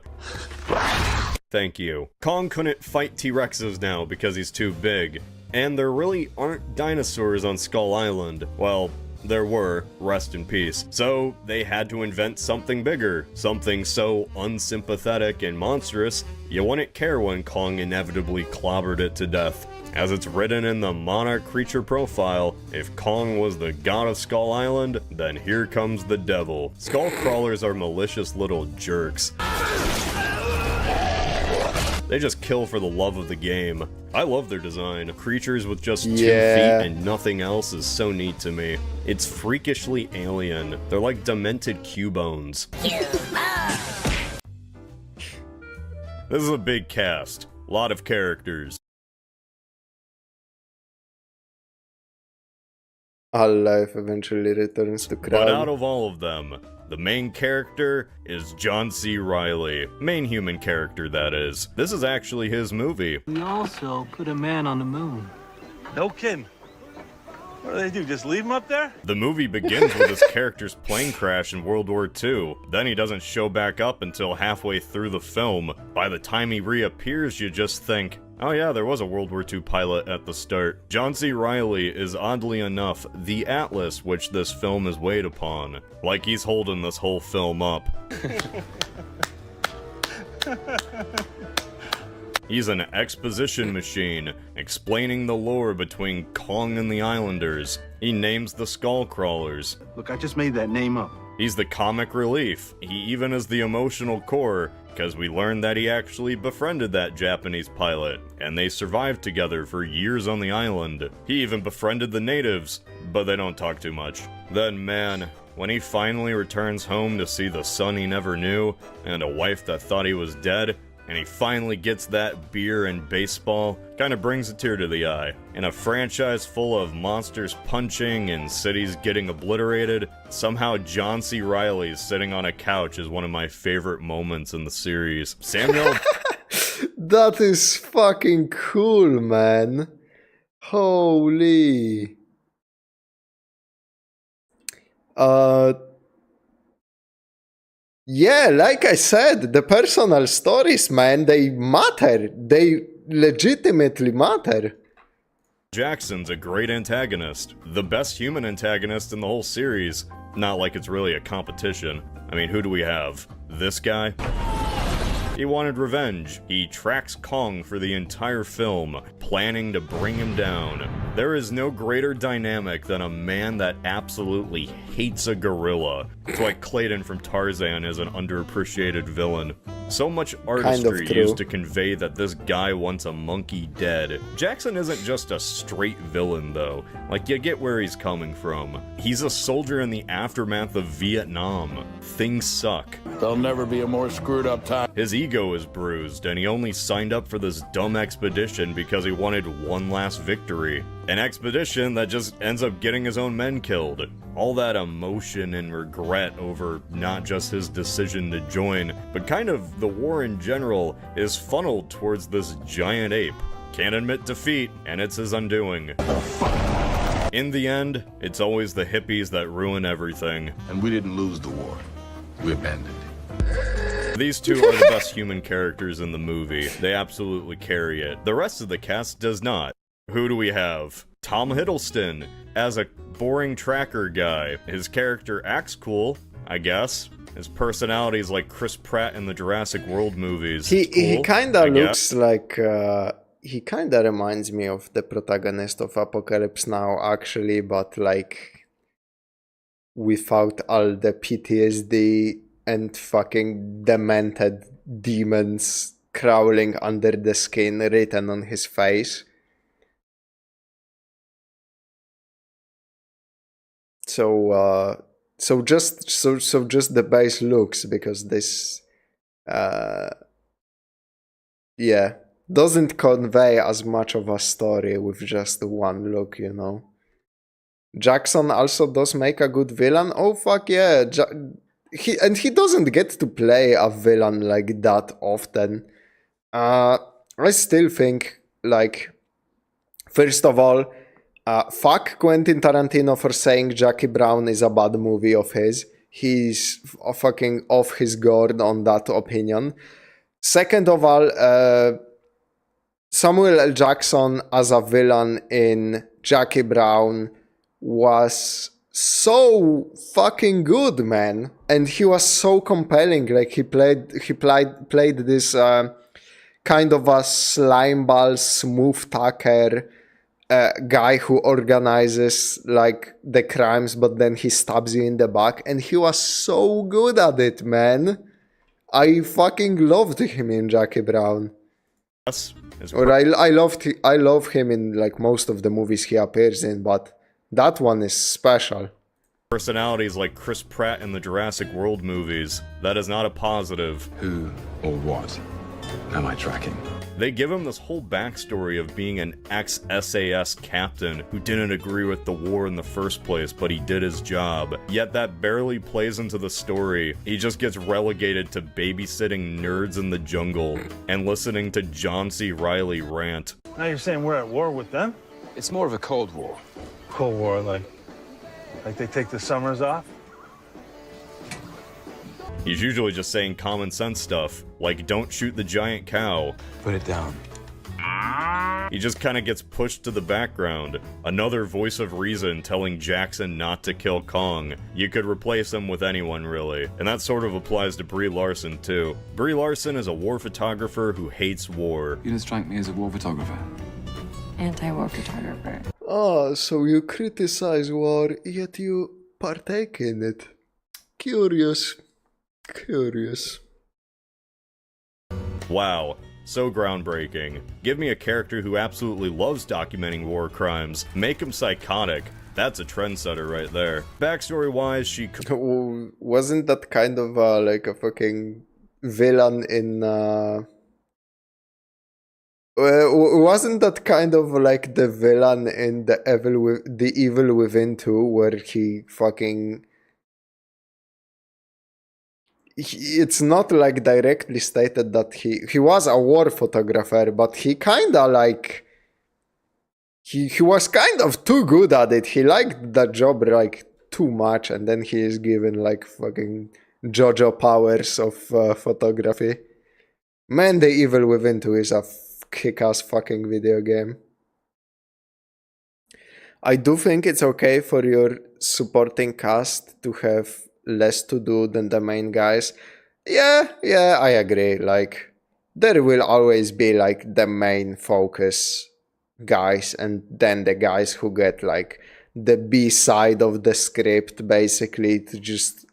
Thank you. Kong couldn't fight T-Rexes now because he's too big. And there really aren't dinosaurs on Skull Island. Well, there were, rest in peace. So they had to invent something bigger, something so unsympathetic and monstrous, you wouldn't care when Kong inevitably clobbered it to death. As it's written in the Monarch creature profile, if Kong was the god of Skull Island, then here comes the devil. Skull crawlers are malicious little jerks. They just kill for the love of the game. I love their design. Creatures with just 2 feet and nothing else is so neat to me. It's freakishly alien. They're like demented Cubones. This is a big cast. A lot of characters. All life eventually returns to crowd. But out of all of them, the main character is John C. Reilly. Main human character, that is. This is actually his movie. We also put a man on the moon. No kidding. What do? Just leave him up there? The movie begins with his character's plane crash in World War II. Then he doesn't show back up until halfway through the film. By the time he reappears, you just think, oh yeah, there was a World War II pilot at the start. John C. Reilly is oddly enough the Atlas which this film is weighed upon. Like he's holding this whole film up. He's an exposition machine, explaining the lore between Kong and the Islanders. He names the skull crawlers. Look, I just made that name up. He's the comic relief. He even is the emotional core, because we learned that he actually befriended that Japanese pilot, and they survived together for years on the island. He even befriended the natives, but they don't talk too much. Then, man, when he finally returns home to see the son he never knew, and a wife that thought he was dead, and he finally gets that beer and baseball, kinda brings a tear to the eye. In a franchise full of monsters punching and cities getting obliterated, somehow John C. Reilly sitting on a couch is one of my favorite moments in the series. Samuel... That is fucking cool, man. Holy... Yeah, like I said, the personal stories, man, they matter. They legitimately matter. Jackson's a great antagonist. The best human antagonist in the whole series. Not like it's really a competition. I mean, who do we have? This guy? He wanted revenge. He tracks Kong for the entire film, planning to bring him down. There is no greater dynamic than a man that absolutely hates a gorilla. It's why Clayton from Tarzan is an underappreciated villain. So much artistry used to convey that this guy wants a monkey dead. Jackson isn't just a straight villain, though. Like, you get where he's coming from. He's a soldier in the aftermath of Vietnam. Things suck. There'll never be a more screwed up time. His ego is bruised, and he only signed up for this dumb expedition because he wanted one last victory. An expedition that just ends up getting his own men killed. All that emotion and regret over not just his decision to join, but kind of the war in general, is funneled towards this giant ape. Can't admit defeat, and it's his undoing. In the end, it's always the hippies that ruin everything. And we didn't lose the war. We abandoned it. These two are the best human characters in the movie. They absolutely carry it. The rest of the cast does not. Who do we have? Tom Hiddleston as a boring tracker guy. His character acts cool, I guess. His personality is like Chris Pratt in the Jurassic World movies. He kinda looks like... he kinda reminds me of the protagonist of Apocalypse Now, actually, but like... without all the PTSD and fucking demented demons crawling under the skin written on his face. So just the base looks, because this yeah, doesn't convey as much of a story with just one look, you know. Jackson also does make a good villain. Oh fuck yeah, he doesn't get to play a villain like that often. I still think, like, first of all, fuck Quentin Tarantino for saying Jackie Brown is a bad movie of his. He's fucking off his gourd on that opinion. Second of all, Samuel L. Jackson as a villain in Jackie Brown was so fucking good, man. And he was so compelling. Like, he played this kind of a slimeball, smooth talker guy who organizes like the crimes, but then he stabs you in the back, and he was so good at it, man. I fucking loved him in Jackie Brown. Or I love him in like most of the movies he appears in, but that one is special. Personalities like Chris Pratt in the Jurassic World movies. That is not a positive. Who or what am I tracking? They give him this whole backstory of being an ex-SAS captain who didn't agree with the war in the first place, but he did his job. Yet that barely plays into the story. He just gets relegated to babysitting nerds in the jungle and listening to John C. Reilly rant. Now you're saying we're at war with them? It's more of a Cold War. Cold War, like they take the summers off? He's usually just saying common sense stuff, like don't shoot the giant cow. Put it down. He just kind of gets pushed to the background. Another voice of reason telling Jackson not to kill Kong. You could replace him with anyone, really. And that sort of applies to Brie Larson, too. Brie Larson is a war photographer who hates war. You don't strike me as a war photographer. Anti-war photographer. Oh, so you criticize war, yet you partake in it. Curious. Wow, so groundbreaking. Give me a character who absolutely loves documenting war crimes. Make him psychotic. That's a trendsetter right there. Backstory-wise, she... Wasn't that kind of like a fucking villain in... wasn't that kind of like the villain in the Evil Within 2, where he fucking... It's not like directly stated that he was a war photographer, but he kinda like... He was kind of too good at it. He liked that job like too much, and then he is given like fucking JoJo powers of photography. Man, The Evil Within 2 is a kick-ass fucking video game. I do think it's okay for your supporting cast to have less to do than the main guys. Yeah, I agree. Like, there will always be like the main focus guys, and then the guys who get like the B side of the script, basically, to just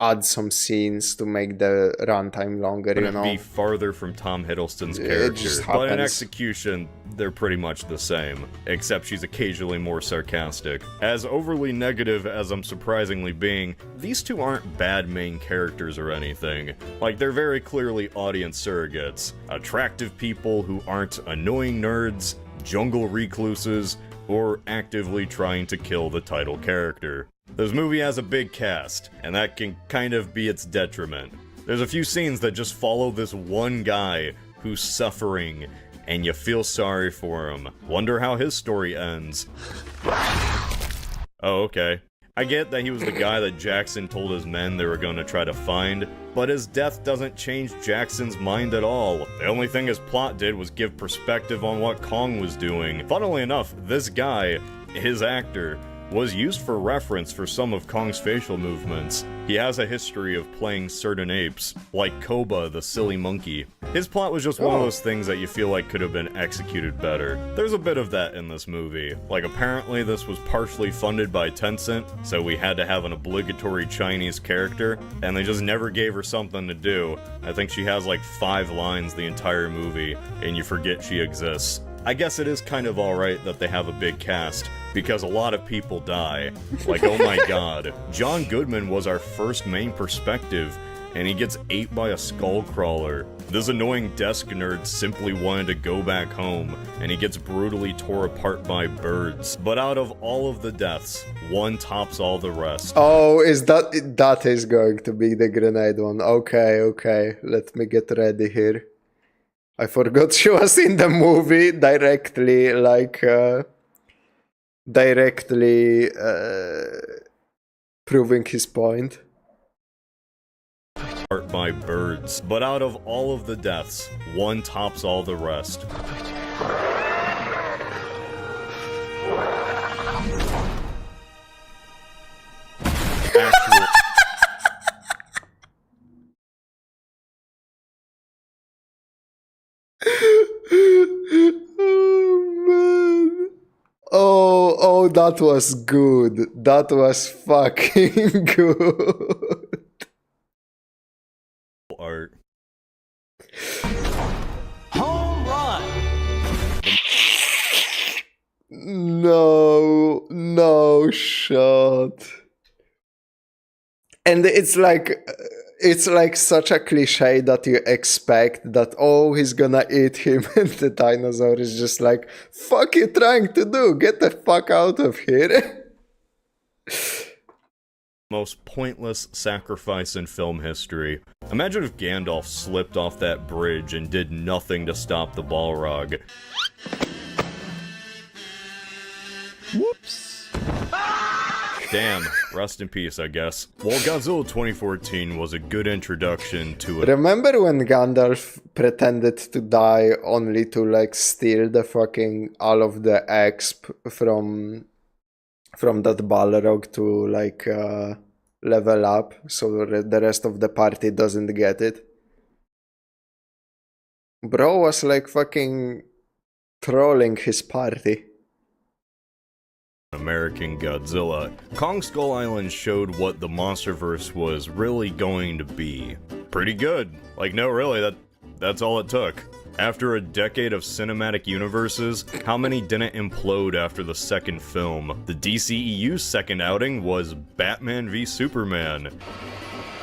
add some scenes to make the runtime longer, you know? Be farther from Tom Hiddleston's It character, just but in happens. execution, they're pretty much the same, except she's occasionally more sarcastic. As overly negative as I'm surprisingly being, these two aren't bad main characters or anything. Like, they're very clearly audience surrogates. Attractive people who aren't annoying nerds, jungle recluses, or actively trying to kill the title character. This movie has a big cast, and that can kind of be its detriment. There's a few scenes that just follow this one guy who's suffering, and you feel sorry for him. Wonder how his story ends. Oh, okay. I get that he was the guy that Jackson told his men they were going to try to find, but his death doesn't change Jackson's mind at all. The only thing his plot did was give perspective on what Kong was doing. Funnily enough, this guy, his actor, was used for reference for some of Kong's facial movements. He has a history of playing certain apes, like Koba the silly monkey. His plot was just one of those things that you feel like could have been executed better. There's a bit of that in this movie. Like, apparently this was partially funded by Tencent, so we had to have an obligatory Chinese character, and they just never gave her something to do. I think she has like 5 lines the entire movie, and you forget she exists. I guess it is kind of alright that they have a big cast, because a lot of people die. Like, oh my god. John Goodman was our first main perspective, and he gets ate by a skull crawler. This annoying desk nerd simply wanted to go back home, and he gets brutally tore apart by birds. But out of all of the deaths, one tops all the rest. Oh, that is going to be the grenade one. Okay, let me get ready here. I forgot she was in the movie directly, like, proving his point. By birds. But out of all of the deaths, one tops all the rest. Oh, that was good. That was fucking good. Art. Home run! No shot. And it's like such a cliche that you expect that, oh, he's gonna eat him, and the dinosaur is just like, fuck you trying to do? Get the fuck out of here. Most pointless sacrifice in film history. Imagine if Gandalf slipped off that bridge and did nothing to stop the Balrog. Whoops. Damn, rest in peace, I guess. Well, Godzilla 2014 was a good introduction to it. Remember when Gandalf pretended to die only to, like, steal the fucking all of the exp from that Balrog to, like, level up, so the rest of the party doesn't get it? Bro was, like, fucking trolling his party. American Godzilla. Kong Skull Island showed what the MonsterVerse was really going to be. Pretty good. Like, no, really, that's all it took. After a decade of cinematic universes, how many didn't implode after the second film? The DCEU's second outing was Batman v Superman.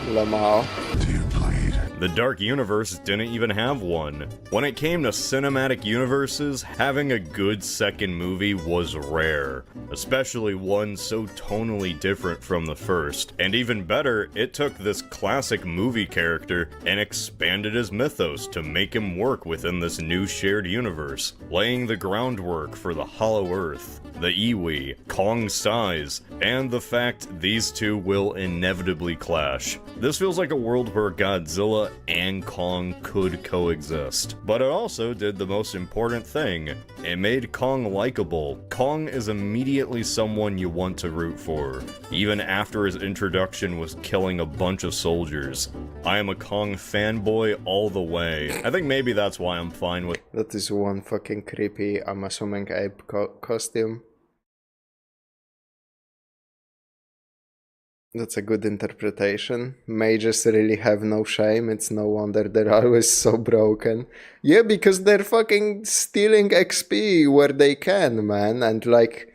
Lamau. Do you bleed? The Dark Universe didn't even have one. When it came to cinematic universes, having a good second movie was rare, especially one so tonally different from the first. And even better, it took this classic movie character and expanded his mythos to make him work within this new shared universe, laying the groundwork for the Hollow Earth, the Iwi, Kong's size, and the fact these two will inevitably clash. This feels like a world where Godzilla and Kong could coexist. But it also did the most important thing. It made Kong likable. Kong is immediately someone you want to root for, even after his introduction was killing a bunch of soldiers. I am a Kong fanboy all the way. I think maybe that's why I'm fine with— That is one fucking creepy, I'm assuming, ape costume. That's a good interpretation. Mages really have no shame. It's no wonder they're always so broken. Yeah, because they're fucking stealing XP where they can, man. And like,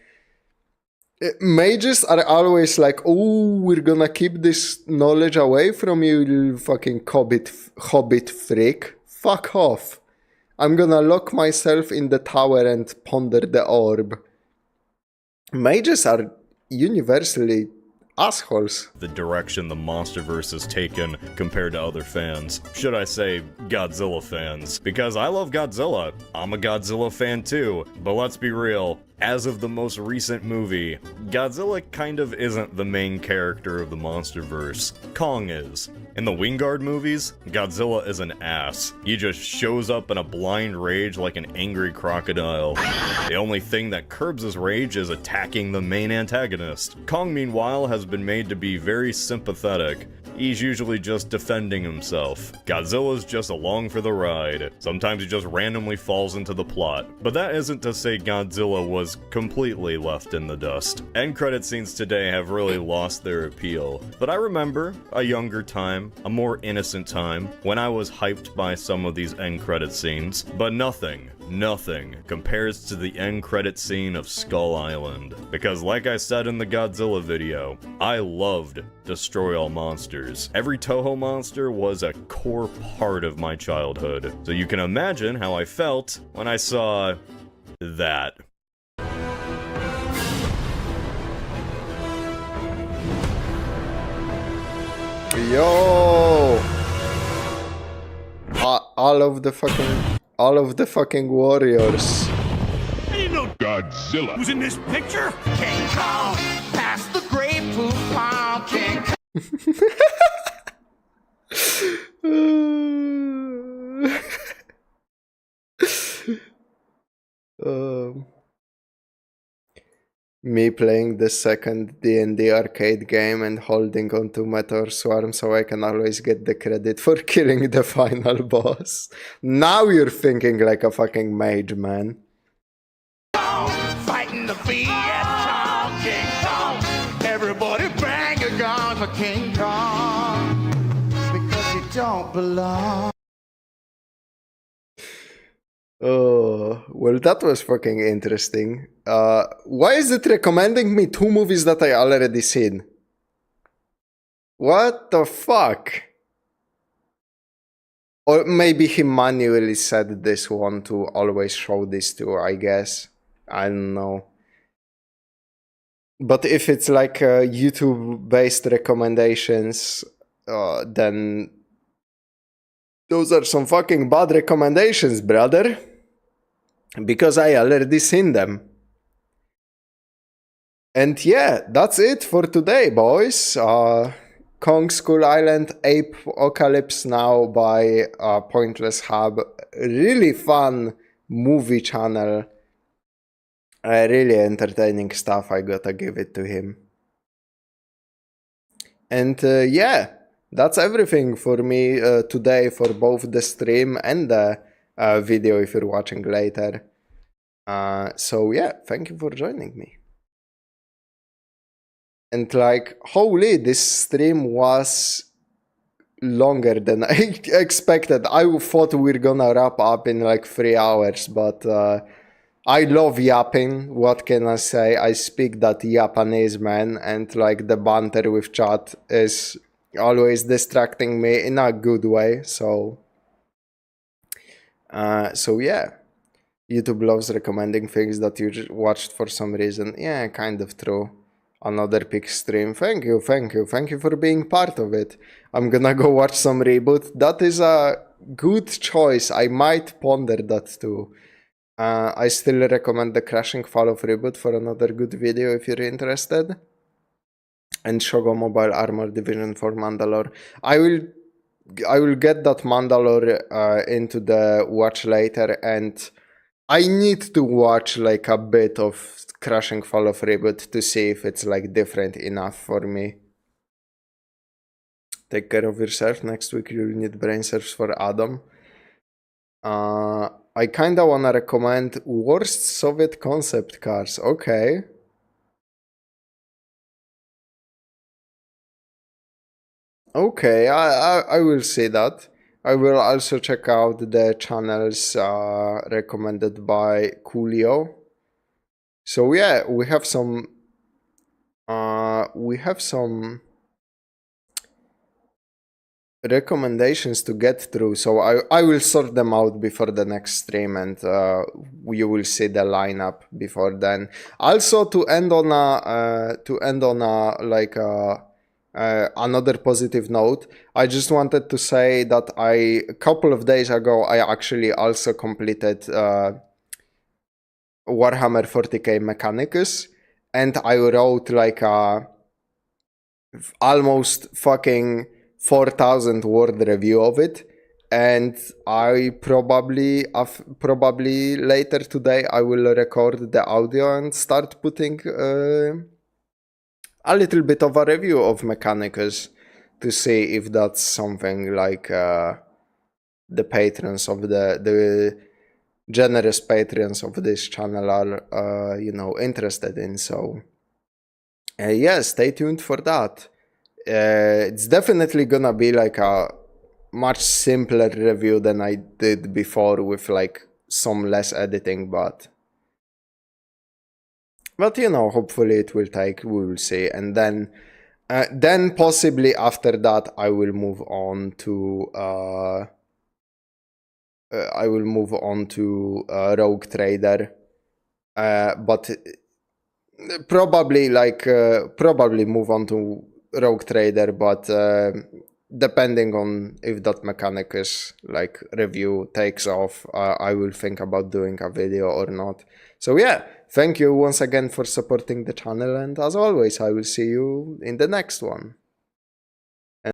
mages are always like, oh, we're gonna keep this knowledge away from you, you fucking hobbit freak. Fuck off. I'm gonna lock myself in the tower and ponder the orb. Mages are universally assholes. The direction the MonsterVerse has taken compared to other fans. Should I say Godzilla fans? Because I love Godzilla. I'm a Godzilla fan too. But let's be real, as of the most recent movie, Godzilla kind of isn't the main character of the MonsterVerse. Kong is. In the Wingard movies, Godzilla is an ass. He just shows up in a blind rage like an angry crocodile. The only thing that curbs his rage is attacking the main antagonist. Kong, meanwhile, has been made to be very sympathetic. He's usually just defending himself. Godzilla's just along for the ride. Sometimes he just randomly falls into the plot. But that isn't to say Godzilla was completely left in the dust. End credit scenes today have really lost their appeal. But I remember a younger time, a more innocent time, when I was hyped by some of these end credit scenes. But nothing compares to the end credit scene of Skull Island. Because like I said in the Godzilla video, I loved Destroy All Monsters. Every Toho monster was a core part of my childhood. So you can imagine how I felt when I saw that. Yo! All of the fucking warriors. Ain't no Godzilla. Who's in this picture? King Kong, pass the grape poop pile, King Me playing the second D&D arcade game and holding onto Meteor Swarm so I can always get the credit for killing the final boss. Now you're thinking like a fucking mage, man. fighting the Viet Cong, King Kong. Everybody bang a gun for King Kong because you don't belong. Oh, well, that was fucking interesting. Why is it recommending me 2 movies that I already seen? What the fuck? Or maybe he manually set this one to always show this to, I guess. I don't know. But if it's like YouTube-based recommendations, then those are some fucking bad recommendations, brother. Because I already seen them. And yeah, that's it for today, boys. Kong Skull Island Ape Apocalypse Now by PointlessHub. Really fun movie channel. Really entertaining stuff, I gotta give it to him. And yeah, that's everything for me today for both the stream and the video if you're watching later. So yeah, thank you for joining me. And like, holy, this stream was longer than I expected. I thought we were gonna wrap up in like 3 hours, but I love yapping. What can I say? I speak that Japanese, man, and like the banter with chat is always distracting me in a good way. So yeah, YouTube loves recommending things that you just watched for some reason. Yeah, kind of true. Another big stream. Thank you for being part of it. I'm gonna go watch some Reboot. That is a good choice. I might ponder that too. I still recommend the Crashing Fall of Reboot for another good video if you're interested. And Shogo Mobile Armor Division for Mandalore. I will get that Mandalore into the watch later, and I need to watch like a bit of Crashing Fall of Reboot to see if it's like different enough for me. Take care of yourself. Next week you'll need brain cells for Adam. I kinda wanna recommend worst Soviet concept cars. Okay. Okay, I will see that. I will also check out the channels recommended by Coolio. So yeah, we have some recommendations to get through, so I will sort them out before the next stream, and you will see the lineup before then. Also, to end on a like another positive note, I just wanted to say that a couple of days ago I actually also completed Warhammer 40k Mechanicus, and I wrote like a almost fucking 4,000 word review of it, and I probably later today I will record the audio and start putting a little bit of a review of Mechanicus to see if that's something like the patrons of the generous patrons of this channel are interested in. So yeah, stay tuned for that. It's definitely gonna be like a much simpler review than I did before, with like some less editing, but hopefully it will take, we will see. And then possibly after that I will move on to Rogue Trader, but probably move on to Rogue Trader, but depending on if that Mechanicus like review takes off, I will think about doing a video or not. So yeah, thank you once again for supporting the channel, and as always, I will see you in the next one.